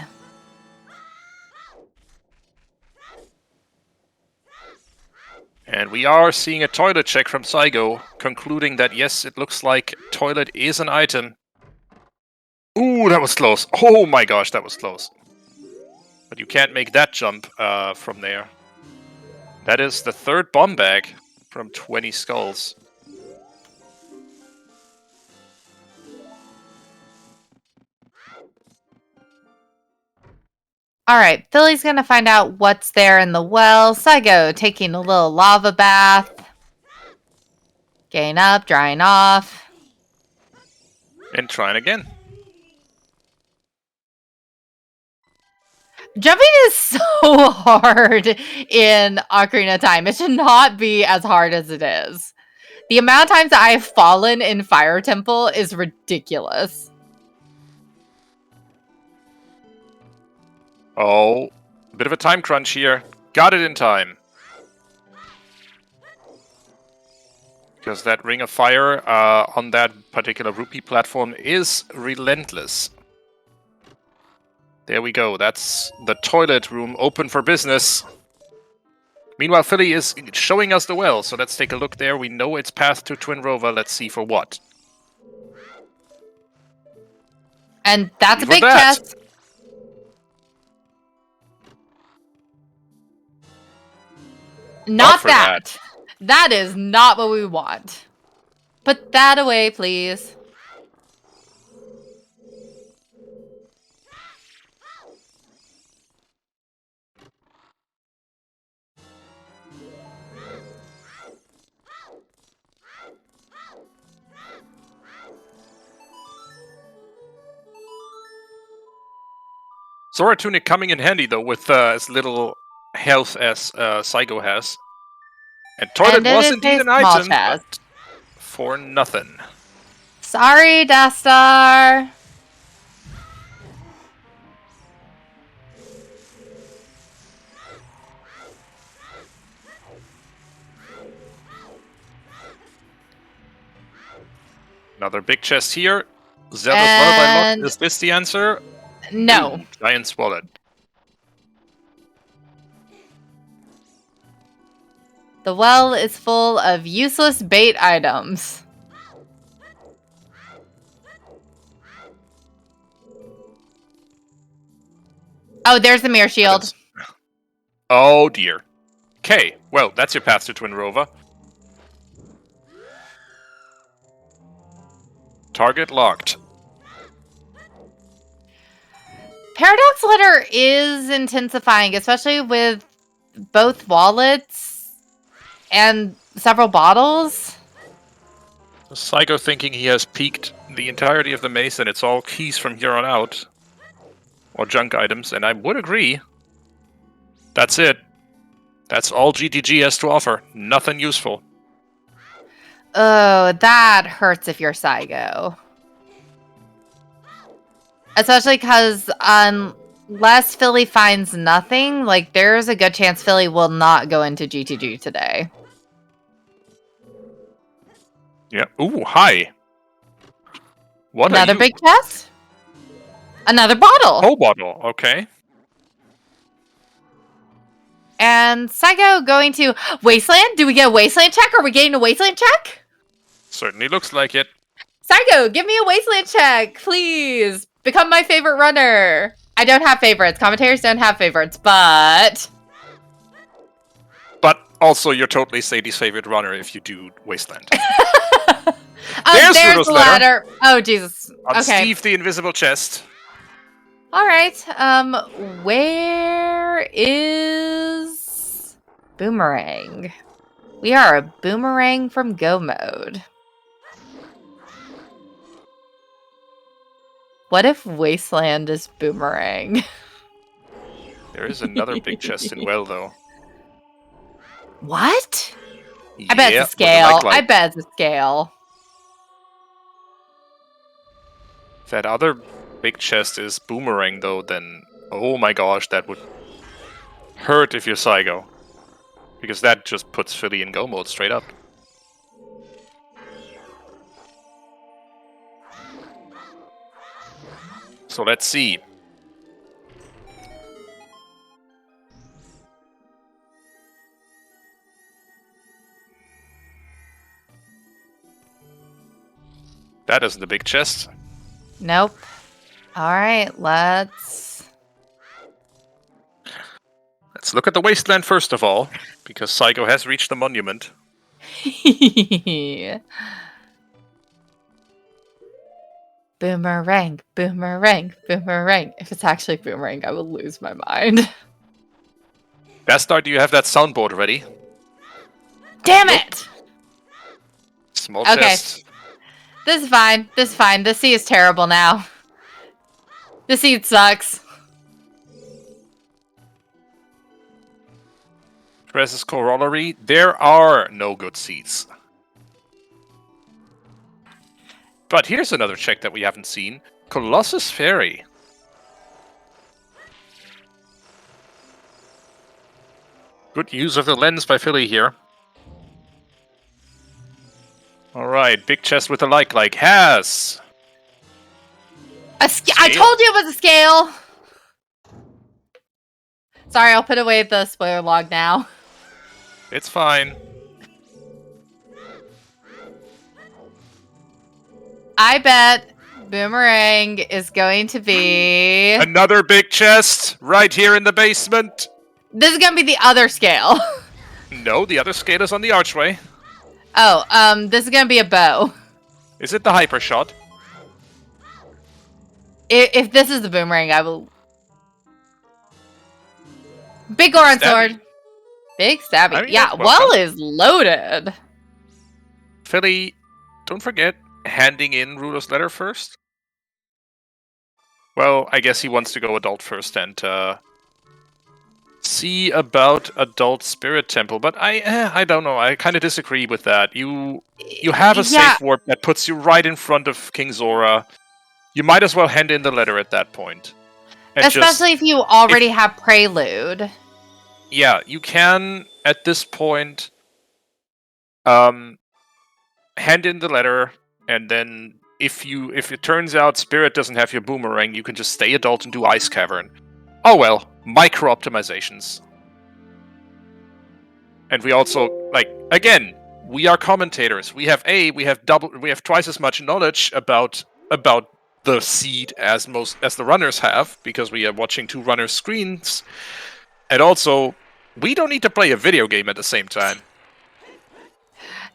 And we are seeing a toilet check from Saigo, concluding that yes, it looks like toilet is an item. Ooh, that was close. Oh my gosh, that was close. But you can't make that jump from there. That is the 3rd bomb bag from 20 skulls. All right, Philly's going to find out what's there in the well. Saigo taking a little lava bath. Getting up, drying off. And trying again. Jumping is so hard in Ocarina of Time. It should not be as hard as it is. The amount of times that I've fallen in Fire Temple is ridiculous. Oh, a bit of a time crunch here. Got it in time. Because that Ring of Fire on that particular rupee platform is relentless. There we go. That's the toilet room open for business. Meanwhile, Philly is showing us the well, so let's take a look there. We know it's path to Twin Rover. Let's see for what. And that's a Even big that. chest. Not for that. That is not what we want. Put that away, please. Zora Tunic coming in handy, though, with as little health as Saigo has. And toilet And it was is indeed a an small item, chest. but for nothing. Sorry, Death Star. Another big chest here. Zelda's Lullaby And Lock. Is this the answer? no. Boom, Giant's Wallet. The well is full of useless bait items. Oh, there's the mirror shield. Oh dear. Okay, well, that's your path to Twin Rova. Target locked. Paradox Letter is intensifying, especially with both wallets and several bottles. Psycho thinking he has peaked the entirety of the maze and it's all keys from here on out. Or junk items, and I would agree. That's it. That's all GTG has to offer. Nothing useful. Oh, that hurts if you're Saigo. Especially because unless Philly finds nothing, like there's a good chance Philly will not go into GTG today. Yeah. Ooh, hi. What Another are you? big chest? Another bottle. Oh, bottle. Okay. And Saigo going to Wasteland? Do we get a Wasteland check? Are we getting a Wasteland check? Certainly looks like it. Saigo, give me a Wasteland check, please. Become my favorite runner. I don't have favorites. Commentators don't have favorites, but... But also, you're totally Sadie's favorite runner if you do Wasteland. There's Rudo's the ladder. ladder. Oh, Jesus. On Okay. Steve the Invisible Chest. All right. Where is Boomerang? We are a Boomerang from Go mode. What if Wasteland is Boomerang? There is another big chest in Well, though. What? I bet Yeah, it's a scale. what the I bet it's a scale. If that other big chest is Boomerang, though, then... Oh my gosh, that would hurt if you're Saigo. Because that just puts Philly in Go mode straight up. So let's see. That isn't a big chest. Nope. All right, let's Let's look at the wasteland first of all, because Saigo has reached the monument. Boomerang, boomerang, boomerang. If it's actually boomerang, I will lose my mind. Bastard, do you have that soundboard ready? Damn it! Small Okay. chest. This is fine. This is fine. This seed is terrible now. This seed sucks. Press's corollary, there are no good seeds. But here's another check that we haven't seen. Colossus Ferry. Good use of the lens by Philly here. Alright, big chest with a like has. I told you it was a scale! Sorry, I'll put away the spoiler log now. It's fine. I bet Boomerang is going to be... Another big chest right here in the basement. This is going to be the other scale. No, the other scale is on the archway. Oh, this is going to be a bow. Is it the hyper shot? If this is the Boomerang, I will... Big Goron sword. Big stabby. I mean, Yeah, welcome. well is loaded. Philly, don't forget handing in Rudo's letter first. Well, I guess he wants to go adult first and see about adult spirit temple, but I don't know. I kind of disagree with that. You have a safe warp that puts you right in front of King Zora. You might as well hand in the letter at that point. And especially if you already have Prelude. Yeah, you can, at this point, hand in the letter, and then if it turns out Spirit doesn't have your boomerang, you can just stay adult and do Ice Cavern. Oh well, micro optimizations. And we also, like, again, we are commentators. We have twice as much knowledge about the seed as the runners have, because we are watching two runners' screens. And also, we don't need to play a video game at the same time.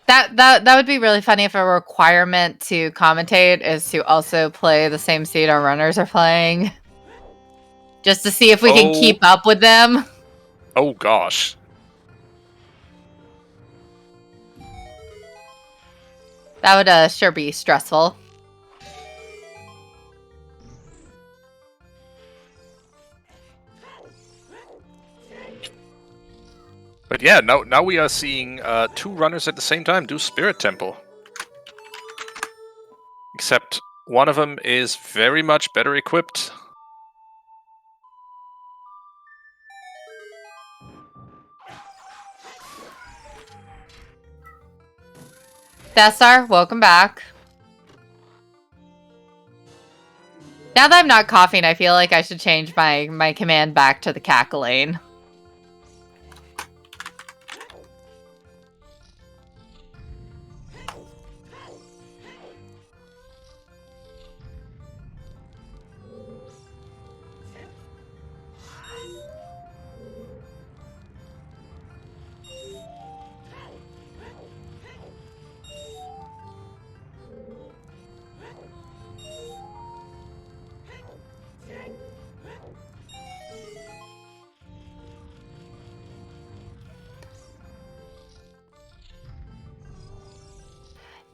That would be really funny if a requirement to commentate is to also play the same seed our runners are playing. Just to see if we can keep up with them. Oh gosh. That would sure be stressful. But yeah, now we are seeing two runners at the same time do Spirit Temple. Except one of them is very much better equipped. Thessar, welcome back. Now that I'm not coughing, I feel like I should change my command back to the cackling.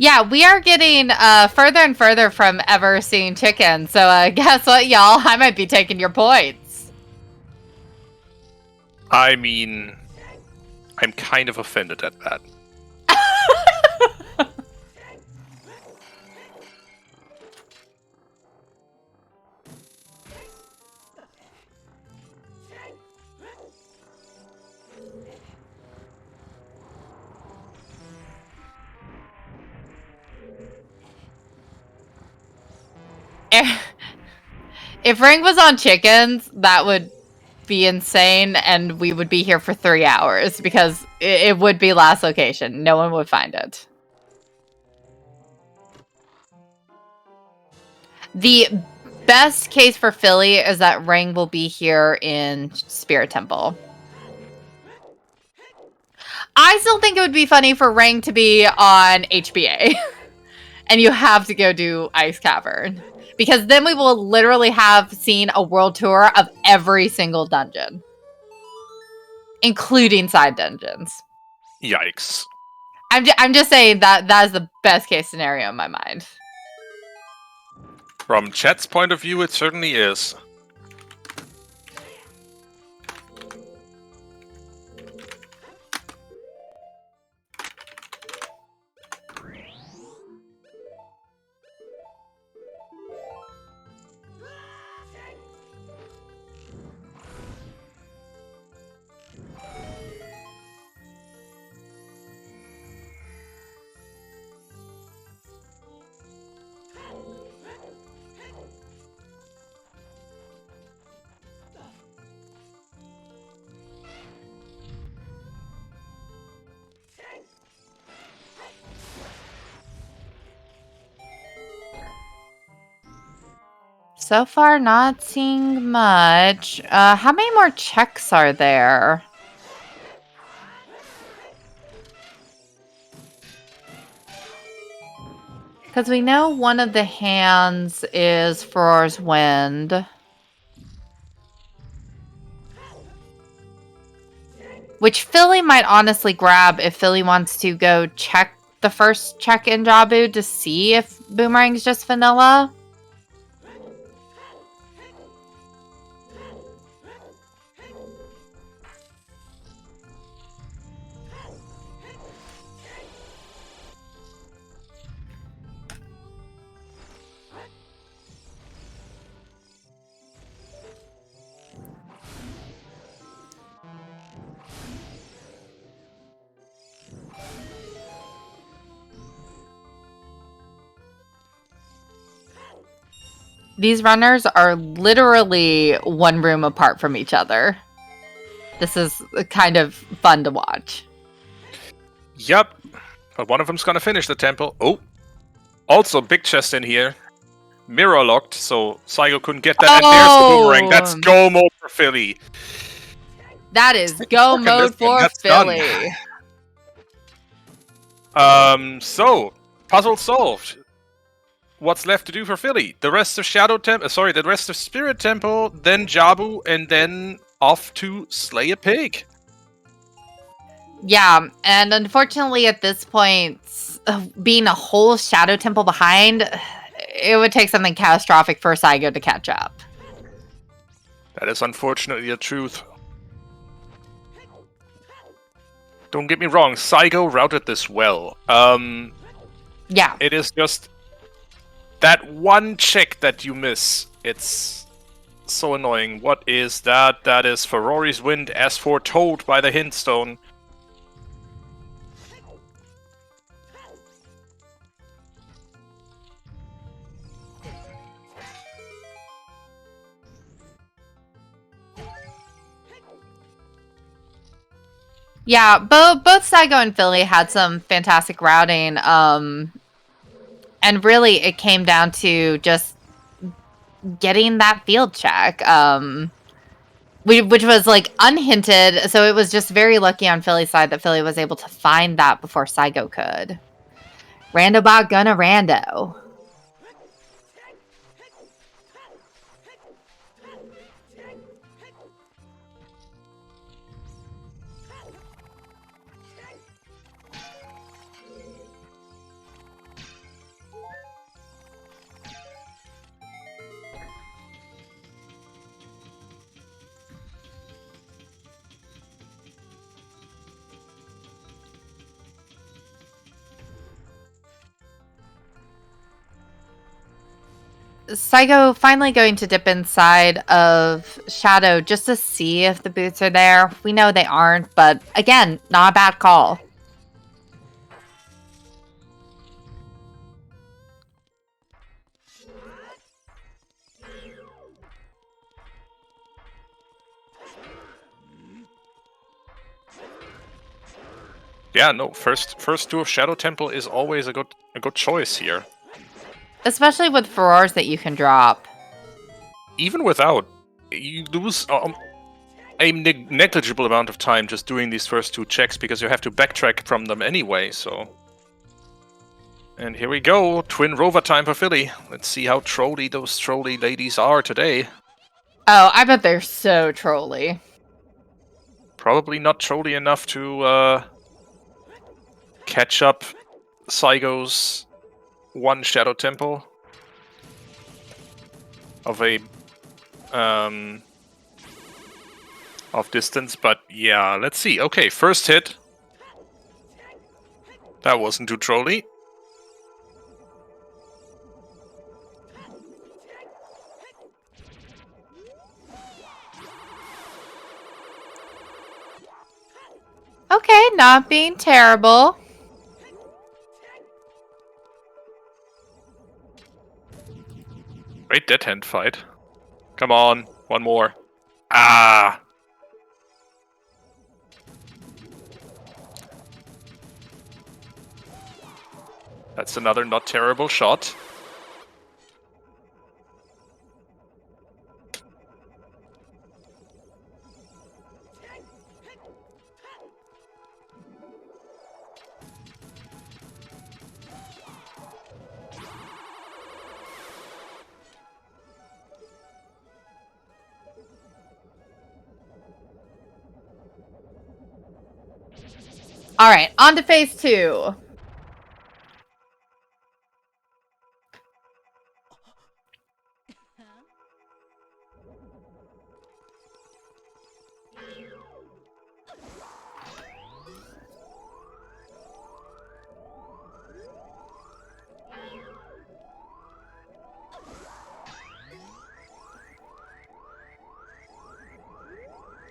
Yeah, we are getting further and further from ever seeing chicken. So guess what, y'all? I might be taking your points. I mean, I'm kind of offended at that. If Ring was on chickens, that would be insane, and we would be here for 3 hours because it would be last location. No one would find it. The best case for Philly is that Ring will be here in Spirit Temple. I still think it would be funny for Ring to be on HBA. And you have to go do Ice Cavern. Because then we will literally have seen a world tour of every single dungeon. Including side dungeons. Yikes. I'm just saying that is the best case scenario in my mind. From chat's point of view, it certainly is. So far, not seeing much. How many more checks are there? Because we know one of the hands is Furor's Wind. Which Philly might honestly grab if Philly wants to go check the first check in Jabu to see if Boomerang's just vanilla. These runners are literally one room apart from each other. This is kind of fun to watch. Yep. But one of them's gonna finish the temple. Oh. Also, big chest in here. Mirror locked, so Saigo couldn't get that. And there's the boomerang. That's go mode for Philly. That is go mode for Philly. So, puzzle solved. What's left to do for Philly? The rest of the rest of Spirit Temple, then Jabu, and then off to slay a pig. Yeah, and unfortunately at this point, being a whole Shadow Temple behind, it would take something catastrophic for Saigo to catch up. That is unfortunately the truth. Don't get me wrong, Saigo routed this well. Yeah. It is just that one check that you miss. It's so annoying. What is that? That is Ferrari's Wind as foretold by the hint stone. Yeah, both Saigo and Philly had some fantastic routing. And really it came down to just getting that field check. Which was like unhinted, so it was just very lucky on Philly's side that Philly was able to find that before Saigo could. Randobot gonna rando. Saigo finally going to dip inside of Shadow just to see if the boots are there. We know they aren't, but again, not a bad call. Yeah, no, first to a Shadow Temple is always a good choice here. Especially with Ferrars that you can drop. Even without, you lose a negligible amount of time just doing these first two checks because you have to backtrack from them anyway, so... And here we go, Twin Rover time for Philly. Let's see how trolly those trolly ladies are today. Oh, I bet they're so trolly. Probably not trolly enough to catch up Saigo's one Shadow Temple of a of distance, but yeah, let's see. Okay, first hit. That wasn't too trolly. Okay, not being terrible. Great dead hand fight. Come on, one more. Ah! That's another not terrible shot. All right, on to phase 2.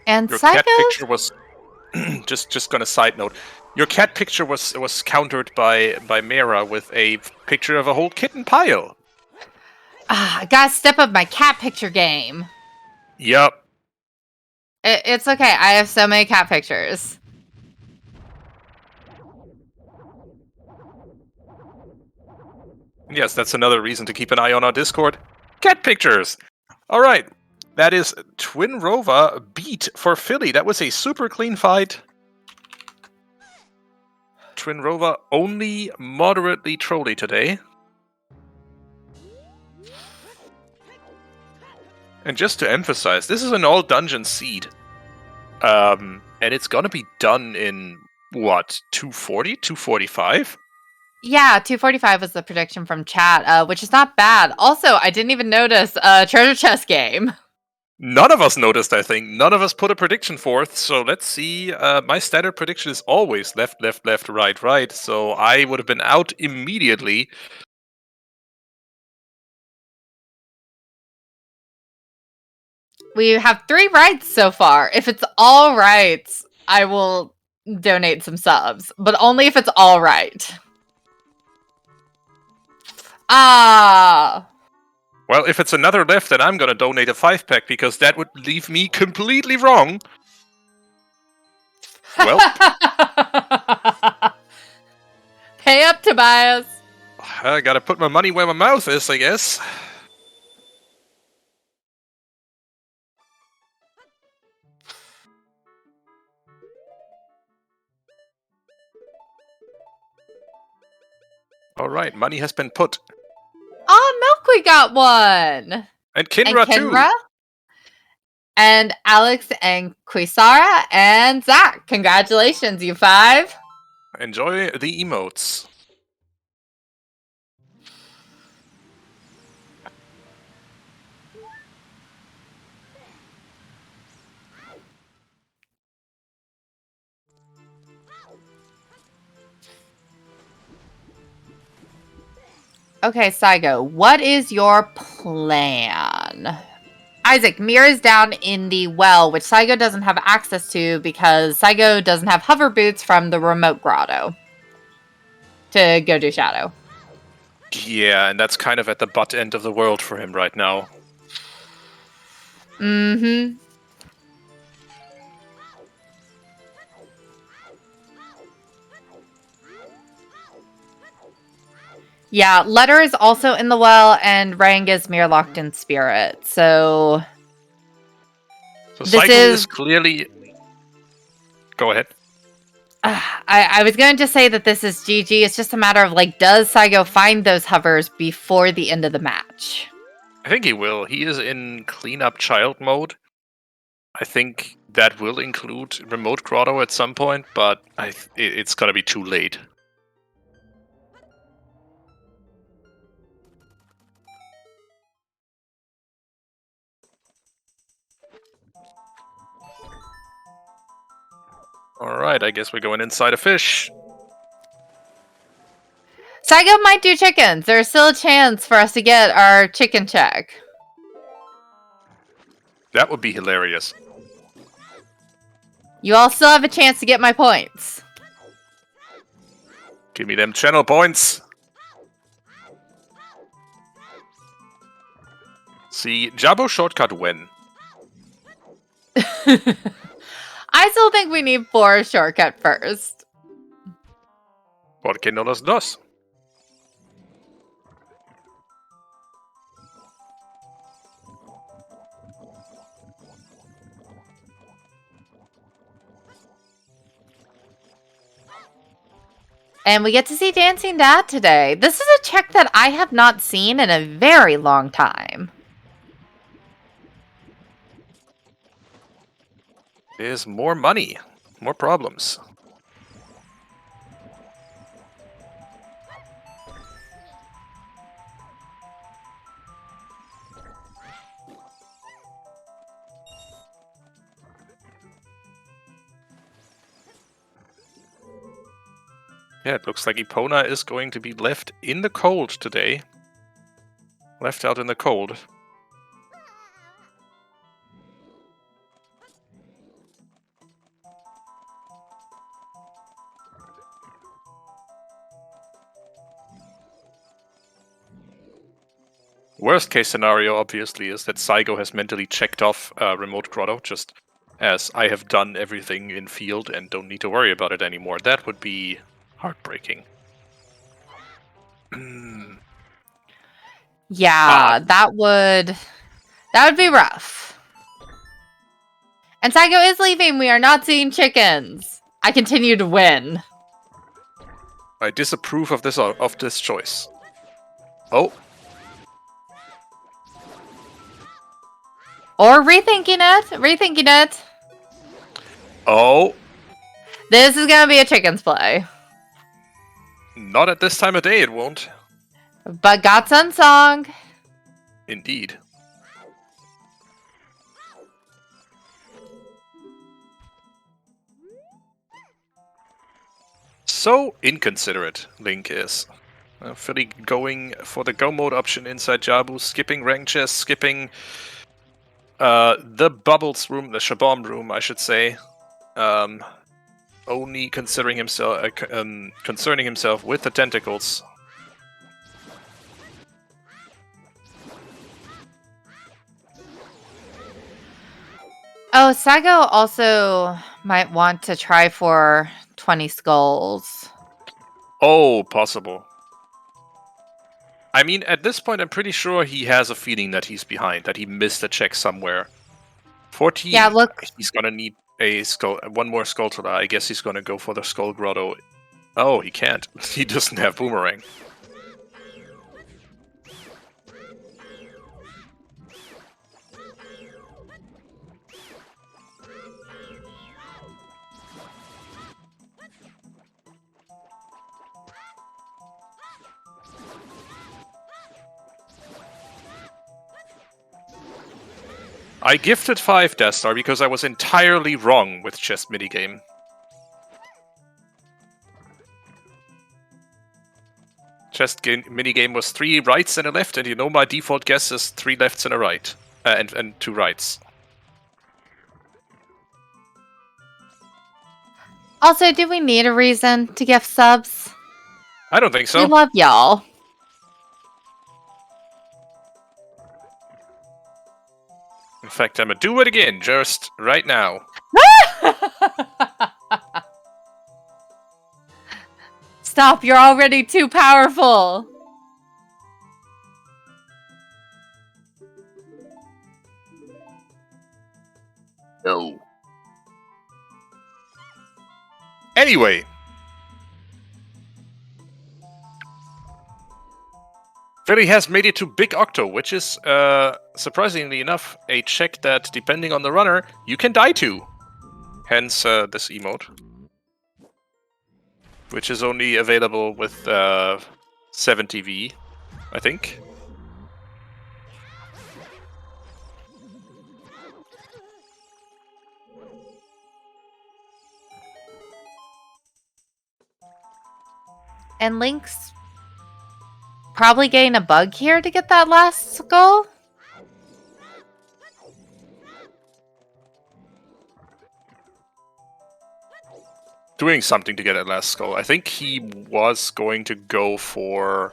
And Your Saigo cat picture was just gonna side note. Your cat picture was countered by Mera with a picture of a whole kitten pile. I gotta step up my cat picture game. Yep. It's okay. I have so many cat pictures. Yes, that's another reason to keep an eye on our Discord. Cat pictures! Alright, that is Twin Rova beat for Philly. That was a super clean fight. Twin Rova only moderately trolly today. And just to emphasize, this is an all dungeon seed. And it's gonna be done in, what, 240? 245? Yeah, 245 was the prediction from chat, which is not bad. Also, I didn't even notice a treasure chest game. None of us noticed, I think. None of us put a prediction forth, so let's see. My standard prediction is always left, left, left, right, right, so I would have been out immediately. We have 3 rights so far. If it's all right, I will donate some subs, but only if it's all right. Ah. Well, if it's another left, then I'm gonna donate a 5-pack, because that would leave me completely wrong. Well. Pay up, Tobias. I gotta put my money where my mouth is, I guess. Alright, money has been put. Oh, Milk, we got one. And Kinra, too. And Alex and Quisara and Zach. Congratulations, you 5. Enjoy the emotes. Okay, Saigo, what is your plan? Isaac, Mira's down in the well, which Saigo doesn't have access to because Saigo doesn't have hover boots from the remote grotto to go do Shadow. Yeah, and that's kind of at the butt end of the world for him right now. Mm-hmm. Yeah, Letter is also in the well, and Rang is Mir locked in spirit. So Saigo is clearly... Go ahead. I was going to say that this is GG. It's just a matter of, like, does Saigo find those hovers before the end of the match? I think he will. He is in cleanup child mode. I think that will include remote grotto at some point, but it's gonna be too late. Alright, I guess we're going inside a fish. Saigo might do chickens. There's still a chance for us to get our chicken check. That would be hilarious. You all still have a chance to get my points. Give me them channel points. See, Jabo shortcut when? I still think we need 4 shortcut first. ¿Por qué no los dos? And we get to see Dancing Dad today. This is a check that I have not seen in a very long time. There's more money. More problems. Yeah, it looks like Epona is going to be left in the cold today. Left out in the cold. Worst case scenario, obviously, is that Saigo has mentally checked off Remote Grotto, just as I have done everything in field and don't need to worry about it anymore. That would be heartbreaking. Yeah, that would be rough. And Saigo is leaving. We are not seeing chickens. I continue to win. I disapprove of this choice. Oh. Or rethinking it. Oh. This is gonna be a chicken's play. Not at this time of day, it won't. But Godson song. Indeed. So inconsiderate, Link is. Philly going for the go mode option inside Jabu, skipping rank chess, skipping the bubbles room, the Shabam room, I should say. Only concerning himself with the tentacles. Oh, Saigo also might want to try for 20 skulls. Oh, possible. I mean, at this point, I'm pretty sure he has a feeling that he's behind, that he missed a check somewhere. 14. Yeah, look. He's gonna need a skull, one more skull to die. I guess he's gonna go for the Skull Grotto. Oh, he can't. He doesn't have Boomerang. I gifted 5 Death Star because I was entirely wrong with chess minigame. Chess minigame was 3 rights and a left, and you know my default guess is 3 lefts and a right. And 2 rights. Also, do we need a reason to gift subs? I don't think so. We love y'all. In fact, I'm gonna do it again, just right now. Stop, you're already too powerful. No. Anyway. Philly has made it to Big Octo, which is, surprisingly enough, a check that, depending on the runner, you can die to. Hence, this emote. Which is only available with 70V, I think. And Link's probably getting a bug here to get that last skull. Doing something to get that last skull. I think he was going to go for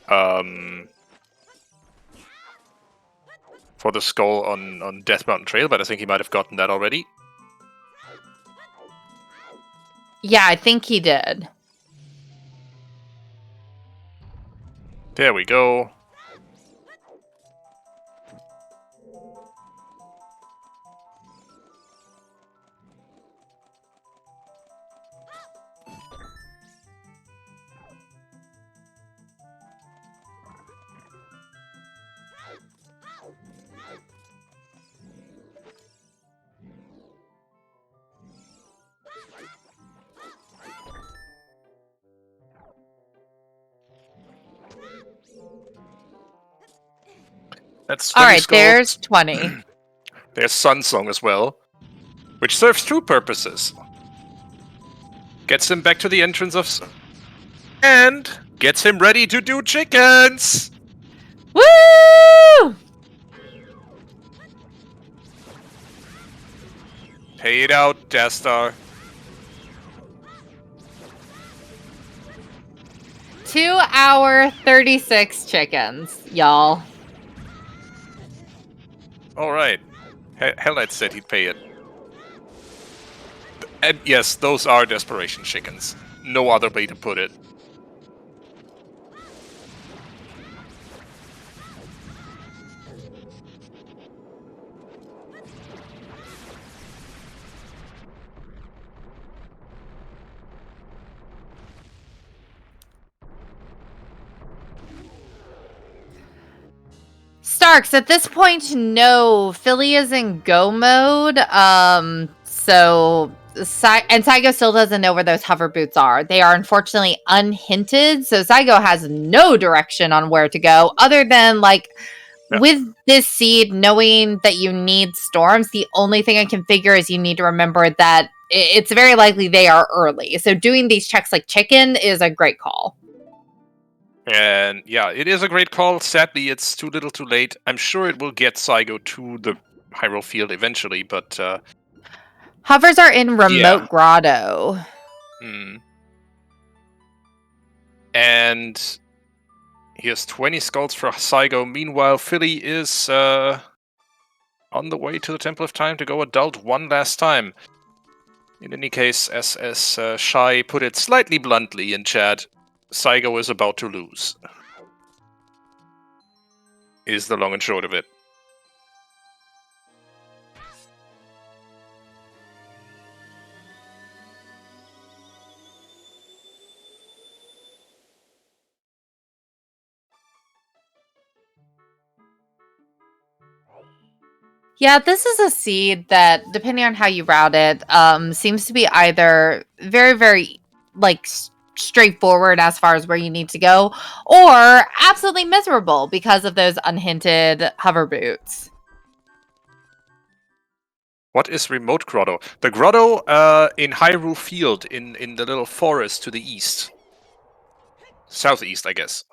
the skull on Death Mountain Trail, but I think he might have gotten that already. Yeah, I think he did. There we go. That's 20 Alright, skulls. there's 20. There's Sun Song as well, which serves 2 purposes. Gets him back to the entrance of... and gets him ready to do chickens! Woo! Pay it out, Death Star. 2 hour 36 chickens, y'all. All right. Hellite said he'd pay it. And yes, those are desperation chickens. No other way to put it. Starks, at this point, no. Philly is in go mode. And Saigo still doesn't know where those hover boots are. They are unfortunately unhinted, so Saigo has no direction on where to go other than, like, with this seed, knowing that you need storms, the only thing I can figure is you need to remember that it's very likely they are early. So doing these checks like chicken is a great call. And yeah, it is a great call. Sadly, it's too little too late. I'm sure it will get Saigo to the Hyrule Field eventually, but... Hovers are in Remote Grotto. And he has 20 skulls for Saigo. Meanwhile, Philly is on the way to the Temple of Time to go adult one last time. In any case, as Shai put it slightly bluntly in chat, Saigo is about to lose. Is the long and short of it. Yeah, this is a seed that, depending on how you route it, seems to be either very, very, like, straightforward as far as where you need to go, or absolutely miserable because of those unhinted hover boots. What is Remote Grotto? The grotto in Hyrule Field, in the little forest to the east. Southeast, I guess.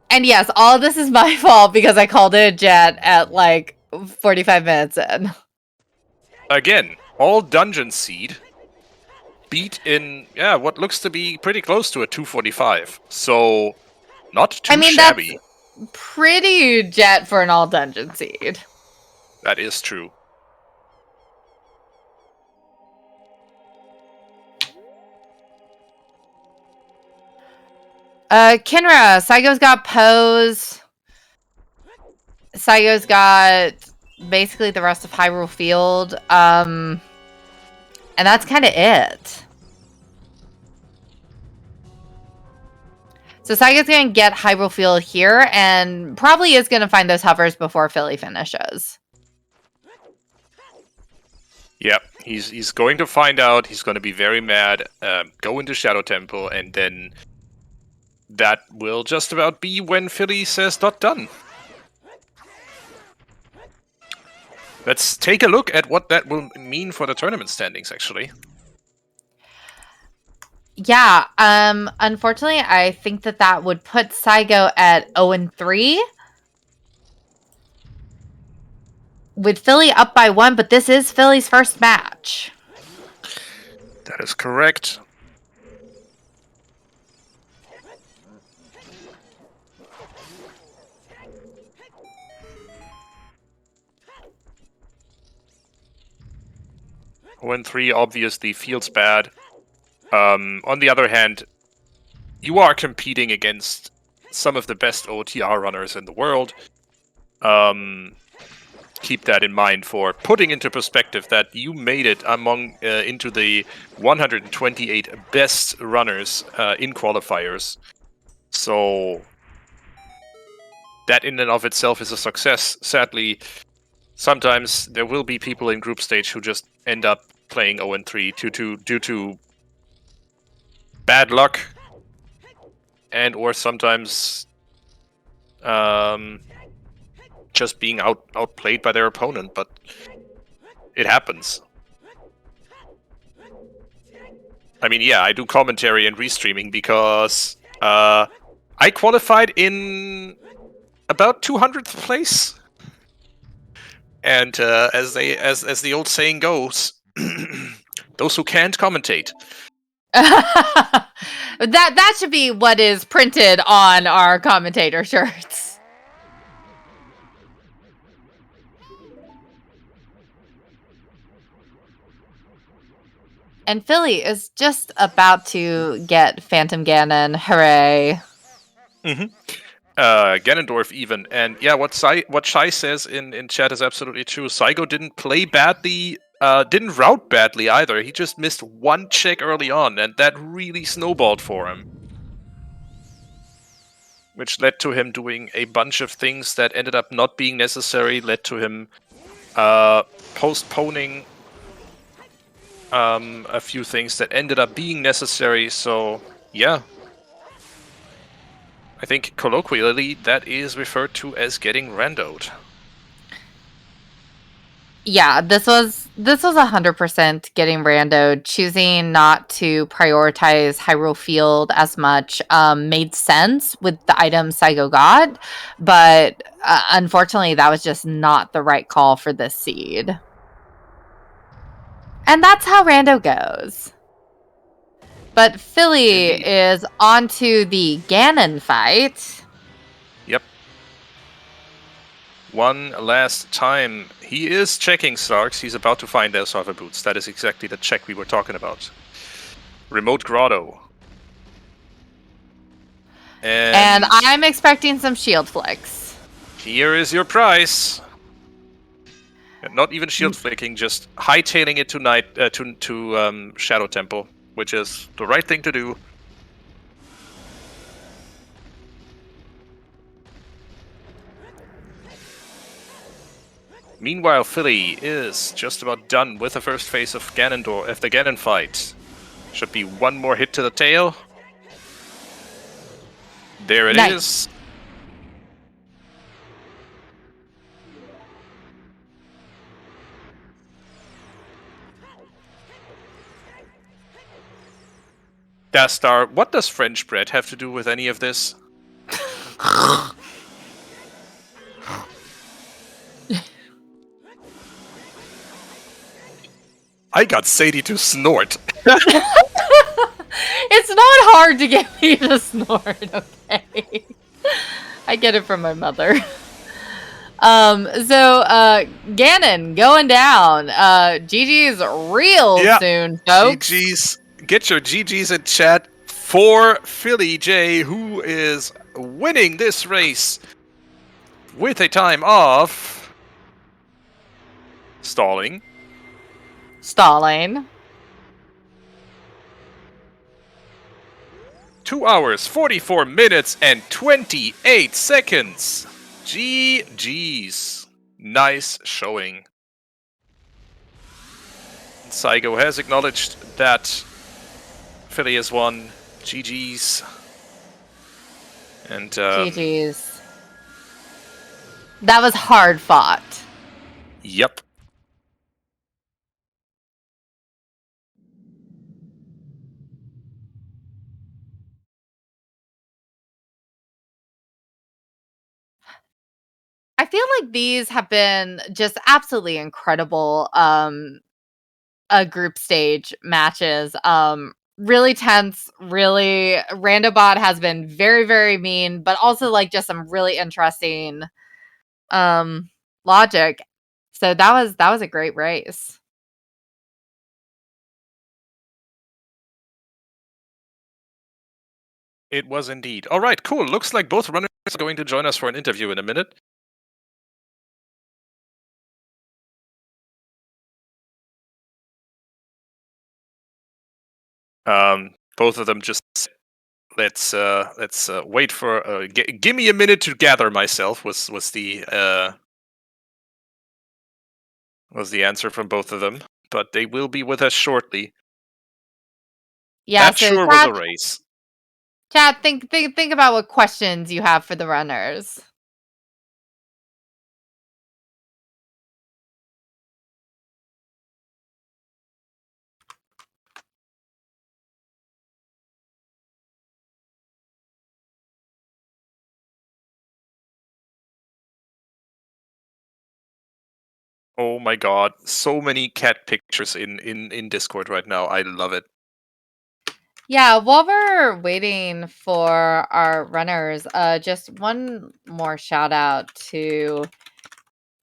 And yes, all of this is my fault because I called it a jet at, like, 45 minutes in. Again, all dungeon seed beat in, what looks to be pretty close to a 245. So, not too shabby. That's pretty jet for an all dungeon seed. That is true. Kinra, Saigo's got Pose. Saigo's got basically the rest of Hyrule Field. And that's kind of it. So Saigo's going to get Hyrule Field here and probably is going to find those hovers before Philly finishes. Yep, he's going to find out. He's going to be very mad. Go into Shadow Temple, and then that will just about be when Philly says not done. Let's take a look at what that will mean for the tournament standings, actually. Yeah, unfortunately, I think that would put Saigo at 0-3. With Philly up by 1, but this is Philly's first match. That is correct. When 3 obviously feels bad. On the other hand, you are competing against some of the best OTR runners in the world. Keep that in mind for putting into perspective that you made it into the 128 best runners in qualifiers. So that in and of itself is a success. Sadly, sometimes there will be people in group stage who just end up playing 0-3 due to bad luck, and or sometimes just being outplayed by their opponent, but it happens. I mean, yeah, I do commentary and restreaming because I qualified in about 200th place. And as the old saying goes, those who can't commentate. That should be what is printed on our commentator shirts. And Philly is just about to get Phantom Ganon. Hooray. Ganondorf even. And yeah, what Shai says in chat is absolutely true. Saigo didn't play badly, didn't route badly either. He just missed one check early on, and that really snowballed for him. Which led to him doing a bunch of things that ended up not being necessary, led to him postponing a few things that ended up being necessary, so yeah. I think colloquially that is referred to as getting randoed. Yeah, this was 100% getting randoed. Choosing not to prioritize Hyrule Field as much made sense with the items Saigo got, but unfortunately that was just not the right call for this seed. And that's how rando goes. But Philly Indeed. is onto the Ganon fight. Yep. One last time. He is checking Starks. He's about to find their Surfer Boots. That is exactly the check we were talking about. Remote Grotto. And I'm expecting some shield flicks. Here is your prize. And not even shield flicking, just hightailing it to Shadow Temple, which is the right thing to do. Meanwhile, Philly is just about done with the first phase of the Ganon fight. Should be one more hit to the tail. There it is. Dastar, what does French bread have to do with any of this? I got Sadie to snort. It's not hard to get me to snort, okay? I get it from my mother. Ganon going down. GG's real soon, folks. GG's. Get your GG's in chat for PhillyJ, who is winning this race with a time of stalling. 2 hours, 44 minutes, and 28 seconds. GG's. Nice showing. Saigo has acknowledged that Philly has won. GG's. And GG's. That was hard fought. Yep. I feel like these have been just absolutely incredible group stage matches. Really tense, really Randobot has been very, very mean, but also like just some really interesting logic. So that was a great race. It was indeed. All right, cool. Looks like both runners are going to join us for an interview in a minute. Both of them just let's wait for give me a minute to gather myself was the answer from both of them, but they will be with us shortly. Yeah, that sure was a race. Chat, think about what questions you have for the runners. Oh my god, so many cat pictures in Discord right now. I love it. Yeah, while we're waiting for our runners, just one more shout out to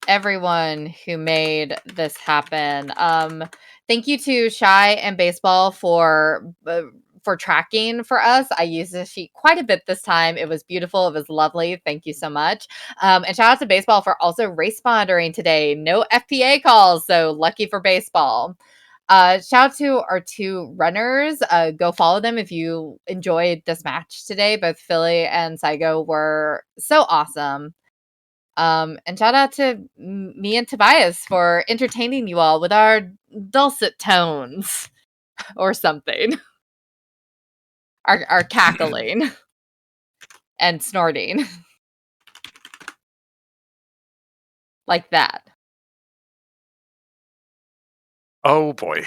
everyone who made this happen. Thank you to Shy and Baseball for tracking for us. I used this sheet quite a bit this time. It was beautiful. It was lovely. Thank you so much. And shout out to Baseball for also race monitoring today. No FPA calls, so lucky for Baseball. Shout out to our 2 runners. Go follow them if you enjoyed this match today. Both Philly and Saigo were so awesome. And shout out to me and Tobias for entertaining you all with our dulcet tones or something. Our cackling and snorting. Like that. Oh boy.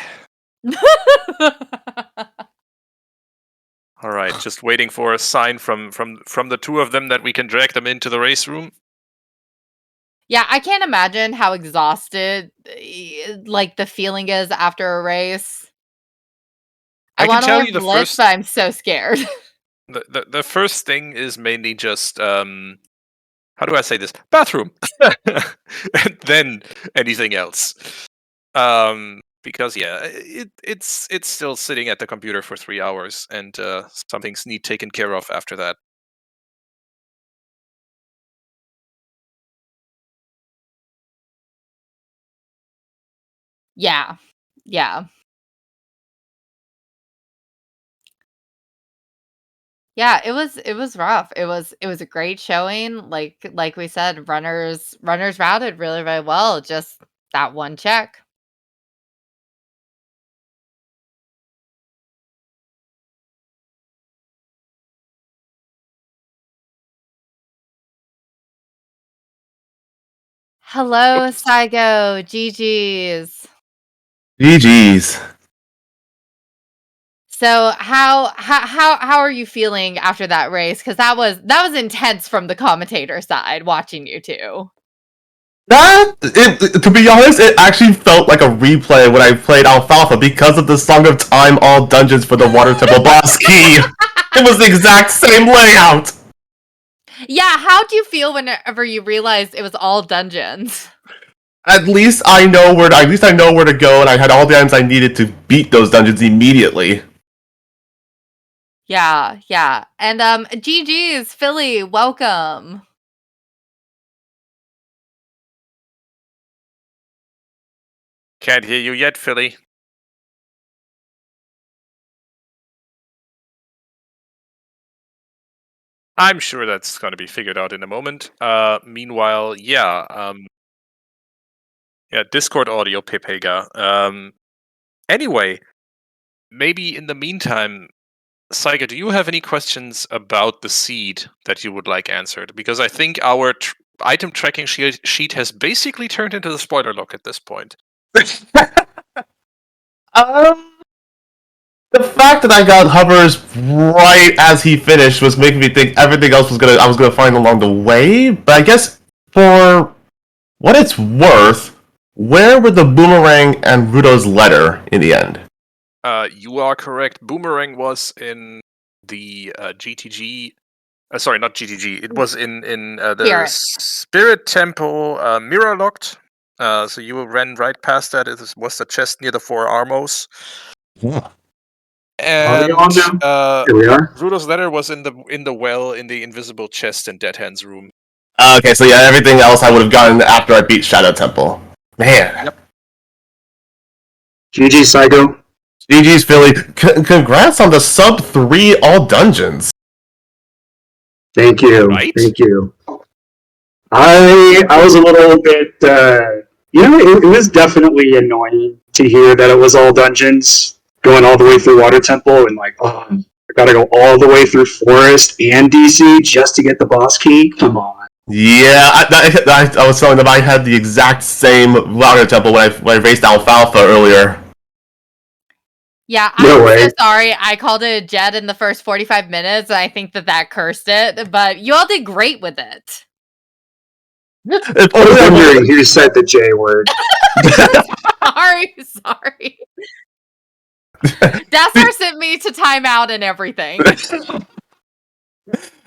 All right, just waiting for a sign from the 2 of them that we can drag them into the race room. Yeah, I can't imagine how exhausted like the feeling is after a race. I can want to tell learn you the blitz, first but I'm so scared. the first thing is mainly just how do I say this? Bathroom. And then anything else. Because yeah, it's still sitting at the computer for 3 hours, and some things need taken care of after that. Yeah. Yeah. Yeah, it was rough. It was a great showing. Like we said, runners routed really, really well. Just that one check. Hello, Saigo. GG's. GG's. So how are you feeling after that race? Because that was intense from the commentator side, watching you two. To be honest, it actually felt like a replay when I played Alfalfa because of the Song of Time all dungeons for the Water Temple boss key. It was the exact same layout. Yeah, how do you feel whenever you realized it was all dungeons? At least I know where to go, and I had all the items I needed to beat those dungeons immediately. Yeah, yeah. And GG's, Philly, welcome. Can't hear you yet, Philly. I'm sure that's going to be figured out in a moment. Meanwhile, yeah, Discord audio, Pepega. Anyway, maybe in the meantime, Saiga, do you have any questions about the seed that you would like answered? Because I think our item tracking sheet has basically turned into the spoiler log at this point. The fact that I got hovers right as he finished was making me think everything else I was gonna find along the way. But I guess for what it's worth, where were the boomerang and Rudo's letter in the end? You are correct. Boomerang was in the GTG. Sorry, not GTG. It was in the Spirit Temple mirror locked. So you ran right past that. It was the chest near the 4 Armos. Yeah. And Here we are. Rudo's letter was in the well in the invisible chest in Dead Hand's room. Okay, so yeah, everything else I would have gotten after I beat Shadow Temple. Man. Yep. GG, Saigo. GG's, Philly. Congrats on the sub 3 all dungeons. Thank you. Right? Thank you. I was a little bit, it was definitely annoying to hear that it was all dungeons, going all the way through Water Temple, and like, oh, I gotta go all the way through Forest and DC just to get the boss key? Come on. Yeah, I was telling them I had the exact same Water Temple when I raced Alfalfa earlier. Yeah, I'm so sorry. I called it a jet in the first 45 minutes. I think that cursed it, but you all did great with it. I was wondering who said the J word. Sorry. Dastar sent me to timeout and everything.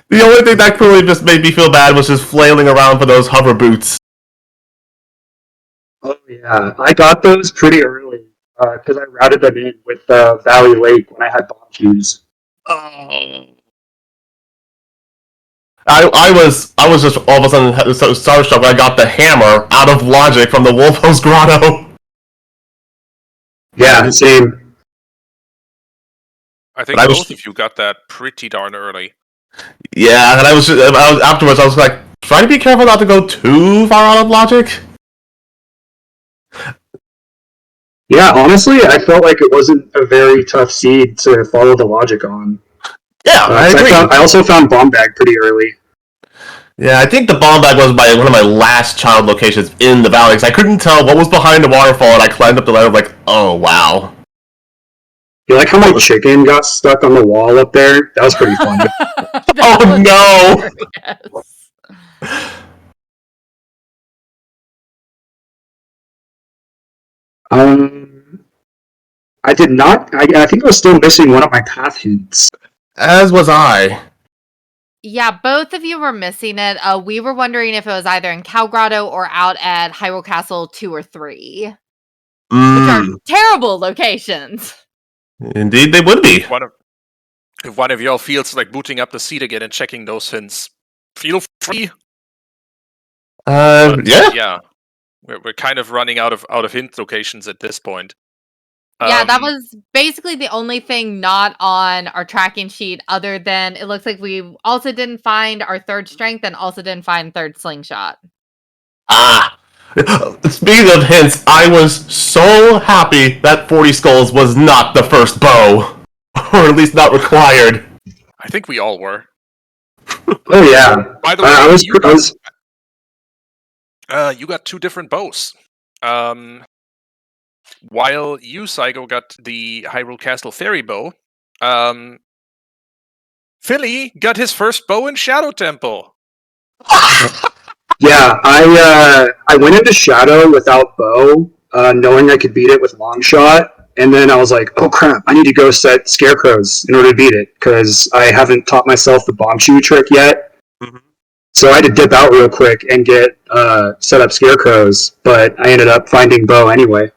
The only thing that clearly just made me feel bad was just flailing around for those hover boots. Oh yeah, I got those pretty early. because I routed them in with Valley Lake when I had bomb shoes. Oh. I was just all of a sudden so starstruck when I got the hammer out of logic from the Wolfhouse Grotto. Yeah, same. I think But I both was- of you got that pretty darn early. Yeah, and I was afterwards. I was like, trying to be careful not to go too far out of logic. Yeah, honestly, I felt like it wasn't a very tough seed to follow the logic on. Yeah, I agree. I also found Bomb Bag pretty early. Yeah, I think the bomb bag was one of my last child locations in the valley because I couldn't tell what was behind the waterfall, and I climbed up the ladder like, oh wow. You like how my chicken got stuck on the wall up there? That was pretty fun. Oh no! Yes. I did not. I think I was still missing one of my path hints. As was I. Yeah, both of you were missing it. We were wondering if it was either in Cow Grotto or out at Hyrule Castle 2 or 3, which are terrible locations. Indeed, they would be. If one of y'all feels like booting up the seat again and checking those hints, feel free. Yeah. We're kind of running out of hint locations at this point. Yeah, that was basically the only thing not on our tracking sheet, other than it looks like we also didn't find our third strength and also didn't find third slingshot. Ah! Speaking of hints, I was so happy that 40 Skulls was not the first bow. Or at least not required. I think we all were. Oh yeah. By the way, you got two different bows. While you, Saigo, got the Hyrule Castle Fairy bow, Philly got his first bow in Shadow Temple. Yeah, I went into Shadow without bow, knowing I could beat it with long shot, and then I was like, oh crap, I need to go set scarecrows in order to beat it, because I haven't taught myself the bomb shoe trick yet. Mm-hmm. So I had to dip out real quick and get set up scarecrows, but I ended up finding bow anyway.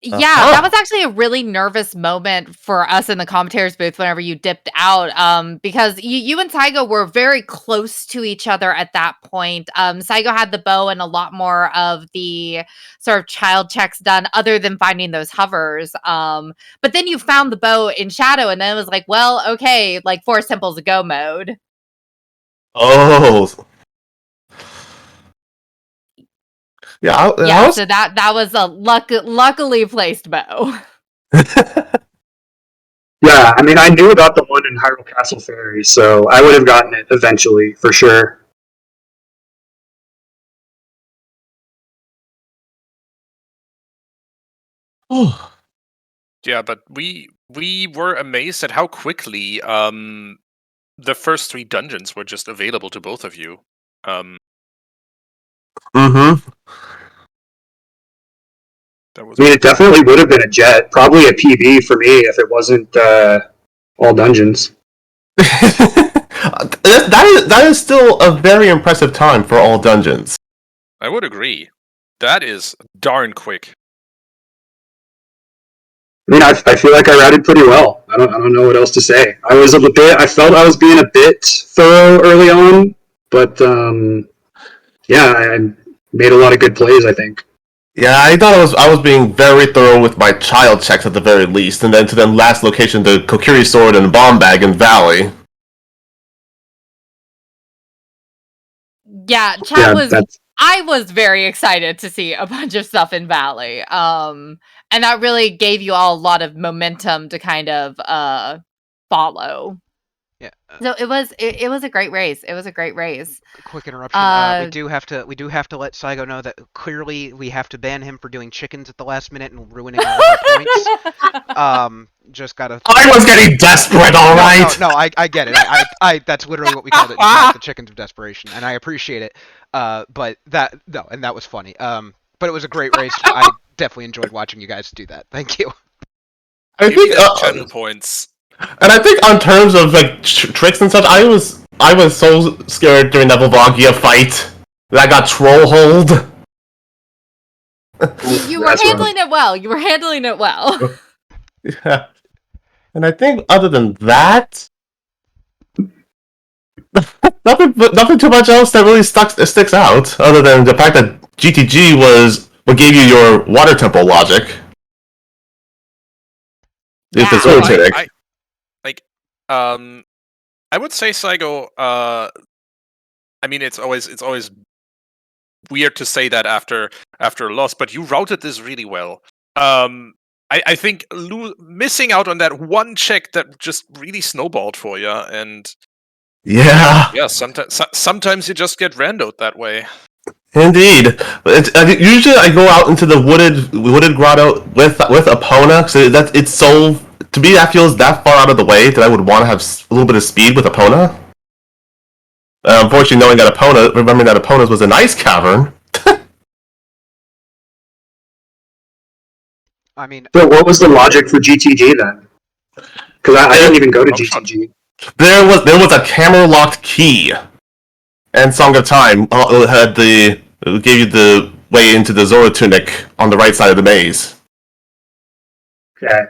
Yeah, that was actually a really nervous moment for us in the commentators booth whenever you dipped out, because you and Saigo were very close to each other at that point. Saigo had the bow and a lot more of the sort of child checks done other than finding those hovers. But then you found the bow in Shadow, and then it was like, well, okay, like Forest Temple's a go mode. Oh. Yeah, So that was a luckily placed bow. Yeah, I mean, I knew about the one in Hyrule Castle Fairy, so I would have gotten it eventually, for sure. Yeah, but we were amazed at how quickly the first 3 dungeons were just available to both of you. Mm-hmm. That was I mean, it definitely would have been a jet, probably a PB for me if it wasn't all dungeons. that is still a very impressive time for all dungeons. I would agree. That is darn quick. I mean, I feel like I routed pretty well. I don't know what else to say. I felt I was being a bit thorough early on, but yeah, I made a lot of good plays, I think. Yeah, I thought I was being very thorough with my child checks at the very least, and then to the last location, the Kokiri Sword and Bomb Bag in Valley. Yeah, I was very excited to see a bunch of stuff in Valley. And that really gave you all a lot of momentum to kind of follow. Yeah. So it was a great race. It was a great race. Quick interruption. We do have to let Saigo know that clearly we have to ban him for doing chickens at the last minute and ruining all of our points. Just gotta. I was getting desperate, all right. No, I get it. I that's literally what we called it. In fact, the chickens of desperation, and I appreciate it. But that was funny. But it was a great race. I definitely enjoyed watching you guys do that. Thank you. I think 10 points. And I think on terms of like tricks and such, I was so scared during that Volvagia fight that I got troll hold. You were That's handling it well. You were handling it well. Yeah. And I think other than that, nothing too much else that really sticks out, other than the fact that GTG was what gave you your water temple logic. Is the Yeah. So Zoroark. I would say Saigo. I mean, it's always weird to say that after a loss, but you routed this really well. I think missing out on that one check that just really snowballed for you, and Yeah, sometimes you just get randoed that way. indeed. Usually I go out into the wooded grotto with Epona, so it's so, to me that feels that far out of the way that I would want to have a little bit of speed with Epona. Unfortunately, remembering that Epona's was an ice cavern. I mean, So what was the logic for GTG then? Because I didn't even go to GTG. There was a camera locked key, and Song of Time gave you the way into the Zora tunic on the right side of the maze. Okay.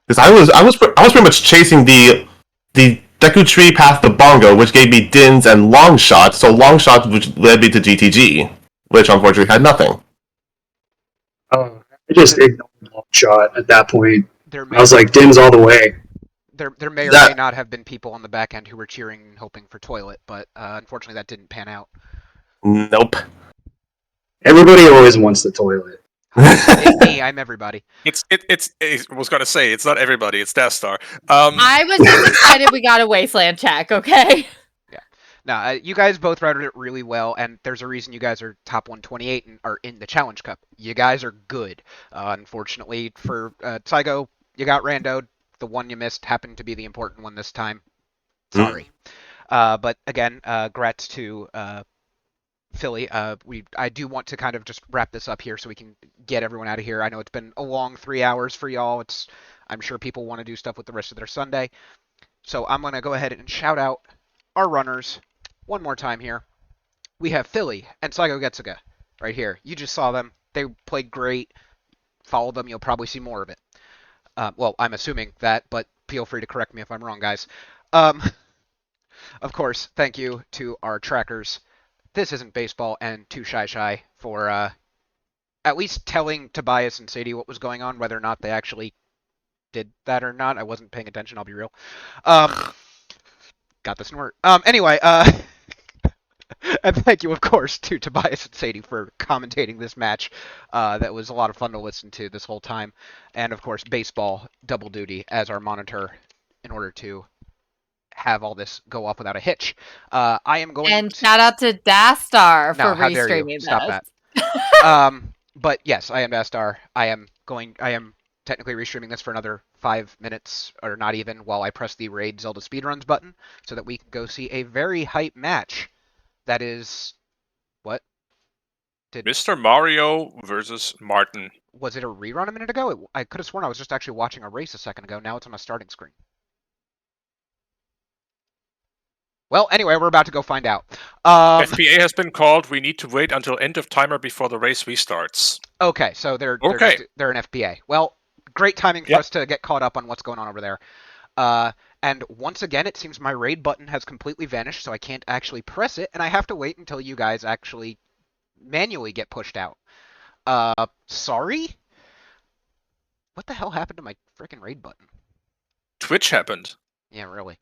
Because I was pretty much chasing the Deku Tree past the Bongo, which gave me Dins and Long Shot. So Long Shot, which led me to GTG, which unfortunately had nothing. Oh, I just ignored long shot at that point. there I was like, Dims all the way. there may or may not have been people on the back end who were cheering and hoping for toilet, but unfortunately that didn't pan out. Nope. Everybody always wants the toilet. It's me, I'm everybody. I was gonna say it's not everybody. It's Death Star. I was just excited we got a wasteland check. Okay. No, you guys both routed it really well, and there's a reason you guys are top 128 and are in the Challenge Cup. You guys are good. Unfortunately for Saigo, you got randoed. The one you missed happened to be the important one this time. Sorry. But again, grats to Philly. I do want to kind of just wrap this up here so we can get everyone out of here. I know it's been a long 3 hours for y'all. I'm sure people want to do stuff with the rest of their Sunday. So I'm going to go ahead and shout out our runners one more time here. We have Philly and SaigoGetsuga right here. You just saw them. They played great. Follow them. You'll probably see more of it. Well, I'm assuming that, but feel free to correct me if I'm wrong, guys. Of course, thank you to our trackers. This isn't baseball, and to Shy for at least telling Tobias and Sadie what was going on, whether or not they actually did that or not. I wasn't paying attention, I'll be real. Got the snort. Anyway, and thank you, of course, to Tobias and Sadie for commentating this match. That was a lot of fun to listen to this whole time. And, of course, baseball, double duty, as our monitor in order to have all this go off without a hitch. I am going And shout out to Dastar No, for how dare you. restreaming this. Stop that. But yes, I am Dastar. I am technically restreaming this for another 5 minutes, or not even, while I press the Raid Zelda Speedruns button, so that we can go see a very hype match. That is... What? Mr. Mario versus Martin. Was it a rerun a minute ago? I could have sworn I was just actually watching a race a second ago. Now it's on a starting screen. Well, anyway, we're about to go find out. FPA has been called. We need to wait until end of timer before the race restarts. Okay, so they're an FPA. Well, great timing for us to get caught up on what's going on over there. And once again, it seems my raid button has completely vanished, so I can't actually press it, and I have to wait until you guys actually manually get pushed out. Sorry? What the hell happened to my freaking raid button? Twitch happened. Yeah, really.